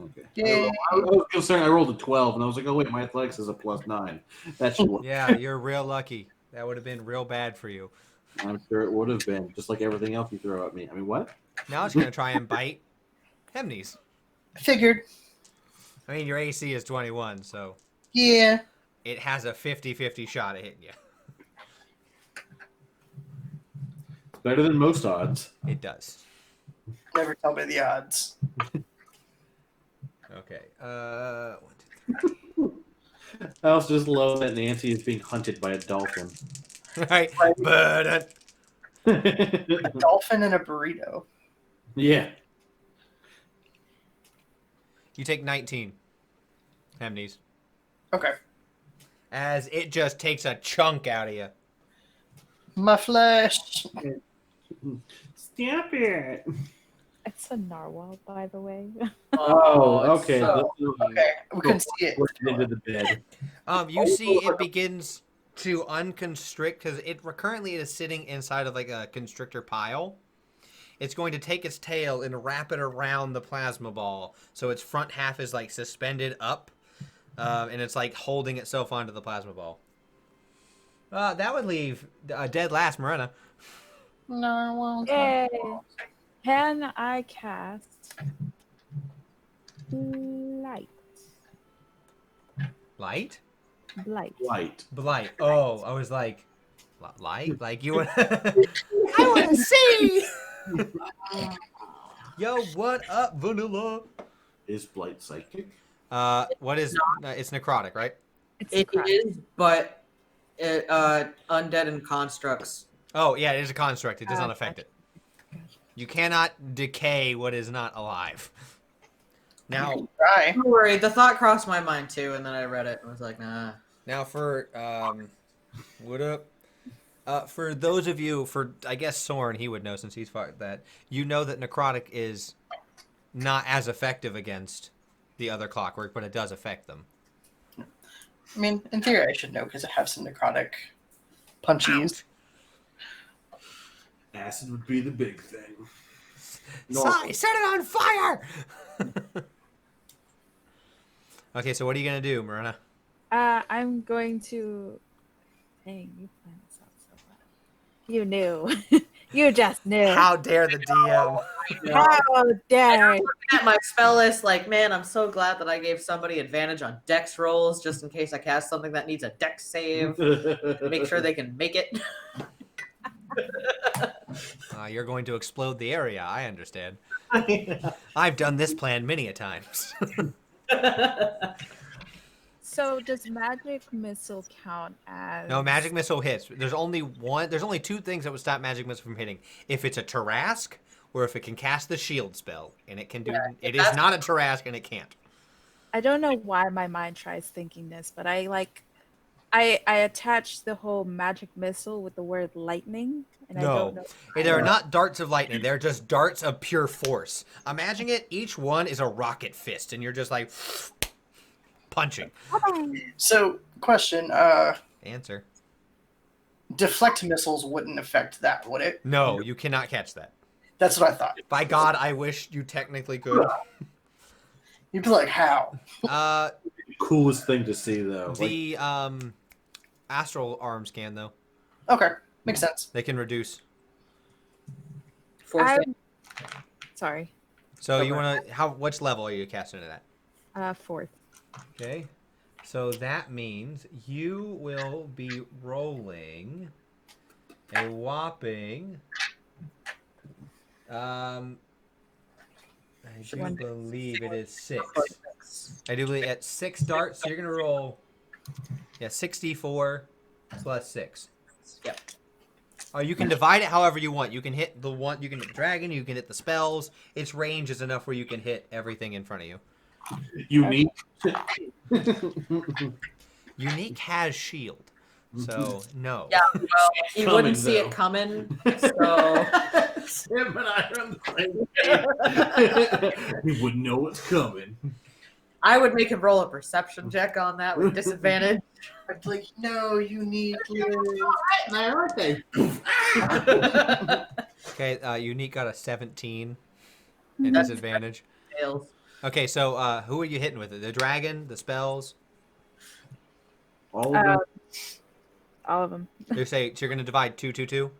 Okay.
Yay.
I was concerned. I rolled a 12, and I was like, "Oh wait, my athletics is a +9. That should work."
Yeah, you're real lucky. That would have been real bad for you.
I'm sure it would have been, just like everything else you throw at me. I mean, what?
Now it's gonna try and bite Hemnes.
Figured.
I mean, your AC is 21, so
Yeah.
it has a 50-50 shot at hitting you.
Better than most odds.
It does.
Never tell me the odds.
Okay. 1, 2,
I also just love that Nancy is being hunted by a dolphin.
3. Right. But
A dolphin and a burrito.
Yeah.
you take 19, Hemnes,
Okay.
as it just takes a chunk out of you.
My flesh.
Stop it.
It's a narwhal, by the way.
Oh,
it's
okay.
so-
Okay. We can see it.
Worked into the bed.
You see it begins to unconstrict because it currently is sitting inside of like a constrictor pile. It's going to take its tail and wrap it around the plasma ball, so its front half is like suspended up, and it's like holding itself onto the plasma ball. That would leave dead last Morena.
Narwhal.
Yay! Can I cast light?
Light?
Blight.
Light.
Blight. Oh, I was like, light? Like you want I want to see! Yo, what up, Vanilla?
Is Blight psychic?
What is... it's necrotic, right?
It's
It
crap.
is, but undead and constructs.
Oh, yeah, it is a construct. It does not affect
Gotcha.
it. You cannot decay what is not alive. Now,
Try.
Don't worry, the thought crossed my mind too, and then I read it and was like, nah.
now for what up? For those of you, for I guess Soren, he would know since he's fought that. You know that necrotic is not as effective against the other clockwork, but it does affect them.
I mean, in theory, I should know because I have some necrotic punchies.
Acid would be the big thing.
Sai, set it on fire! Okay, so what are you gonna do, Marina?
I'm going to. Dang, you planned this out so well. You knew. You just knew.
How dare the DM?
How dare it.
At my spell list, like, man, I'm so glad that I gave somebody advantage on dex rolls just in case I cast something that needs a dex save. Make sure they can make it.
You're going to explode the area. I understand. I've done this plan many a times.
So does magic missile count as?
No, magic missile hits. There's only one. There's only two things that would stop magic missile from hitting: if it's a Tarask, or if it can cast the shield spell, and it can do. It is not a Tarask, and it can't.
I don't know why my mind tries thinking this, but I attached the whole magic missile with the word lightning, and I don't know.
They're not darts of lightning. They're just darts of pure force. Imagine it. Each one is a rocket fist, and you're just like punching.
So, question:
Answer.
deflect missiles wouldn't affect that, would it?
No, you cannot catch that.
That's what I thought.
By God, I wish you technically could.
You'd be like, how?
Coolest thing to see, though.
The astral arms can though.
Okay, makes sense.
They can reduce.
Sorry.
So you want to which level are you casting it at?
4th.
Okay. So that means you will be rolling a whopping I do believe it is 6. I do believe at 6 darts, so you're gonna roll 64 plus 6.
Yep.
You can divide it however you want. You can hit the one. You can hit the dragon. You can hit the spells. Its range is enough where you can hit everything in front of you.
Unique.
Unique has shield, so no.
Yeah, well, you
Coming,
wouldn't see
though.
it coming, so
Sam and I are on the same page. We wouldn't know what's coming.
I would make him roll a perception check on that with disadvantage.
I'd be like, no, you need.
Okay, Unique got a 17 and disadvantage.
Fails.
Okay, so who are you hitting with it? The dragon, the spells?
All of them.
All of them.
You say so you're gonna divide 2, 2, 2?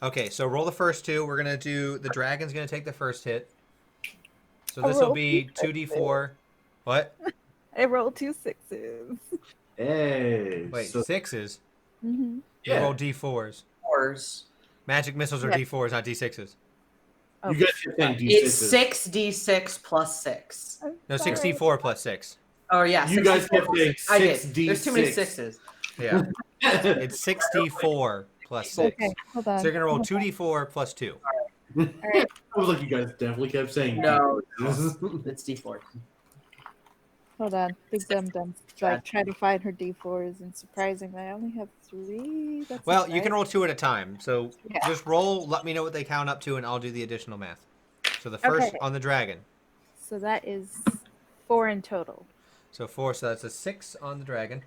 Okay, so roll the first two. We're gonna do the dragon's gonna take the first hit. So
I
this will
rolled
be
2
2d4. What?
I rolled 2 6s.
Hey.
Wait,
so,
6s.
Mm-hmm.
You
Yeah.
roll d4s.
Fours.
Magic missiles are
Yeah.
d4s, not d6s.
Oh,
you guys kept saying D6s.
It's 6d6 plus 6.
I'm
No,
sorry.
64 plus 6.
Oh yeah,
You guys
64
kept
plus
saying
6. I did.
6d6.
There's too many sixes.
Yeah. It's 64 plus 6.
Okay, hold on.
So you're gonna roll
hold on.
2d4 plus 2.
All right.
I was like, you guys definitely kept saying
No.
D6s.
It's d4.
Hold on. Big Dum Dum. Like trying to find her D4s, and surprisingly, I only have 3. That's
Well,
not
you can
right.
roll 2 at a time. So
Yeah.
just roll, let me know what they count up to, and I'll do the additional math. So the first
Okay.
on the dragon.
So that is 4 in total.
So 4, so that's a 6 on the dragon.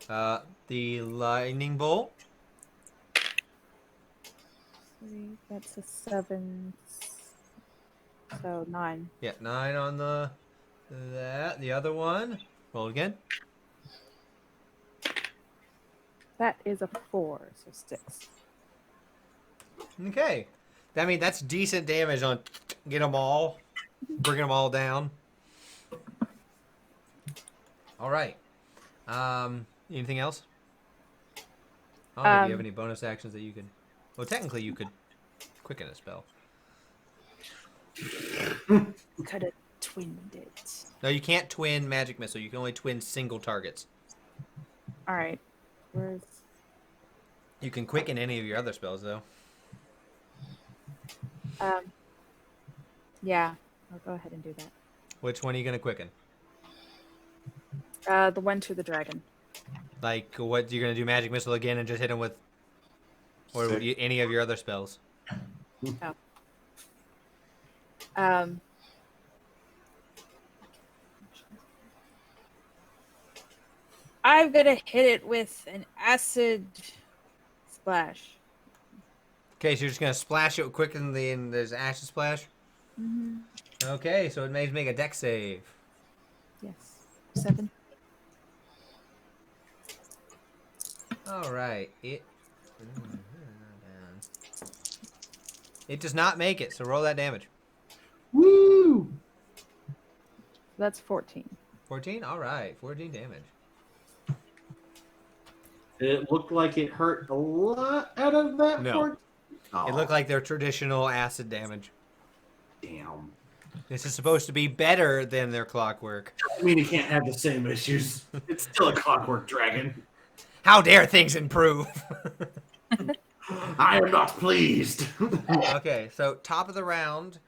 The lightning bolt.
3, that's a 7. So 9.
Yeah, 9 on the the other one. Roll again.
That is a 4, so 6.
Okay. I mean, that's decent damage on get them all. Bring them all down. All right. Anything else? I don't know if you have any bonus actions that you could... Well, technically you could quicken a spell.
Could have twinned it.
No, you can't twin magic missile. You can only twin single targets.
All right. Where's...
You can quicken any of your other spells, though.
Yeah, I'll go ahead and do that.
Which one are you going to quicken?
The one to the dragon.
Like, what, you're going to do magic missile again and just hit him with... Or
Sick.
any of your other spells?
I'm gonna hit it with an acid splash.
Okay, so you're just going to splash it quick and then there's acid splash?
Mm-hmm.
Okay, so it makes make a deck save.
Yes. 7.
All right. It does not make it, so roll that damage.
Woo!
That's 14.
14? All right. 14 damage.
It looked like it hurt a lot out of that.
No.
Oh,
It looked like their traditional acid damage.
damn.
This is supposed to be better than their clockwork.
I mean, it can't have the same issues. It's still a clockwork dragon.
How dare things improve?
I am not pleased.
Okay, so top of the round.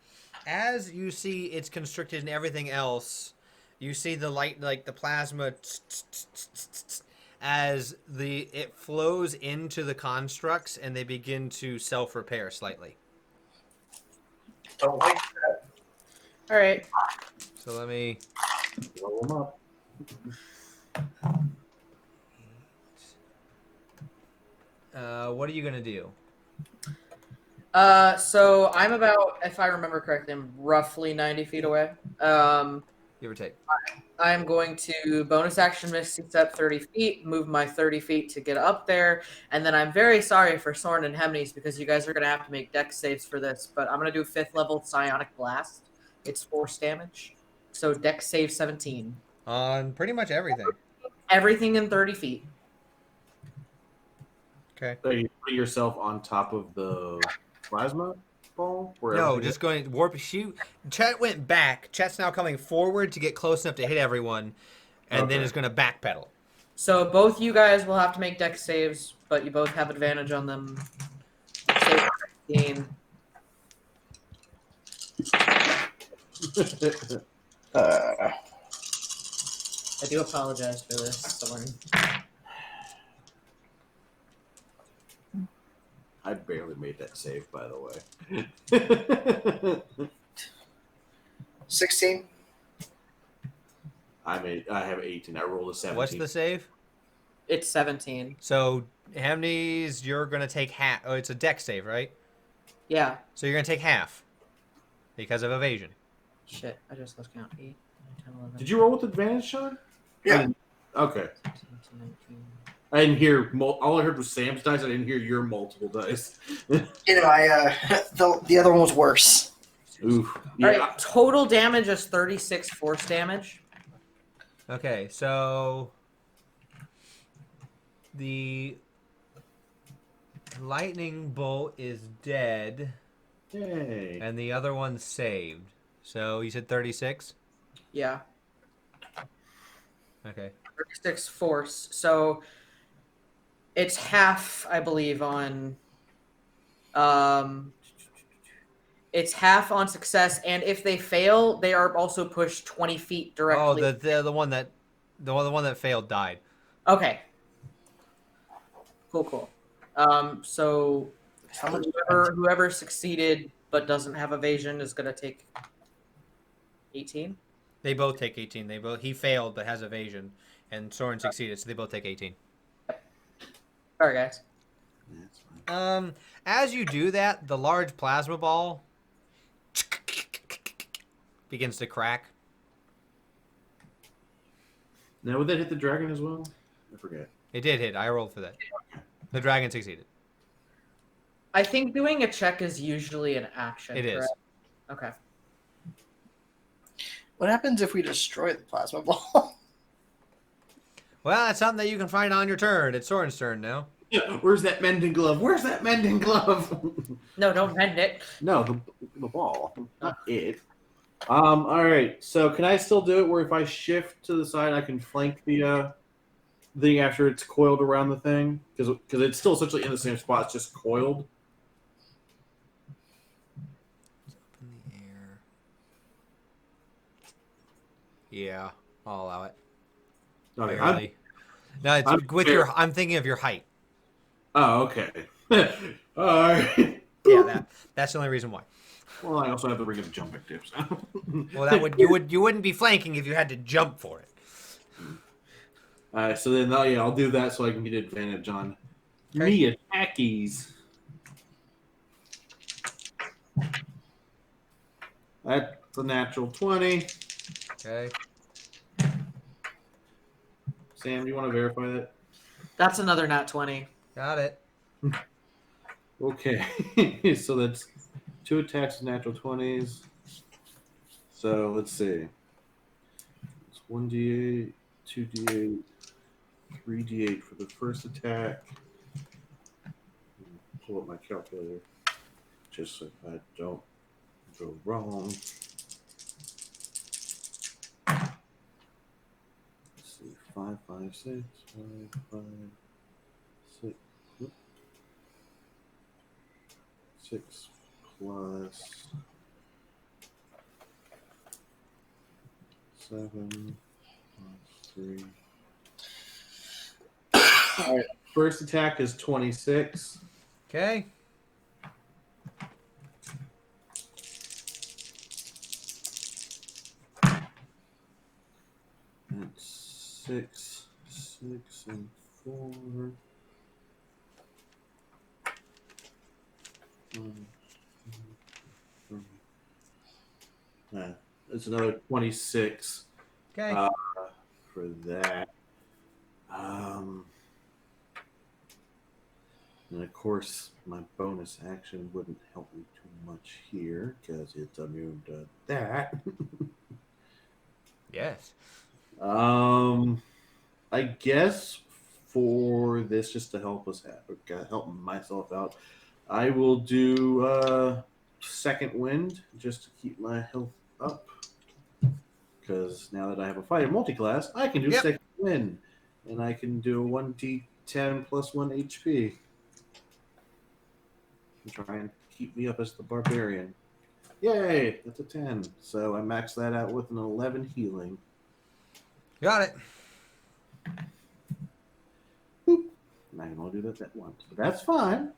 As you see it's constricted and everything else, you see the light, like the plasma, as it flows into the constructs and they begin to self-repair slightly.
Don't like that.
All right.
So let me...
Roll them up.
what are you going to do?
So I'm about, if I remember correctly, I'm roughly 90 feet away.
Give or take.
I'm going to bonus action Misty Step 30 feet, move my 30 feet to get up there, and then I'm very sorry for Soren and Hemnes because you guys are going to have to make dex saves for this, but I'm going to do 5th level Psionic Blast. It's force damage. So dex save 17.
On pretty much everything.
Everything in 30 feet.
Okay.
So you put yourself on top of the plasma ball? Where
No,
everything
just going warp shoot. Chet went back. Chet's now coming forward to get close enough to hit everyone, and then
Okay.
is going to backpedal.
So both you guys will have to make dex saves, but you both have advantage on them. Save 15.
is.
I do apologize for this, Soren.
I barely made that save, by the way.
16.
I have 18. I rolled a 17.
What's the save?
It's 17.
So, Hemnes, you're going to take half. Oh, it's a deck save, right?
Yeah.
So you're going to take half because of evasion.
Shit, I just lost count. 8, 9, 10, 11.
Did you roll with advantage, Sean?
Yeah.
Okay.
17, 18, 19.
I didn't hear. All I heard was Sam's dice. I didn't hear your multiple dice.
You know, the other one was worse.
Oof. Yeah.
All right, total damage is 36 force damage.
Okay, so the lightning bolt is dead,
Yay.
and the other one's saved. So you said 36?
Yeah,
Okay.
36 force. So it's half, I believe, on. It's half on success, and if they fail, they are also pushed 20 feet directly.
Oh, the one that failed died.
Okay. Cool. So
How much
whoever succeeded but doesn't have evasion is gonna take 18.
They both take 18. He failed but has evasion, and Soren succeeded, so they both take 18.
Sorry, guys.
That's fine.
As you do that, the large plasma ball begins to crack.
Now, would that hit the dragon as well? I forget.
It did hit. I rolled for that. The dragon succeeded.
I think doing a check is usually an action.
It is.
correct? Okay.
What happens if we destroy the plasma ball?
Well, that's something that you can find on your turn. It's Soren's turn now.
Where's that mending glove? Where's that mending glove?
No, don't mend it.
No, the ball, not it. All right. So can I still do it where if I shift to the side, I can flank the thing after it's coiled around the thing? Because it's still essentially in the same spot. It's just coiled.
In the air. Yeah, I'll allow it.
Okay.
Barely. No, it's with your. I'm thinking of your height.
Oh, okay. All right.
Yeah, that's the only reason why.
Well, I also have the ring of jumping tips.
Well, you wouldn't be flanking if you had to jump for it.
So then, I'll do that so I can get advantage on me attackies. That's a natural 20.
Okay.
Sam, do you want to verify that?
That's another nat 20.
Got it.
Okay. So that's 2 attacks with natural 20s. So let's see. It's 1d8, 2d8, 3d8 for the first attack. Pull up my calculator just so I don't go wrong. Let's see. 5, 5, 6, 5, 5, 6. 6 plus 7 plus 3. All right. First attack is 26.
Okay.
That's 6, 6, and 4. It's another 26
Okay.
for that. And of course, my bonus action wouldn't help me too much here because it's immune to that.
Yes.
I guess for this, just to help help myself out, I will do second wind just to keep my health up. Because now that I have a fighter multi-class, I can do second wind, and I can do 1d10 plus 1 HP. And try and keep me up as the barbarian. Yay! That's a 10. So I max that out with an 11 healing.
Got it.
Boop. And I can only do that once. But that's fine.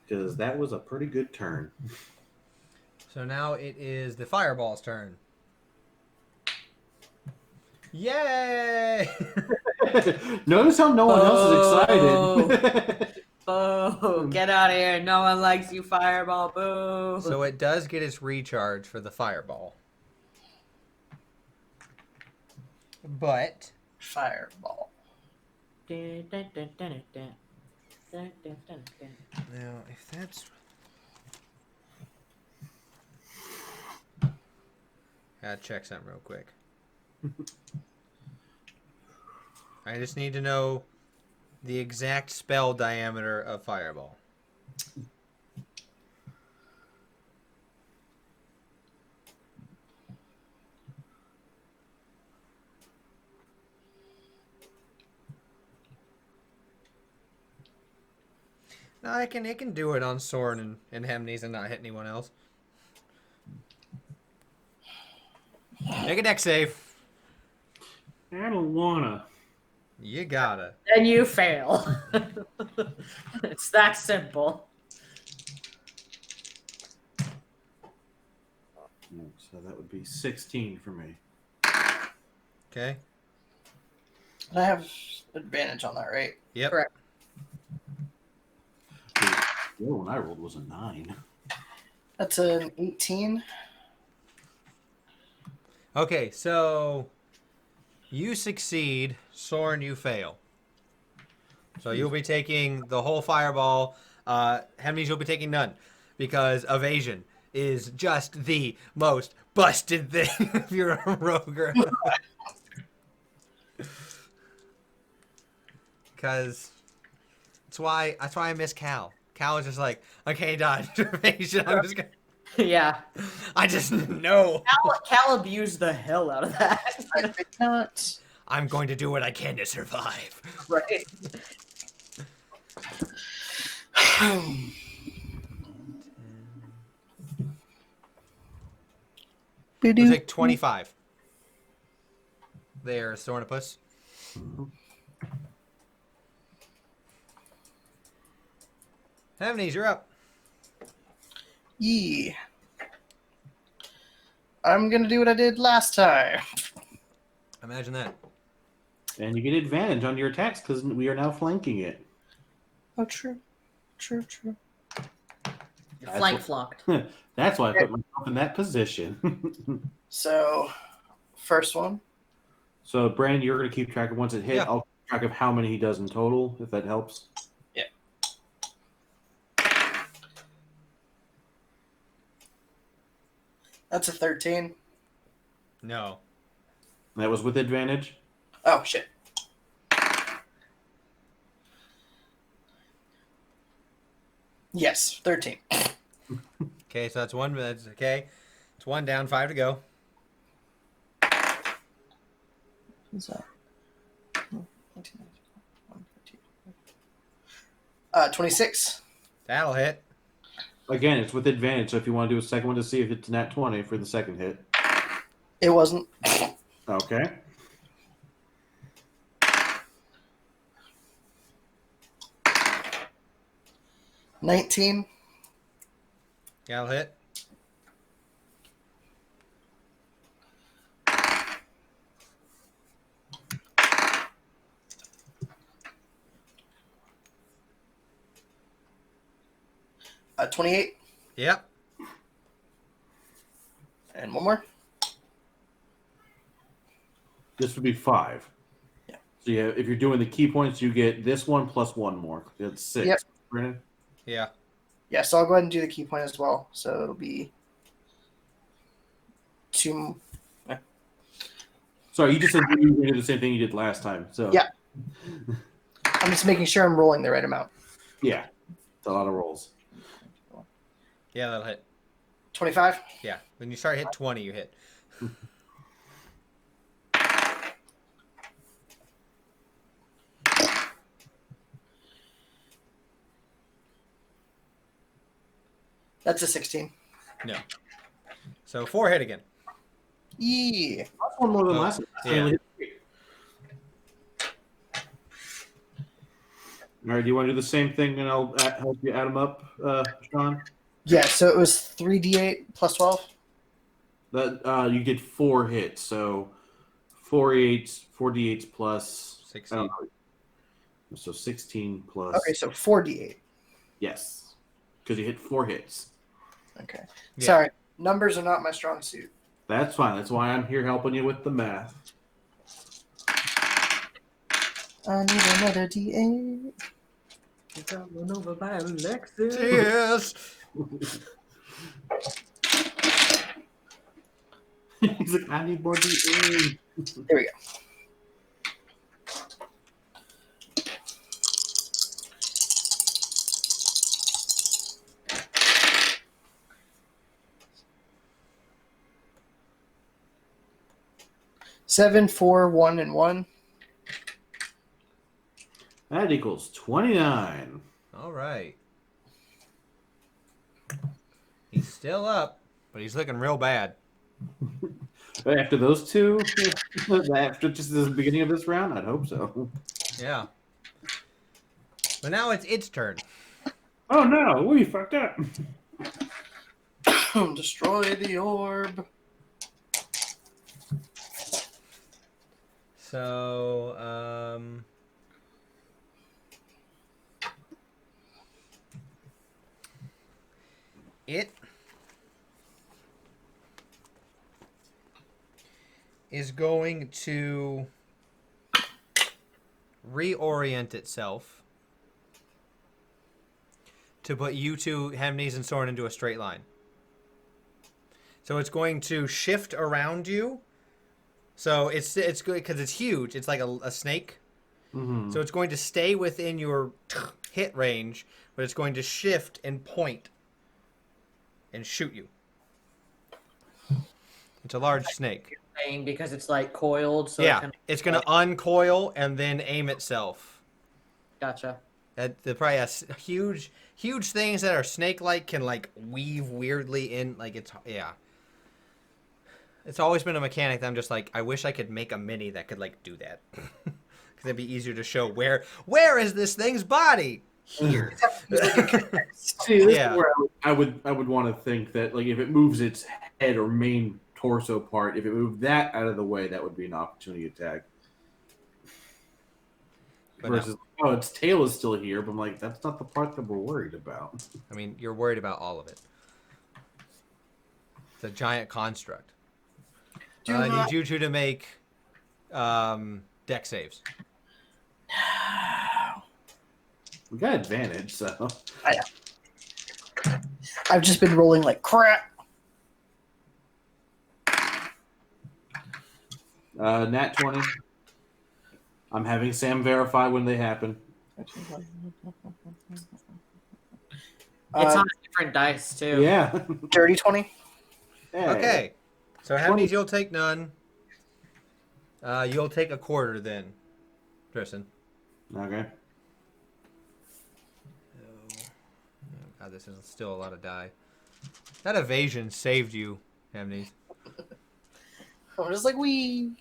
Because that was a pretty good turn.
So now it is the fireball's turn. Yay!
Notice how no one else is excited.
Boo! Get out of here. No one likes you, Fireball. Boo!
So it does get its recharge for the fireball. But
Fireball.
now, if that's... Gotta check something real quick. I just need to know the exact spell diameter of Fireball. No, it can do it on Soren and Hemnes and not hit anyone else. Make a deck save.
I don't wanna.
You gotta.
Then you fail. It's that simple.
So that would be 16 for me.
Okay.
I have advantage on that, right?
Yep.
Correct.
The other one I rolled was a 9.
That's an 18.
Okay, so you succeed, Soren, you fail. So you'll be taking the whole fireball. Hemnes, you'll be taking none because evasion is just the most busted thing if you're a rogue. Because that's why I miss Cal. Cal is just like, okay, dodge evasion. I'm just gonna.
Yeah.
I just know.
Cal abused the hell out of that.
I did not.
I'm going to do what I can to survive.
Right.
We'll take 25. There, Sornipus. Hemnes, you're up.
Yeah. I'm gonna do what I did last time.
Imagine that.
And you get advantage on your attacks because we are now flanking it.
Oh, true. True.
You're flank flunked.
That's why I put myself in that position.
So, first one.
So, Brandon, you're going to keep track of once it hit.
Yeah.
I'll keep track of how many he does in total, if that helps.
Yeah. That's a 13.
No.
That was with advantage.
Oh, shit. Yes, 13.
Okay, so that's one. That's okay. It's one down, 5 to go.
What's that? 26.
That'll hit.
Again, it's with advantage, so if you want to do a second one to see if it's nat 20 for the second hit.
It wasn't.
Okay.
$19.
That'll hit.
$28.
Yep.
And one more.
This would be 5.
Yeah.
So, yeah, if you're doing the key points, you get this one plus one more. That's 6.
Yep.
Brandon?
Yeah.
Yeah, so I'll go ahead and do the key point as well. So it'll be 2.
Sorry, you just said you were going to do the same thing you did last time. So
Yeah. I'm just making sure I'm rolling the right amount.
Yeah. It's a lot of rolls.
Yeah, that'll hit.
25.
Yeah. When you start hit 20, you hit.
That's a 16.
No. So 4 hit again.
Yeah.
That's one more than
Oh,
last time.
yeah.
All right, do you want to do the same thing and I'll help you add them up, Sean?
Yeah, so it was 3d8 plus 12.
That you get 4 hits, so 4d8s plus
16.
So 16 plus.
Okay, so 4d8.
Yes, because you hit 4 hits.
Okay.
Yeah.
Sorry, numbers are not my strong suit.
That's fine. That's why I'm here helping you with the math.
I need another D8.
You got run over by a Lexus.
Cheers.
He's like, I need more D8.
There we go. Seven, 4, 1, and 1.
That equals 29.
All right. He's still up, but he's looking real bad.
After those two, after just the beginning of this round, I'd hope so.
Yeah. But now it's its turn.
Oh no, we fucked up.
Destroy the orb.
So, it is going to reorient itself to put you two, Hemnes and Soren, into a straight line. So it's going to shift around you. So it's good because it's huge. It's like a snake.
Mm-hmm.
So it's going to stay within your hit range, but it's going to shift and point and shoot you. It's a large snake.
Because it's like coiled. So
Yeah, it's going to uncoil and then aim itself.
Gotcha.
That the probably has huge things that are snake-like can like weave weirdly in. Like it's It's always been a mechanic that I'm just like, I wish I could make a mini that could like do that. Because it'd be easier to show where is this thing's body? Here.
See, this is where I would want to think that like if it moves its head or main torso part, if it moved that out of the way, that would be an opportunity attack.
But
Versus, oh, its tail is still here, but I'm like, that's not the part that we're worried about.
I mean, you're worried about all of it. It's a giant construct. I need you two to make deck saves.
We got advantage, so.
I've just been rolling like crap.
Nat 20. I'm having Sam verify when they happen.
It's on a different dice too.
Yeah.
Dirty 20.
Hey.
Okay. So Hemnes, you'll take none. You'll take a quarter then, Tristan.
Okay.
God, this is still a lot of die. That evasion saved you, Hemnes.
I'm just like, wee.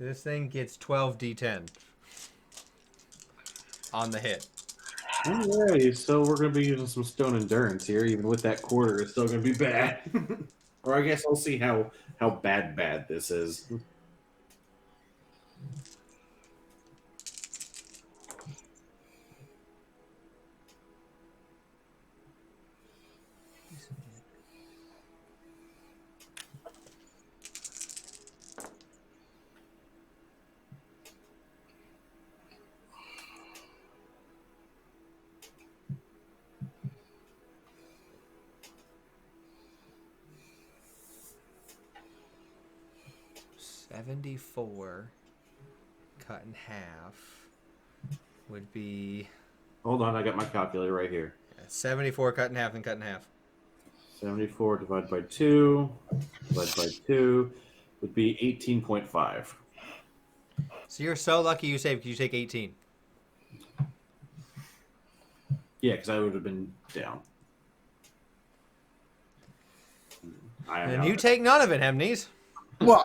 This thing gets 12 d10 on the hit.
Alrighty, so we're going to be using some stone endurance here. Even with that quarter, it's still going to be bad. Or I guess I'll see how bad this is.
$74 cut in half would be
Hold on, I got my calculator right here.
74 cut in half and cut in half.
74 divided by 2 divided by 2 would be 18.5.
So you're so lucky you saved because you take 18.
Yeah, because I would have been down.
And you take none of it, Hemnes.
Well,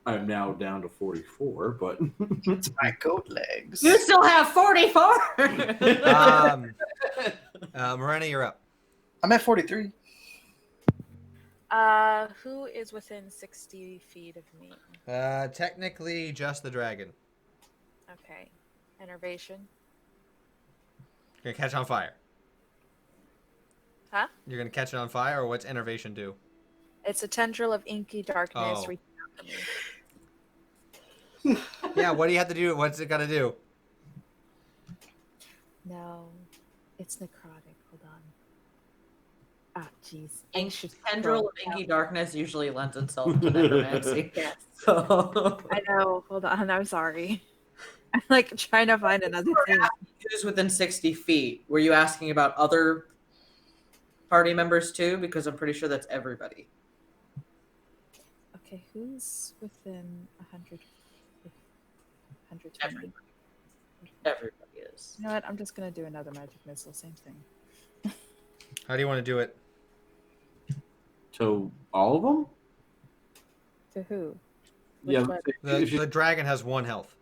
I'm now down to 44, but
it's my goat legs.
You still have 44.
Morena, you're up.
I'm at 43.
Who is within 60 feet of me?
Technically, just the dragon.
Okay. Enervation.
You're gonna catch it on fire.
Huh?
You're gonna catch it on fire, or what's enervation do?
It's a tendril of inky darkness
Oh.
reaching out to me.
Yeah, what do you have to do? What's it got to do?
No, it's necrotic. Hold on. Ah, jeez.
Ink
Anxious
tendril
scroll.
of inky darkness usually lends itself to necromancy.
Yes.
So
I know. Hold on. I'm sorry. I'm like trying to find another thing.
who's within 60 feet? Were you asking about other party members too? Because I'm pretty sure that's everybody.
Okay, who's within 100? 120.
Everybody. Everybody is.
You know what? I'm just gonna do another magic missile. Same thing.
How do you want to do it?
To all of them?
To who?
Yeah.
Which one?
The dragon has 1 health.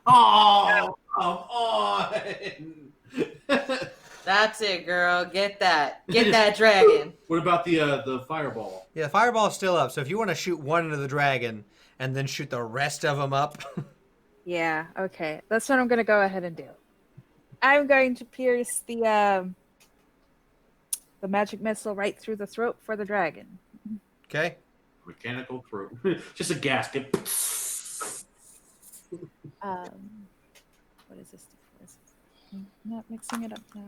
Oh, come on.
That's it, girl. Get that. Get that dragon.
What about the fireball?
Yeah, the fireball's still up. So if you want to shoot one into the dragon and then shoot the rest of them up,
Yeah. Okay, that's what I'm gonna go ahead and do. I'm going to pierce the magic missile right through the throat for the dragon.
okay?
Mechanical throat. Just a gasket.
What is this? I'm not mixing it up now.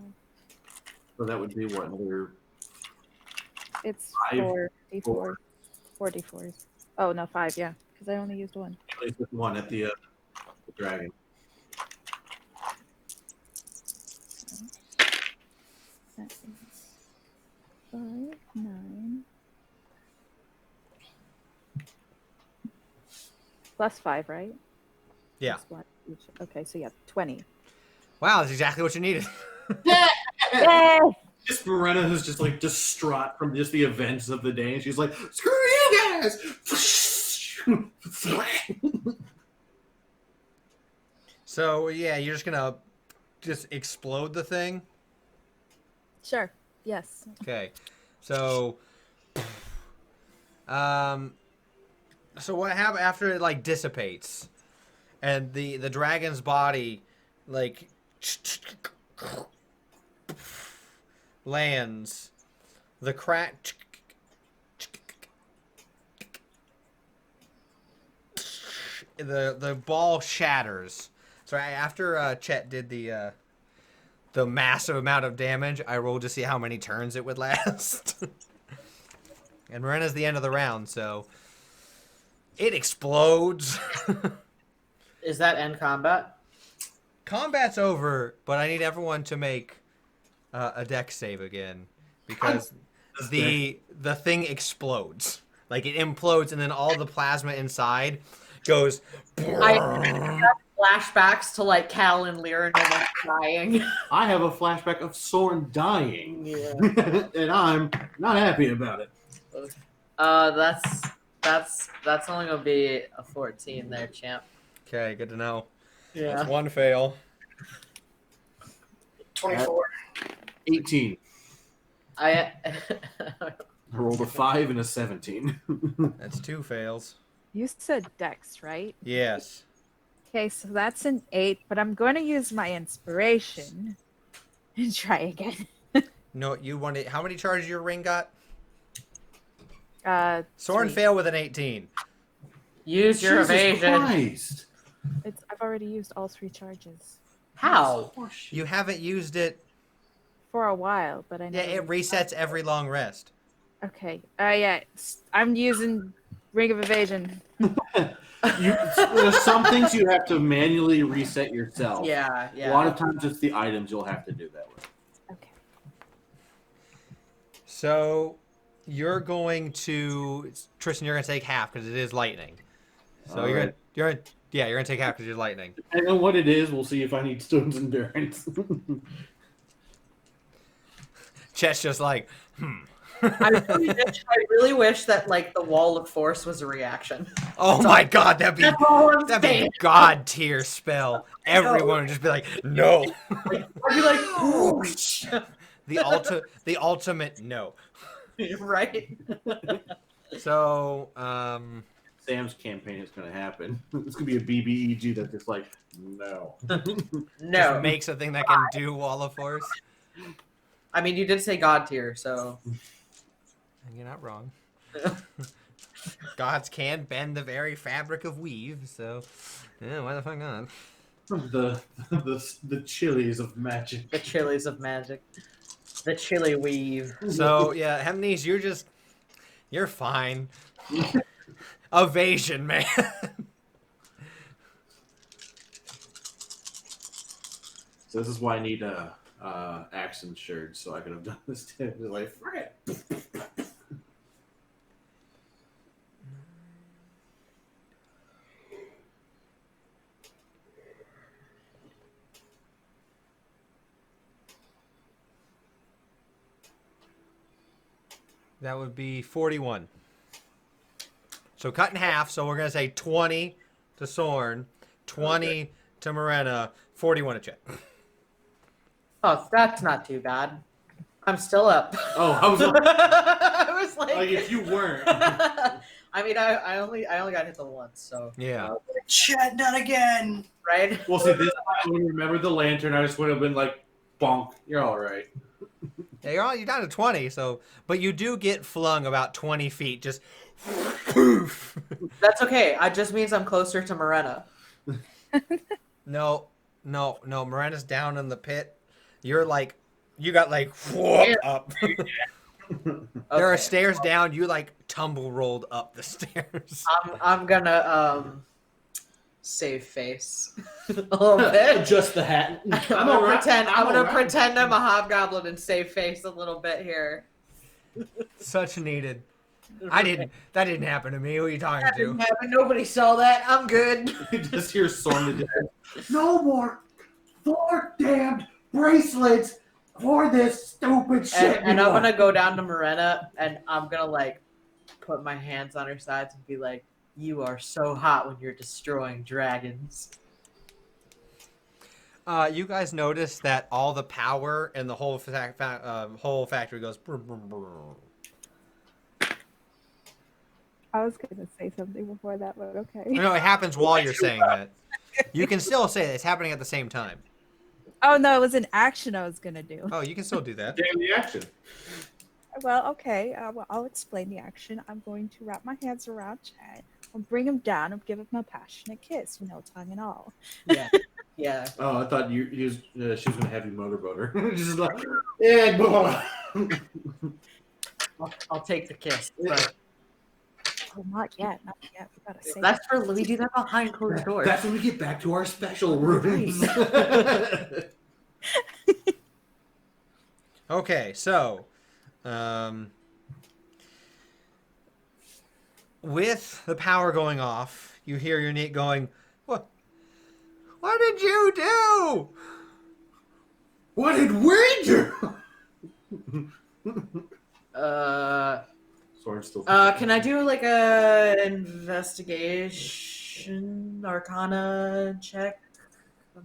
So that would be what, another
It's
5,
4 d4. 4 d4s. Oh no, 5. Yeah, because I only used 1.
at least one at the dragon.
That is 5, 9. Plus 5, right?
Yeah.
Plus 1 each. Okay, so yeah, 20.
Wow, that's exactly what you needed.
Yay!
Just Morena is just like distraught from just the events of the day, and she's like, "Screw you guys!"
So, yeah, you're just going to just explode the thing?
Sure. Yes.
Okay. So, so what happens after it like dissipates and the dragon's body like lands, the crack the ball shatters. So after Chet did the massive amount of damage, I rolled to see how many turns it would last. And Morena's the end of the round, so it explodes.
Is that end combat?
Combat's over, but I need everyone to make a dex save again because the thing explodes. Like it implodes, and then all the plasma inside goes.
I have flashbacks to like Cal and Lyra almost dying.
I have a flashback of Soren dying,
Yeah.
and I'm not happy about it.
That's only gonna be a 14 there, champ.
Okay, good to know.
Yeah.
That's one fail.
24.
18.
I
I rolled a 5 and a 17.
That's 2 fails.
You said dex, right?
Yes.
Okay, so that's an 8, but I'm going to use my inspiration and try again.
No, you wanted. How many charges your ring got? Soren
3.
failed with an 18.
use your
Jesus
evasion.
Christ.
I've already used all 3 charges
How?
You haven't used it.
for a while, but I know.
Yeah, it resets every long rest.
Okay. Yeah, I'm using Ring of Evasion.
There's some things you have to manually reset yourself.
Yeah,
A lot
yeah.
of times it's the items you'll have to do that with.
Okay.
So you're going to Tristan. You're going to take half because it is lightning. So
All right.
you're gonna take half because you're lightning.
I know what it is. We'll see if I need Stone's Endurance.
Chet's just like,
I really wish that like the wall of force was a reaction.
oh my god, that'd
That's all I'm
be
saying.
god tier spell. Everyone would just be like, no.
I'd be like, whoosh.
The ultimate no.
Right?
So
Sam's campaign is going to happen. It's going to be a BBEG that's just like, no.
No.
just make something that can do wall of force.
I mean, you did say God tier, so
You're not wrong. Gods can bend the very fabric of weave, so yeah, why the fuck not?
The chilies of magic.
The chilies of magic. The chili weave.
So yeah, Hemnes, you're fine. Evasion, man.
So this is why I need accent shirts, so I could have done this too. Like, frick.
That would be 41. So cut in half. So we're gonna say 20 to Sorn, 20 to Morena, 41 to Chet.
Oh, that's not too bad. I'm still up.
Oh, I was
I was like
if you weren't.
I mean, I only got hit the once, so
Yeah.
Chet, not again.
right.
Well, see, this time when I remembered the lantern, I just would have been like, bonk, you're all right.
Yeah, you're down to 20. So, but you do get flung about 20 feet. Just.
That's okay. It just means I'm closer to Morena.
No. Morena's down in the pit. You're like, you got like up. There are stairs down. You like tumble rolled up the stairs.
I'm gonna save face a little bit.
Just the hat.
I'm gonna pretend I'm a hobgoblin and save face a little bit here.
Such needed. That didn't happen to me. Who are you talking to?
Nobody saw that. I'm good.
You just hear Sorn. No more 4 damned bracelets for this stupid shit.
And I'm gonna go down to Morena and I'm gonna like put my hands on her sides and be like, "You are so hot when you're destroying dragons."
You guys notice that all the power in the whole factory goes. Brr, brr, brr.
I was going to say something before that, but okay.
No, it happens while you're saying that. You can still say it. It's happening at the same time.
Oh, no, it was an action I was going to do.
Oh, you can still do that.
Daily action.
Well, okay. Well, I'll explain the action. I'm going to wrap my hands around Chad. I'll bring him down and give him a passionate kiss, tongue and all.
Yeah, yeah.
Oh, I thought she was going to have you motorboat her. Just like, yeah, boy.
I'll take the kiss. But
Oh, not yet. Not yet. We gotta say
that's for we do that behind closed doors.
That's when we get back to our special rooms.
Okay, so, with the power going off, you hear Unique going, "What did you do?"
What did we do? Sorn still.
Can I do like a investigation arcana check?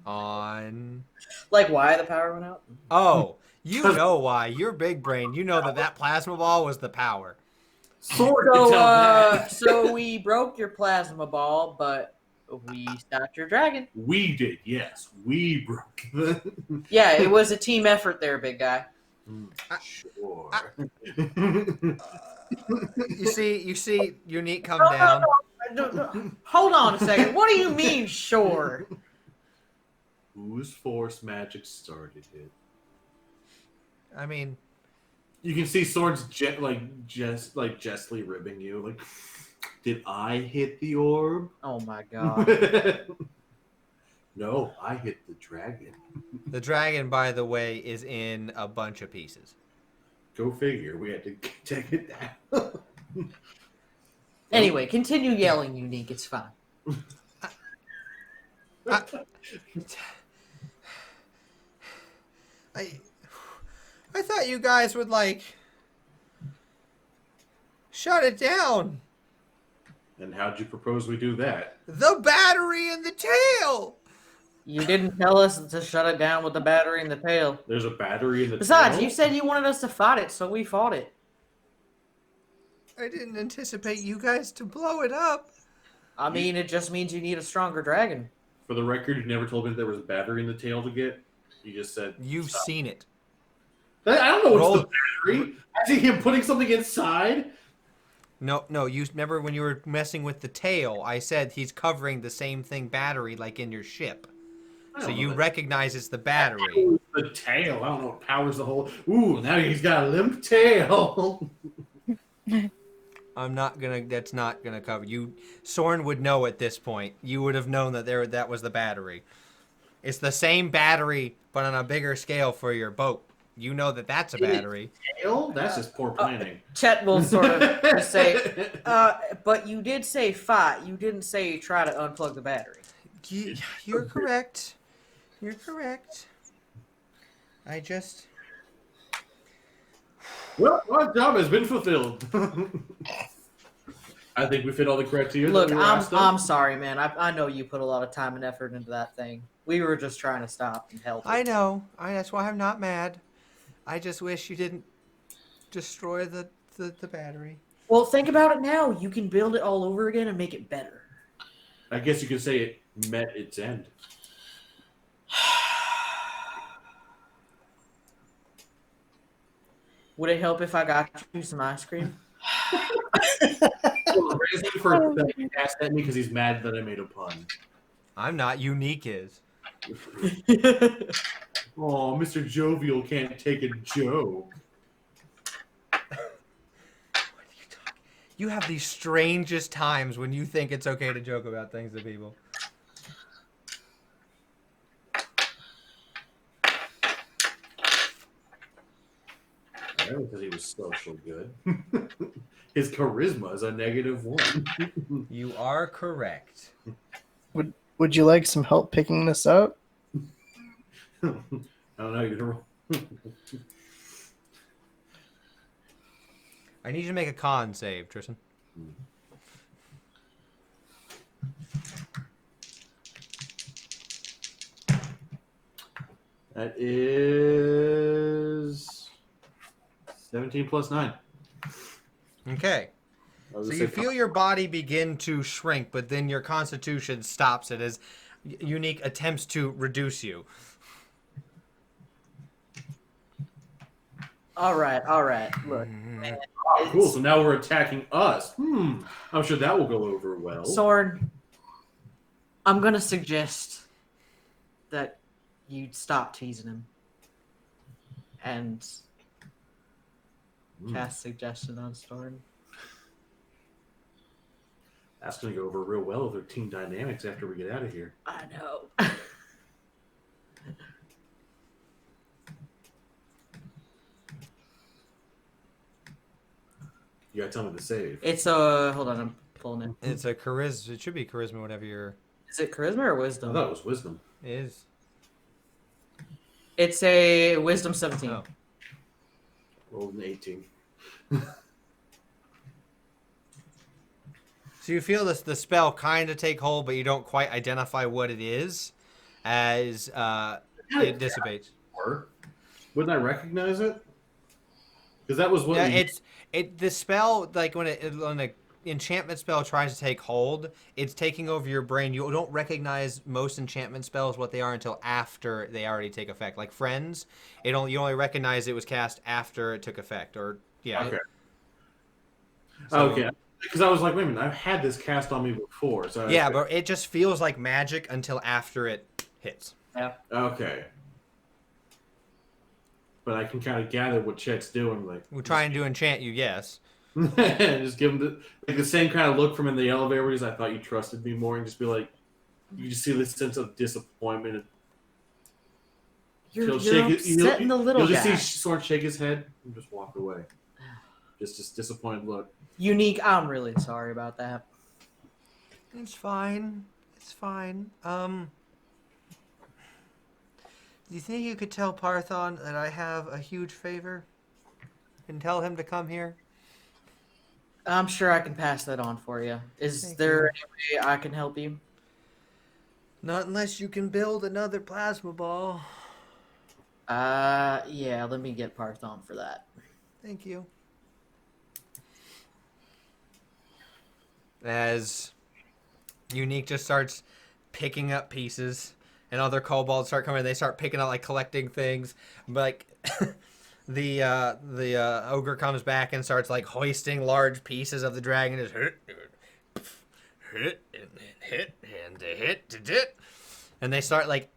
On.
Like why the power went out?
Oh, you know why. You're big brain. You know that plasma ball was the power.
Sorn can tell that.
So we broke your plasma ball, but we stopped your dragon.
We did, yes. We broke it.
Yeah, it was a team effort there, big guy.
Sure.
You see Unique come down.
No. Hold on a second. What do you mean, sure?
Whose force magic started it?
I mean,
You can see Sorn's justly ribbing you. Like, did I hit the orb?
Oh my god.
No, I hit the dragon.
the dragon, by the way, is in a bunch of pieces.
Go figure. We had to take it down.
Anyway, continue yelling, Unique. It's fine.
I thought you guys would shut it down.
And how'd you propose we do that?
The battery and the tail.
You didn't tell us to shut it down with the battery in the tail.
There's a battery in the
Besides,
tail?
you said you wanted us to fight it, so we fought it.
I didn't anticipate you guys to blow it up.
I mean, it just means you need a stronger dragon.
For the record, you never told me there was a battery in the tail to get. You just said
You've
stop.
seen it.
I don't know what's
Roll-
the battery. I see him putting something inside.
No. You remember when you were messing with the tail? I said he's covering the same thing battery like in your ship. So you recognize it's the battery.
The tail. I don't know what powers the whole. Ooh, now he's got a limp tail.
That's not gonna cover you. Soren would know at this point. You would have known that was the battery. It's the same battery, but on a bigger scale for your boat. You know that's a battery.
Tail? That's just poor planning.
Chet will sort of just say, but you did say fight. You didn't say try to unplug the battery.
You're correct. You're correct. I just...
Well, our job has been fulfilled. I think we fit all the criteria.
Look,
that we were asked of.
I'm sorry, man. I know you put a lot of time and effort into that thing. We were just trying to stop and help.
I know. That's why I'm not mad. I just wish you didn't destroy the battery.
Well, think about it now. You can build it all over again and make it better.
I guess you could say it met its end.
Would it help if I got you some ice cream?
Crazy for asked at me because he's mad that I made a pun.
I'm not. Unique is.
Oh, Mr. Jovial can't take a joke.
You have the strangest times when you think it's okay to joke about things to people.
Because he was social good. His charisma is a -1.
You are correct.
Would you like some help picking this up?
I don't know. You're gonna roll.
I need you to make a con save, Tristan.
That is 17 plus 9.
Okay. So you feel your body begin to shrink, but then your constitution stops it as Unique attempts to reduce you.
All right. Look, man,
Oh, cool. So now we're attacking us. I'm sure that will go over well.
Soren, I'm gonna suggest that you stop teasing him and cast suggestion on Soren.
That's going to go over real well with our team dynamics after we get out of here.
I know.
You got to tell me the save.
It's hold on, I'm pulling it.
It's a charisma. It should be charisma, whatever your
Is it charisma or
I
wisdom?
thought it was wisdom.
is.
It's a wisdom 17.
Oh.
Rolled an 18.
So you feel the spell kind of take hold, but you don't quite identify what it is as it dissipates.
Or wouldn't I recognize it? Because that was what
Yeah, the spell, like when an enchantment spell tries to take hold, it's taking over your brain. You don't recognize most enchantment spells what they are until after they already take effect. Like Friends, you only recognize it was cast after it took effect. Or yeah.
Okay.
So,
okay. Because I was like, wait a minute, I've had this cast on me before. So
yeah, but it just feels like magic until after it hits.
Yeah.
Okay. But I can kind of gather what Chet's doing. Like
We're trying to enchant you, yes.
just give him the same kind of look from in the elevator where he's, I thought you trusted me more, and just be like, you just see this sense of disappointment. And
You're
upsetting
the little
You'll just
guy.
see Soren shake his head and just walk away. Just disappointed look.
Unique, I'm really sorry about that.
It's fine. It's fine. Do you think you could tell Parthon that I have a huge favor? And tell him to come here?
I'm sure I can pass that on for you. Is
Thank
there any way I can help you?
Not unless you can build another plasma ball.
Yeah, let me get Parthon for that.
Thank you. As Unique just starts picking up pieces, and other kobolds start coming, they start picking up, like, collecting things. Like, the ogre comes back and starts like hoisting large pieces of the dragon. Just hit, and they start like,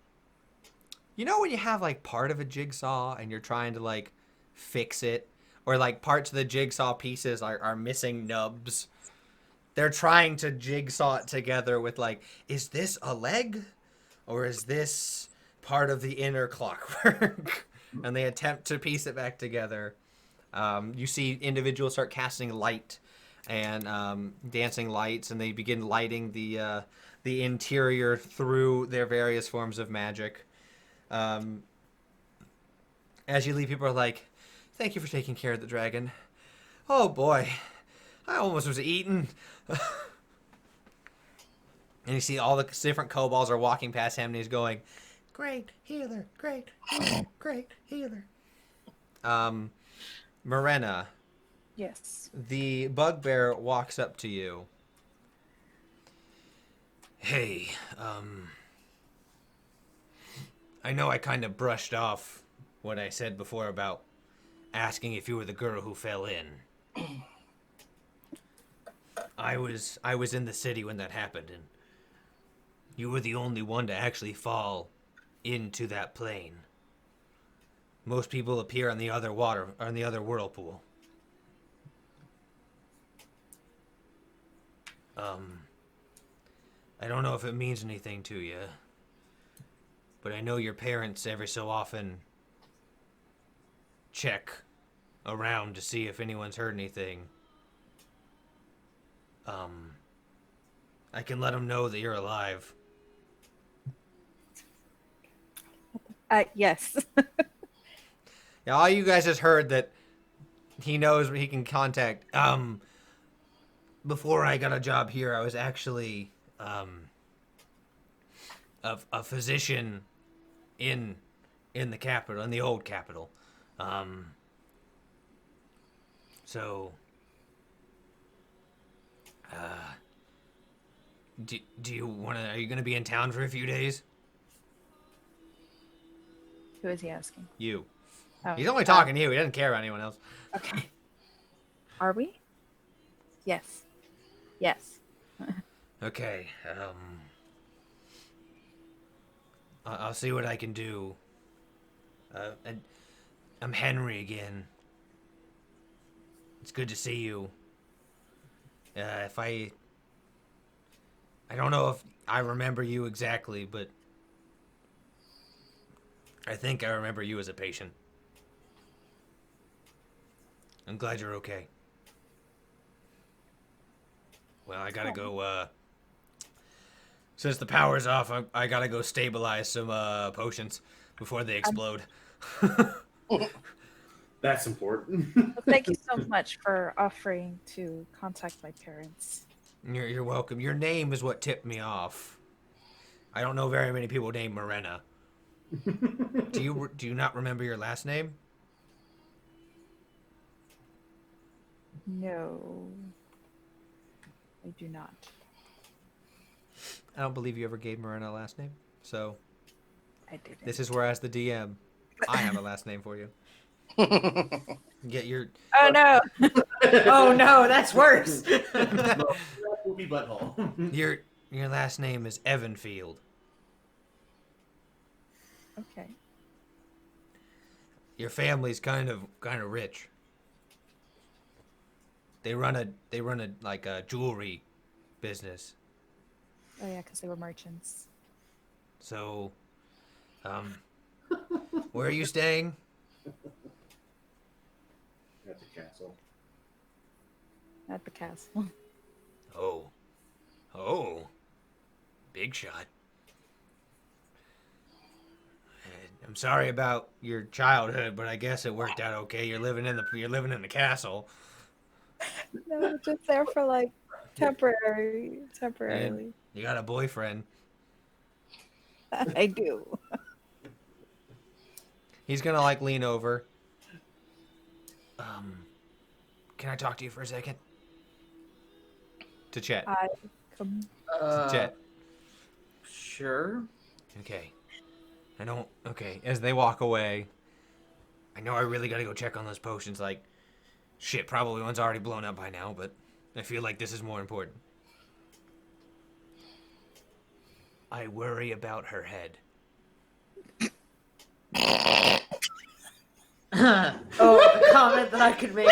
you know, when you have like part of a jigsaw and you're trying to like fix it, or like parts of the jigsaw pieces are missing nubs. They're trying to jigsaw it together with like, is this a leg, or is this part of the inner clockwork? And they attempt to piece it back together. You see individuals start casting light and dancing lights, and they begin lighting the interior through their various forms of magic. As you leave, people are like, "Thank you for taking care of the dragon." Oh boy, I almost was eaten. And you see all the different kobolds are walking past him, and he's going, "Great healer, great healer, great healer." Morena,
Yes.
the bugbear walks up to you. Hey, I know I kind of brushed off what I said before about asking if you were the girl who fell in. I was in the city when that happened, and you were the only one to actually fall into that plane. Most people appear on the other whirlpool. I don't know if it means anything to you, but I know your parents every so often check around to see if anyone's heard anything. I can let them know that you're alive.
Yes.
Yeah, all you guys just heard that he knows he can contact. Before I got a job here, I was actually a physician in the capital, in the old capital. So, do you want to? Are you going to be in town for a few days?
Who is he asking?
You.
Oh,
He's only talking to you. He doesn't care about anyone else.
Okay. Are we? Yes. Yes.
Okay. I'll see what I can do. I'm Henry again. It's good to see you. If I don't know if I remember you exactly, but I think I remember you as a patient. I'm glad you're okay. Well, I gotta go, since the power's off, I gotta go stabilize some, potions before they explode.
That's important.
Well, thank you so much for offering to contact my parents.
You're welcome. Your name is what tipped me off. I don't know very many people named Morena. Do you not remember your last name?
No. I do not.
I don't believe you ever gave Morena a last name. So
I didn't.
this is where, as the DM, I have a last name for you. Get your
Oh no!
Oh no, that's worse.
Poopy butthole.
your last name is Evanfield.
Okay.
Your family's kind of rich. They run a like a jewelry business.
Oh yeah, because they were merchants.
So, where are you staying?
At the castle.
At the castle.
Oh, big shot. I'm sorry about your childhood, but I guess it worked out okay. You're living in the castle.
No, just there for like temporarily.
And you got a boyfriend.
I do.
He's gonna like lean over. Can I talk to you for a second? To Chet.
I come.
To Chet.
Sure.
Okay. Okay. As they walk away, I know I really gotta go check on those potions. Like, shit, probably one's already blown up by now, but I feel like this is more important. I worry about her head.
Oh, the comment that I could make.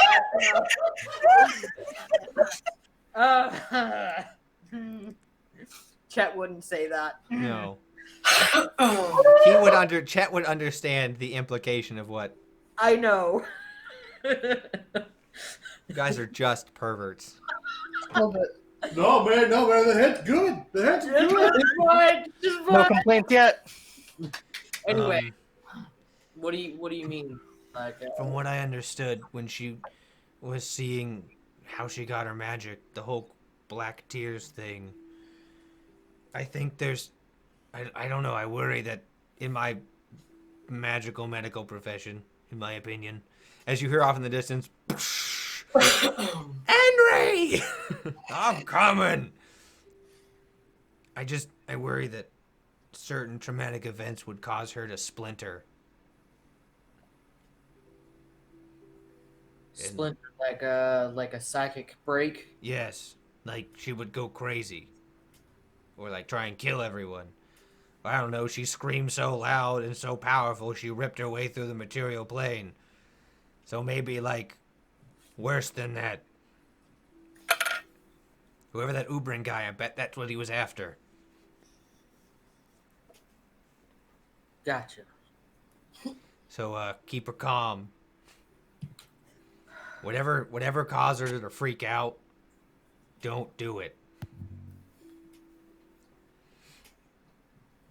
Chet wouldn't say that.
No.
Oh.
Chet would understand the implication of what.
I know.
You guys are just perverts.
A little bit.
No, man, the head's good. The head's good.
It's fine. Just
No
fine.
complaints yet.
Anyway, what do you mean? Like,
From what I understood when she was seeing how she got her magic, the whole Black Tears thing, I think there's... I don't know, I worry that in my magical medical profession, in my opinion, as you hear off in the distance, Henry! I'm coming! I worry that certain traumatic events would cause her to splinter.
splinter like a psychic break.
Yes, like she would go crazy. Or like try and kill everyone. Or I don't know, she screamed so loud and so powerful she ripped her way through the material plane. So maybe like worse than that. Whoever that Ubrin guy, I bet that's what he was after.
Gotcha.
So keep her calm. Whatever caused her to freak out, don't do it.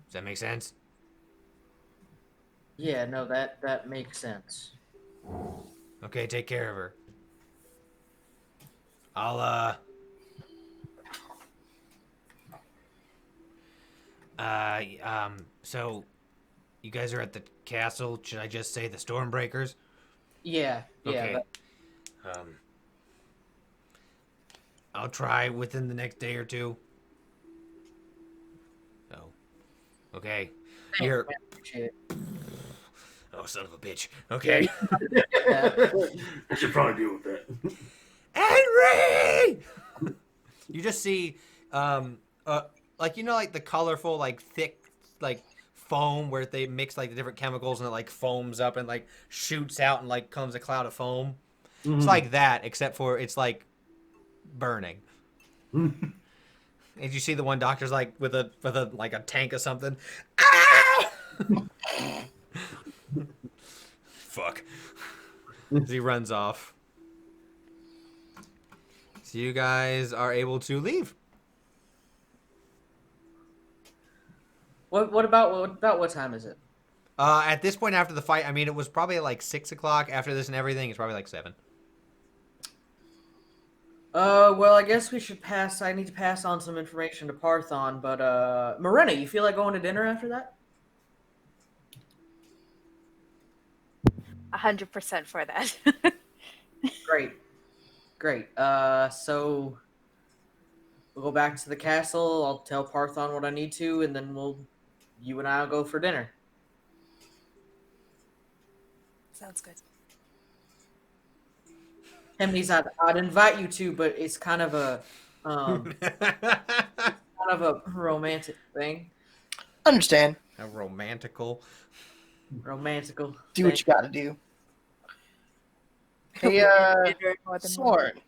Does that make sense?
Yeah, no, that makes sense.
Okay, take care of her. So you guys are at the castle. Should I just say the Stormbreakers?
Yeah,
Okay.
but
I'll try within the next day or two. Oh. Okay. You're...
shit.
Oh, son of a bitch. Okay.
I should probably deal with that.
Henry! You just see, like, you know, like the colorful, like thick, like foam where they mix like the different chemicals and it like foams up and like shoots out and like comes a cloud of foam.
Mm-hmm.
It's like that, except for it's like burning. And you see the one doctor's like with a like a tank or something. Ah! Fuck. As he runs off. So you guys are able to leave.
What about what time is it?
At this point after the fight, I mean, it was probably like 6 o'clock. After this and everything, it's probably like 7.
Well, I guess we should pass. I need to pass on some information to Parthon, but Morena, you feel like going to dinner after that?
100% for that.
Great. So we'll go back to the castle. I'll tell Parthon what I need to, and then you and I'll go for dinner.
Sounds good.
Hemneys, I'd invite you to, but it's kind of a romantic thing.
Understand.
A romantical.
Romantical.
Do what you gotta do. Hey, Soren.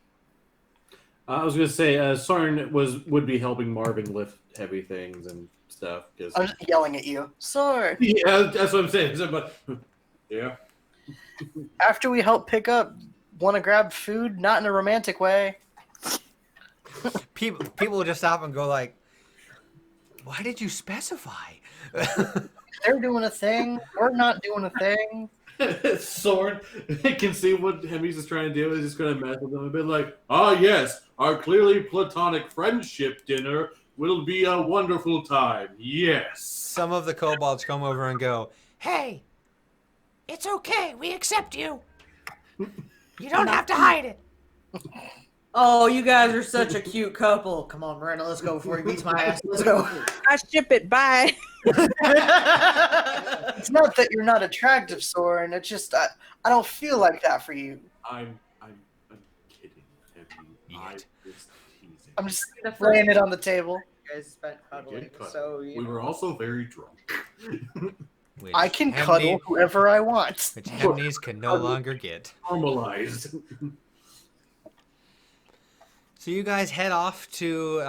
I was gonna say Soren would be helping Marvin lift heavy things and stuff. Cause...
I'm just yelling at you. Soren.
Yeah, that's what I'm saying. But yeah.
After we help pick up, want to grab food, not in a romantic way.
People will just stop and go like, "Why did you specify?"
They're doing a thing. We're not doing a thing.
Soren can see what Hemis is trying to do. He's just going to mess with them and be like, "Ah, yes, our clearly platonic friendship dinner will be a wonderful time. Yes."
Some of the kobolds come over and go,
Hey, it's okay. We accept you. You don't have to hide it.
Oh, you guys are such a cute couple. Come on, Miranda, let's go before he beats my ass. Let's go.
I ship it. Bye.
It's not that you're not attractive, Soren. It's just I don't feel like that for you.
I'm kidding. I'm
Yet.
just teasing.
I'm just
The first
laying it on the table.
you guys spent
We
cuddling,
did cuddle.
so
We were also very drunk.
Which
I can
Hemney-
cuddle whoever I want.
Which Hemneys can no longer get.
Normalized.
So you guys head off to.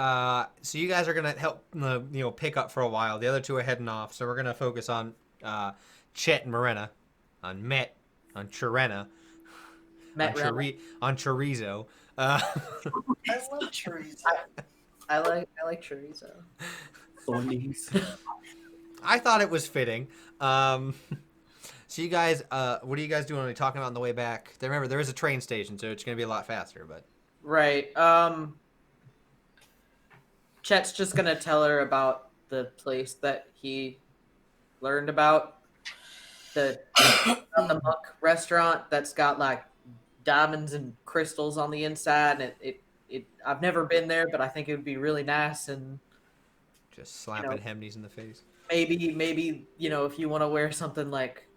So you guys are gonna help, pick up for a while. The other two are heading off. So we're gonna focus on Chet and Morena, on Met, on Chirena,
Met
on Chorizo.
I love chorizo.
I like chorizo.
Funnies.
I thought it was fitting. So you guys, what are you guys doing? Are you talking about on the way back? Remember, there is a train station, so it's gonna be a lot faster. But
Right. Chet's just gonna tell her about the place that he learned about, the Muck restaurant that's got like diamonds and crystals on the inside, and it I've never been there, but I think it would be really nice, and
just slapping Hemneys in the face.
maybe if you want to wear something like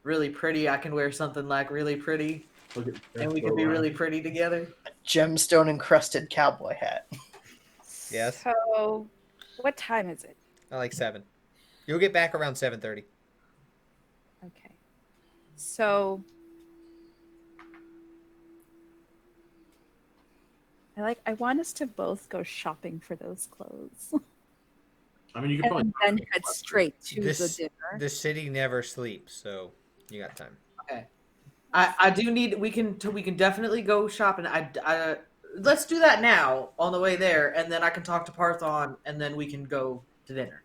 really pretty, I can wear something like really pretty, and we can be really pretty together.
Gemstone encrusted cowboy hat.
Yes.
So, what time is it?
I like 7. You'll get back around 7:30.
Okay. So, I want us to both go shopping for those clothes.
I mean, you could
And
probably.
then head straight to the
This-
dinner.
The city never sleeps, so you got time.
Okay. I do need we can definitely go shopping. I let's do that now on the way there, and then I can talk to Parthon, and then we can go to dinner.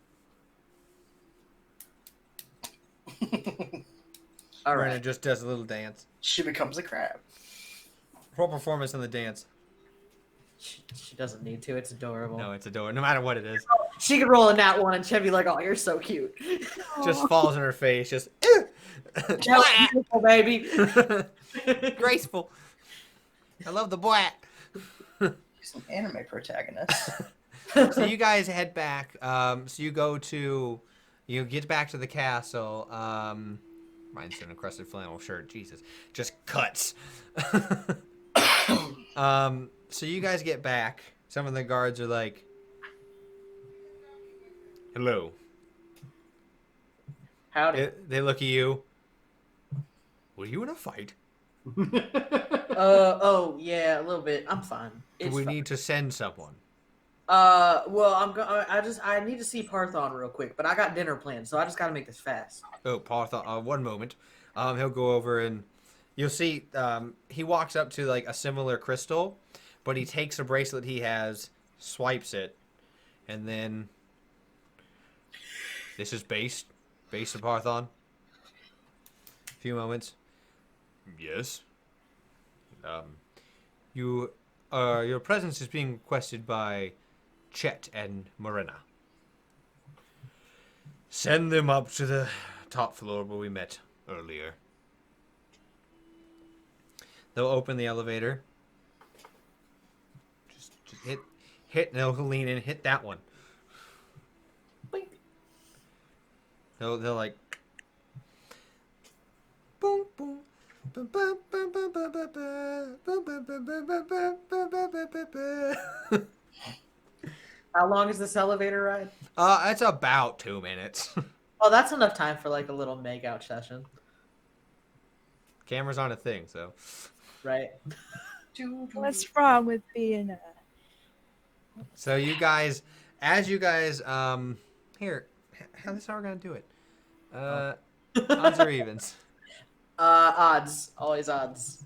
All
Morena
right.
just does a little dance.
She becomes a crab.
Roll performance on the dance.
She doesn't need to. It's adorable.
No, it's adorable. No matter what it is.
She could roll a nat one, and she'd be like, "Oh, you're so cute."
Just falls in her face. Just
How beautiful, baby.
graceful. I love the blat.
She's an anime protagonist.
So you guys head back. So you get back to the castle. Mine's an encrusted flannel shirt. Jesus, just cuts. So you guys get back. Some of the guards are like, "Hello."
Howdy.
They look at you. Were you in a fight?
Oh yeah, a little bit. I'm fine.
Do
It's
we
fine.
need to send someone?
Well, I need to see Parthon real quick, but I got dinner planned, so I just got to make this fast.
Oh, Parthon. One moment. He'll go over and you'll see. He walks up to like a similar crystal, but he takes a bracelet he has, swipes it, and then this is base of Parthon. A few moments. Yes. Your presence is being requested by Chet and Morena. Send them up to the top floor where we met earlier. They'll open the elevator. Just hit, and they'll lean in, hit that one.
Boink.
They'll like, boom, boom. Boom, boom, boom, boom, boom, boom, boom, boom, boom, boom, boom, boom, boom, boom, boom, boom, boom.
How long is this elevator ride?
It's about 2 minutes.
Oh, that's enough time for like a little make out session,
Camera's on a thing, so.
right?
What's wrong with being a...
So you guys, as you guys, here, this is how we're gonna do it. Odds or evens?
Odds, always odds.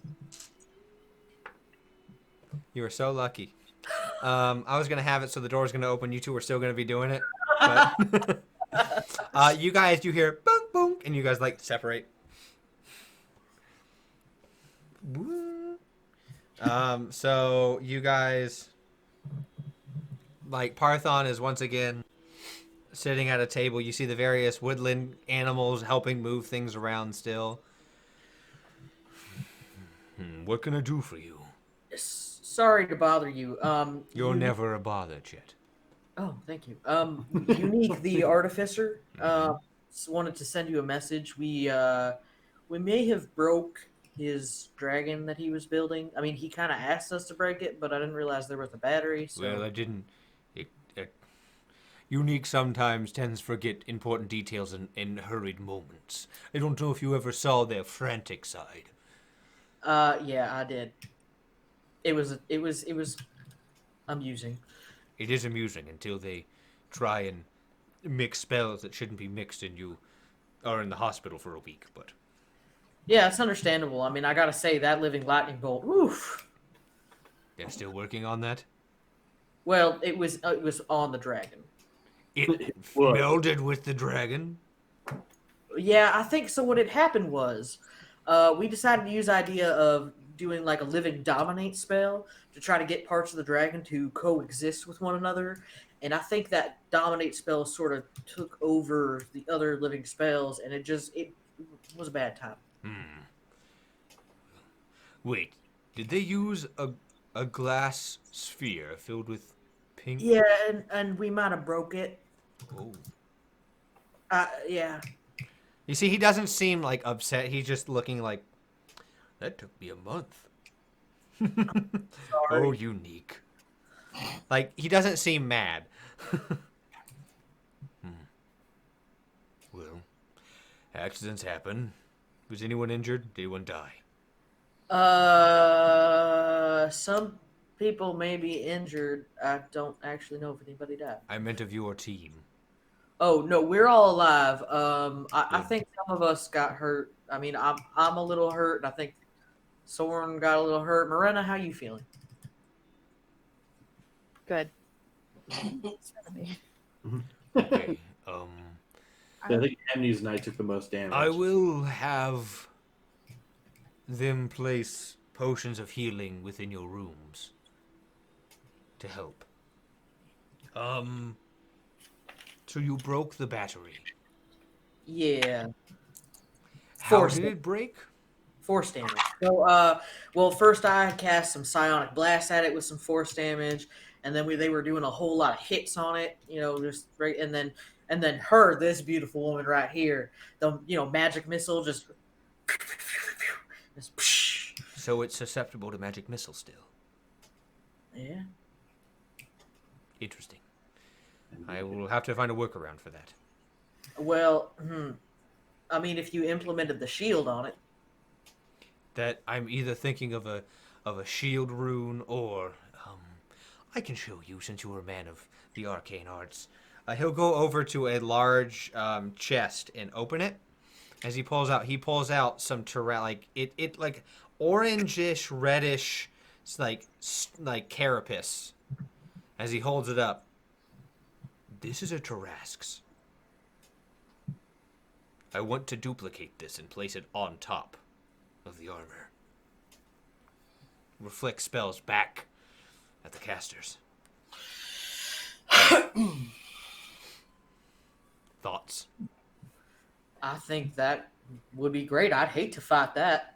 You were so lucky. I was gonna have it so the door's gonna open. You two were still gonna be doing it. But you guys, you hear boom, boom, and you guys like separate. So you guys, like Parthon is once again sitting at a table. You see the various woodland animals helping move things around still. What can I do for you?
Sorry to bother you.
You're never a bother, Chet.
Oh, thank you. Unique, the artificer, wanted to send you a message. We may have broke his dragon that he was building. I mean, he kind of asked us to break it, but I didn't realize there was a battery. So
Well, I didn't. Unique sometimes tends to forget important details in hurried moments. I don't know if you ever saw their frantic side.
yeah, I did. It was amusing.
It is amusing until they try and mix spells that shouldn't be mixed and you are in the hospital for a week, but
Yeah, it's understandable. I mean, I gotta say that living lightning bolt. Oof.
they're still working on that.
Well, it was on the dragon.
It
Well-
melded with the dragon.
Yeah, I think so. What had happened was, we decided to use the idea of doing like a living dominate spell to try to get parts of the dragon to coexist with one another. And I think that dominate spell sort of took over the other living spells, and it was a bad time.
Wait, did they use a glass sphere filled with pink?
Yeah, and we might have broke it.
Oh.
Yeah.
You see, he doesn't seem like upset. He's just looking like,
That took me a month.
oh, unique. Like, he doesn't seem mad.
Well, accidents happen. Was anyone injured? Did anyone die?
Some people may be injured. I don't actually know if anybody died.
I meant of your team.
Oh no, we're all alive. I
Good.
think some of us got hurt. I mean, I'm a little hurt, and I think Soren got a little hurt. Morena, how you feeling?
Good.
Okay.
I think Amnes and I took the most damage.
I will have them place potions of healing within your rooms to help. So you broke the battery.
Yeah,
How
Force
did
it.
it break?
force damage. So, well, first I cast some psionic blast at it with some force damage, and then they were doing a whole lot of hits on it. You know, just right, and then this beautiful woman right here, the magic missile just.
So it's susceptible to magic missile still.
Yeah.
Interesting. I will have to find a workaround for that.
Well, I mean, if you implemented the shield on it.
That I'm either thinking of a shield rune or I can show you since you are a man of the arcane arts.
He'll go over to a large chest and open it. As he pulls out some like orangish, reddish, it's like carapace. As he holds it up,
This is a Tarrasque's. I want to duplicate this and place it on top of the armor. Reflect spells back at the casters. Thoughts?
I think that would be great. I'd hate to fight that.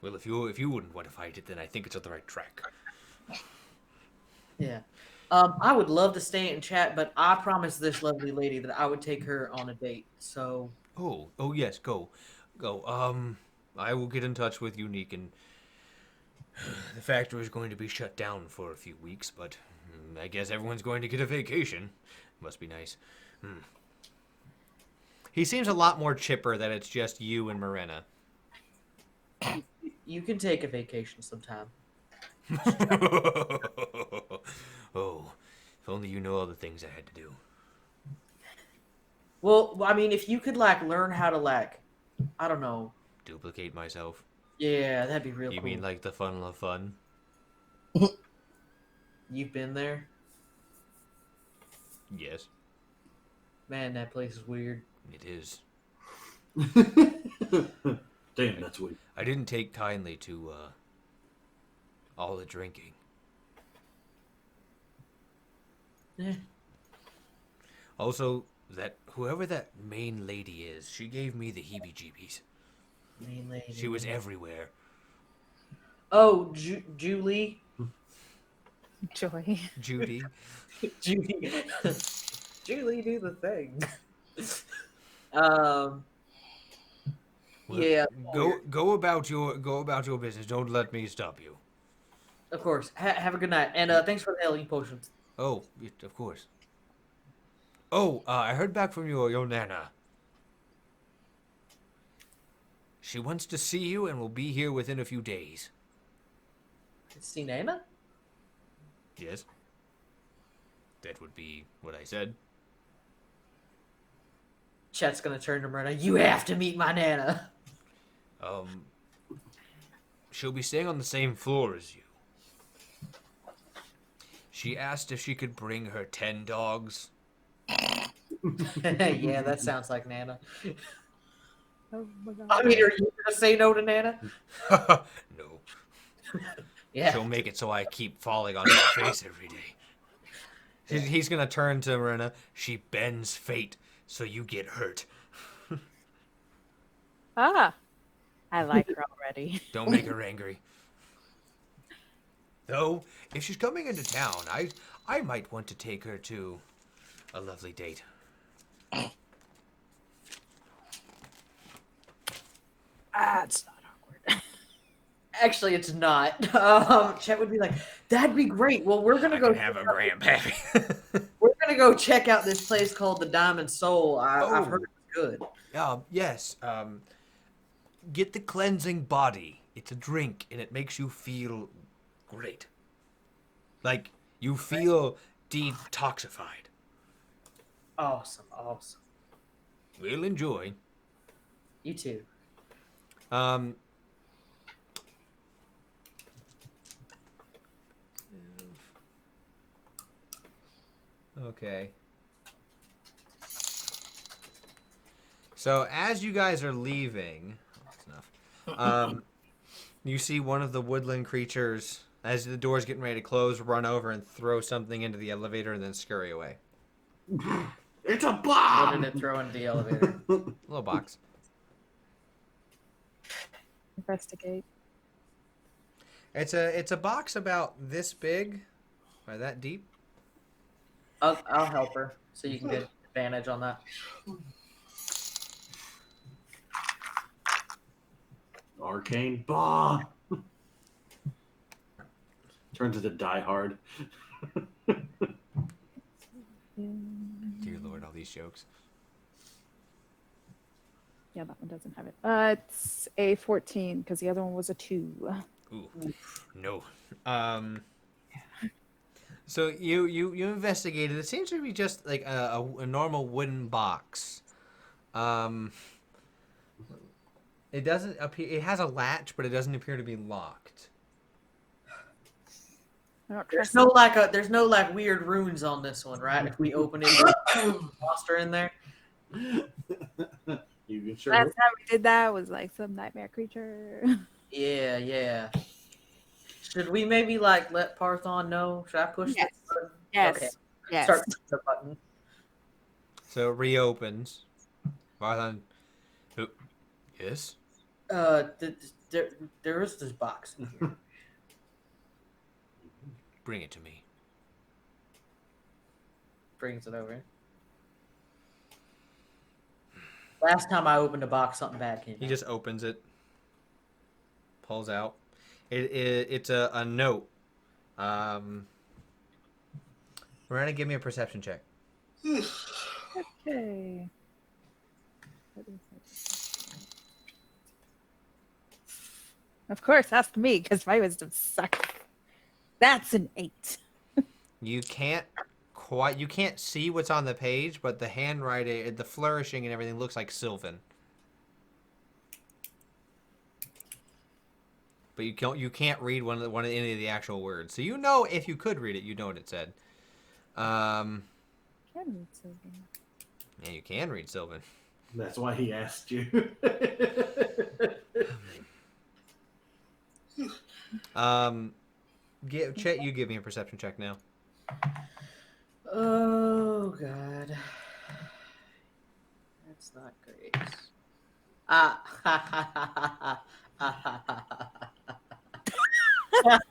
Well, if you wouldn't want to fight it, then I think it's on the right track.
Yeah. I would love to stay and chat, but I promised this lovely lady that I would take her on a date. So.
Oh yes, go. I will get in touch with Unique, and the factory is going to be shut down for a few weeks, but I guess everyone's going to get a vacation. Must be nice.
he seems a lot more chipper that it's just you and Morena.
You can take a vacation sometime.
Oh, if only you know all the things I had to do.
Well, I mean, if you could learn how to I don't know.
Duplicate myself.
Yeah, that'd be real
You
cool.
mean like the funnel of fun?
You've been there?
Yes,
Man, that place is weird.
it is.
Damn, that's weird.
I didn't take kindly to all the drinking.
Yeah.
Also, that whoever that main lady is, she gave me the heebie-jeebies.
Mean lady.
She was everywhere.
Oh, Julie.
Joy.
Judy.
Judy. Julie, do the thing. Um.
Well,
Yeah.
Go about your business. Don't let me stop you.
Of course. Have a good night, and thanks for the healing potions.
Oh, of course. Oh, I heard back from your nana. She wants to see you and will be here within a few days.
See Nana?
Yes. That would be what I said.
Chet's gonna turn to Myrna. You have to meet my Nana.
She'll be staying on the same floor as you. She asked if she could bring her 10 dogs.
Yeah, that sounds like Nana.
Oh my god.
I mean, are you gonna say no to Nana?
No.
Yeah.
She'll make it so I keep falling on her face every day. He's gonna turn to Marina. She bends fate so you get hurt.
Ah, I like her already.
Don't make her angry. Though, if she's coming into town, I might want to take her to a lovely date.
Ah, it's not awkward.
Actually, it's not. Chet would be like, "That'd be great." Well, we're gonna go
have a grandpappy.
We're gonna go check out this place called the Diamond Soul. I've
Oh.
heard it's good.
Yes. Get the cleansing body. It's a drink, and it makes you feel great. Like you feel detoxified.
Awesome.
We'll enjoy.
You too.
Okay. So as you guys are leaving, that's enough. You see one of the woodland creatures, as the door's getting ready to close, run over and throw something into the elevator and then scurry away.
It's a
What
bomb.
did it throw into the elevator?
Little box.
Investigate.
It's a box about this big, or that deep.
I'll help her so you can get advantage on that.
Arcane bomb. Turns into Die Hard.
Dear Lord, all these jokes.
Yeah, that one doesn't have it. It's a 14 because the other one was a 2.
Ooh, no. So you investigated. It seems to be just like a normal wooden box. It doesn't appear. It has a latch, but it doesn't appear to be locked.
I don't
There's
trust
no like weird runes on this one, right? If we open it, there's a monster in there.
You can sure.
Last time we did that was like some nightmare creature.
Yeah. Should we maybe like let Parthon know? Should I push
Yes.
this button?
Yes.
Okay.
Yes.
Start pushing the button.
So it reopens. Varthon. Yes.
There is this box in here.
Bring it to me.
Brings it over. Last time I opened a box, something bad came
He
out.
just opens it. Pulls out. It's a note. Miranda, give me a perception check.
Okay. Of course, ask me because my wisdom sucks. That's an 8.
You can't see what's on the page, but the handwriting, the flourishing and everything looks like Sylvan. But you can't read one of any of the actual words. So you know, if you could read it, you know what it said.
Can read Sylvan.
Yeah, you can read Sylvan.
That's why he asked you.
Chet, you give me a perception check now.
Oh God, that's not great.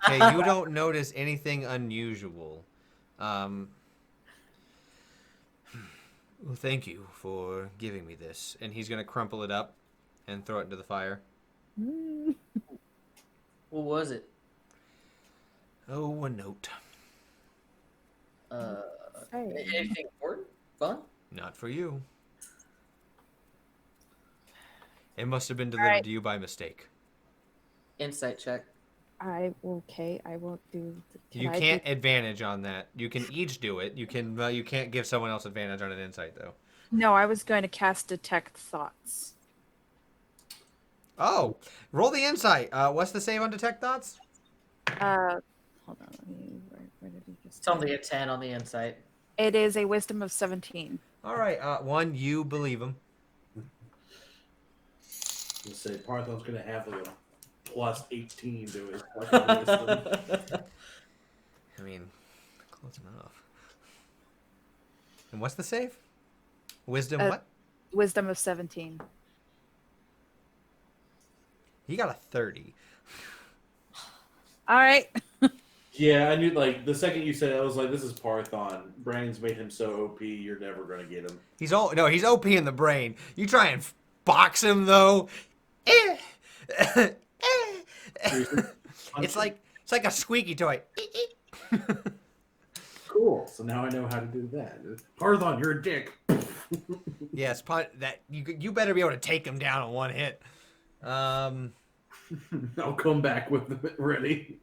Okay, you don't notice anything unusual. Well, thank you for giving me this. And he's gonna crumple it up and throw it into the fire.
What was it?
Oh, a note.
Anything important? Fun?
Not for you. It must have been delivered to you by mistake.
Insight check.
I won't do.
You
I
can't
do-
advantage on that. You can each do it. You can. You can't give someone else advantage on an insight though.
No, I was going to cast Detect Thoughts.
Oh, roll the insight. What's the save on detect thoughts?
Hold on. Let me. Where did he just?
It's only a 10 on the insight.
It is a wisdom of 17.
All right. One, you believe him.
Let's say Parthon's going to have like a plus 18 to his fucking wisdom.
I mean, close enough. And what's the save? Wisdom what?
Wisdom of 17.
He got a 30.
All right.
Yeah, I knew, like, the second you said it, I was like, this is Parthon. Brain's made him so OP, you're never going to get him.
He's OP in the brain. You try and box him though. It's like a squeaky toy.
Cool. So now I know how to do that. Parthon, you're a dick.
Yes, that you better be able to take him down in one hit.
I'll come back with it ready.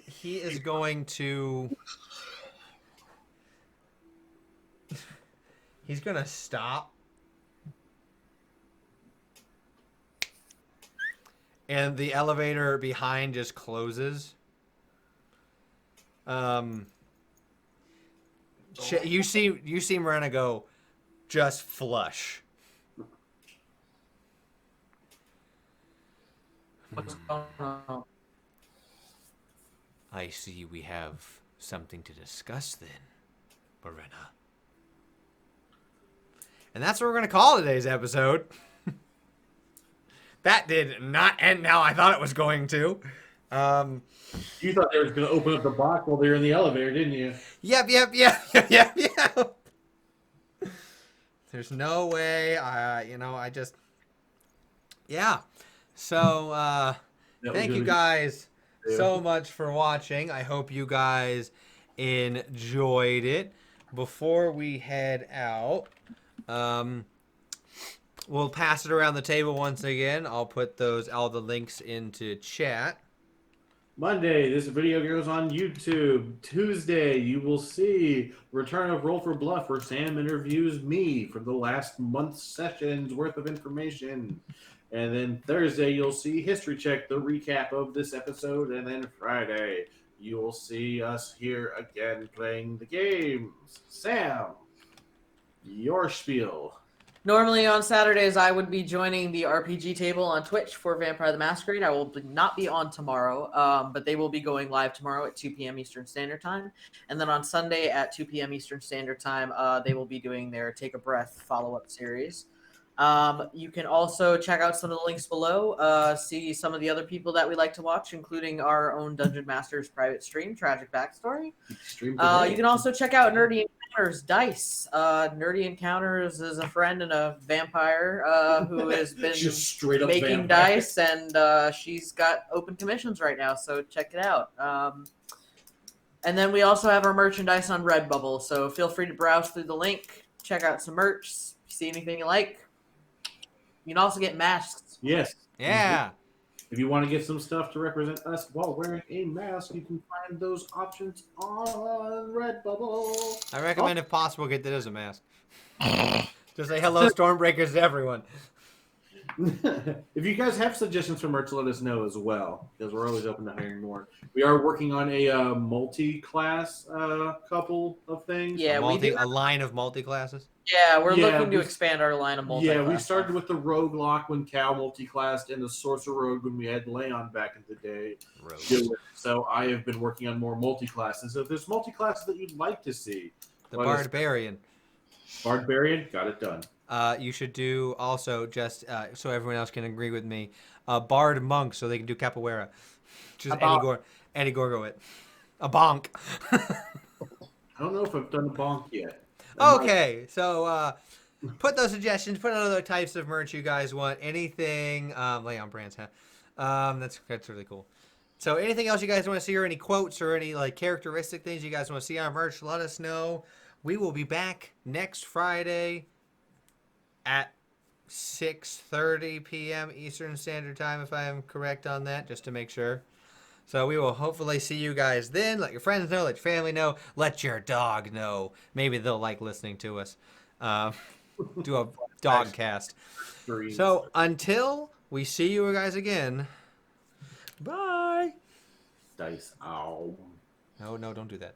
He is going to. He's gonna stop. And the elevator behind just closes. You see Miranda go just flush.
What's going on?
I see we have something to discuss then, Miranda. And that's what we're going to call today's episode. That did not end how I thought it was going to.
You thought they were going to open up the box while they were in the elevator, didn't you?
Yep. There's no way. Yeah. So, thank you guys so much for watching. I hope you guys enjoyed it. Before we head out, we'll pass it around the table once again. I'll put all the links into chat.
Monday, this video goes on YouTube. Tuesday, you will see return of Roll for Bluff, where Sam interviews me for the last month's session's worth of information. And then Thursday, you'll see History Check, the recap of this episode. And then Friday, you will see us here again playing the games. Sam, your spiel.
Normally on Saturdays, I would be joining the RPG table on Twitch for Vampire the Masquerade. I will not be on tomorrow, but they will be going live tomorrow at 2 p.m. Eastern Standard Time. And then on Sunday at 2 p.m. Eastern Standard Time, they will be doing their Take a Breath follow-up series. You can also check out some of the links below, see some of the other people that we like to watch, including our own Dungeon Master's private stream, Tragic Backstory. You can also check out Nerdy Encounters Dice. Nerdy Encounters is a friend and a vampire who has been
Just straight up
making
vampire.
dice, and she's got open commissions right now, so check it out. And then we also have our merchandise on Redbubble, so feel free to browse through the link, check out some merch, see anything you like. You can also get masks.
Yes.
Yeah.
If you want to get some stuff to represent us while wearing a mask, you can find those options on Redbubble.
I recommend, if possible, get that as a mask. Just say hello, Stormbreakers, to everyone.
If you guys have suggestions for merch, let us know as well, because we're always open to hearing more. We are working on a multi-class couple of things.
Yeah,
A line of multi-classes.
Yeah, we're
Yeah,
looking to
we-
expand our line of multi-class.
Yeah, we started with the Roguelock when Cal multi-classed, and the Sorcerer Rogue when we had Leon back in the day. So I have been working on more multi-classes. If there's multi-classes that you'd like to see,
The Barbarian.
Barbarian, got it done.
you should do also just so everyone else can agree with me, Bard monk so they can do capoeira. Just
A bonk.
Eddie Gorgowit. A bonk.
I don't know if I've done a bonk yet.
Okay, so put those suggestions. Put other types of merch you guys want. Anything. Lay on brands, huh? That's really cool. So anything else you guys want to see, or any quotes, or any like characteristic things you guys want to see on merch, let us know. We will be back next Friday at 6:30 p.m. Eastern Standard Time, if I am correct on that, just to make sure. So we will hopefully see you guys then. Let your friends know, let your family know, let your dog know. Maybe they'll like listening to us. Do a dog cast. So until we see you guys again, bye.
Dice. Ow.
No, don't do that.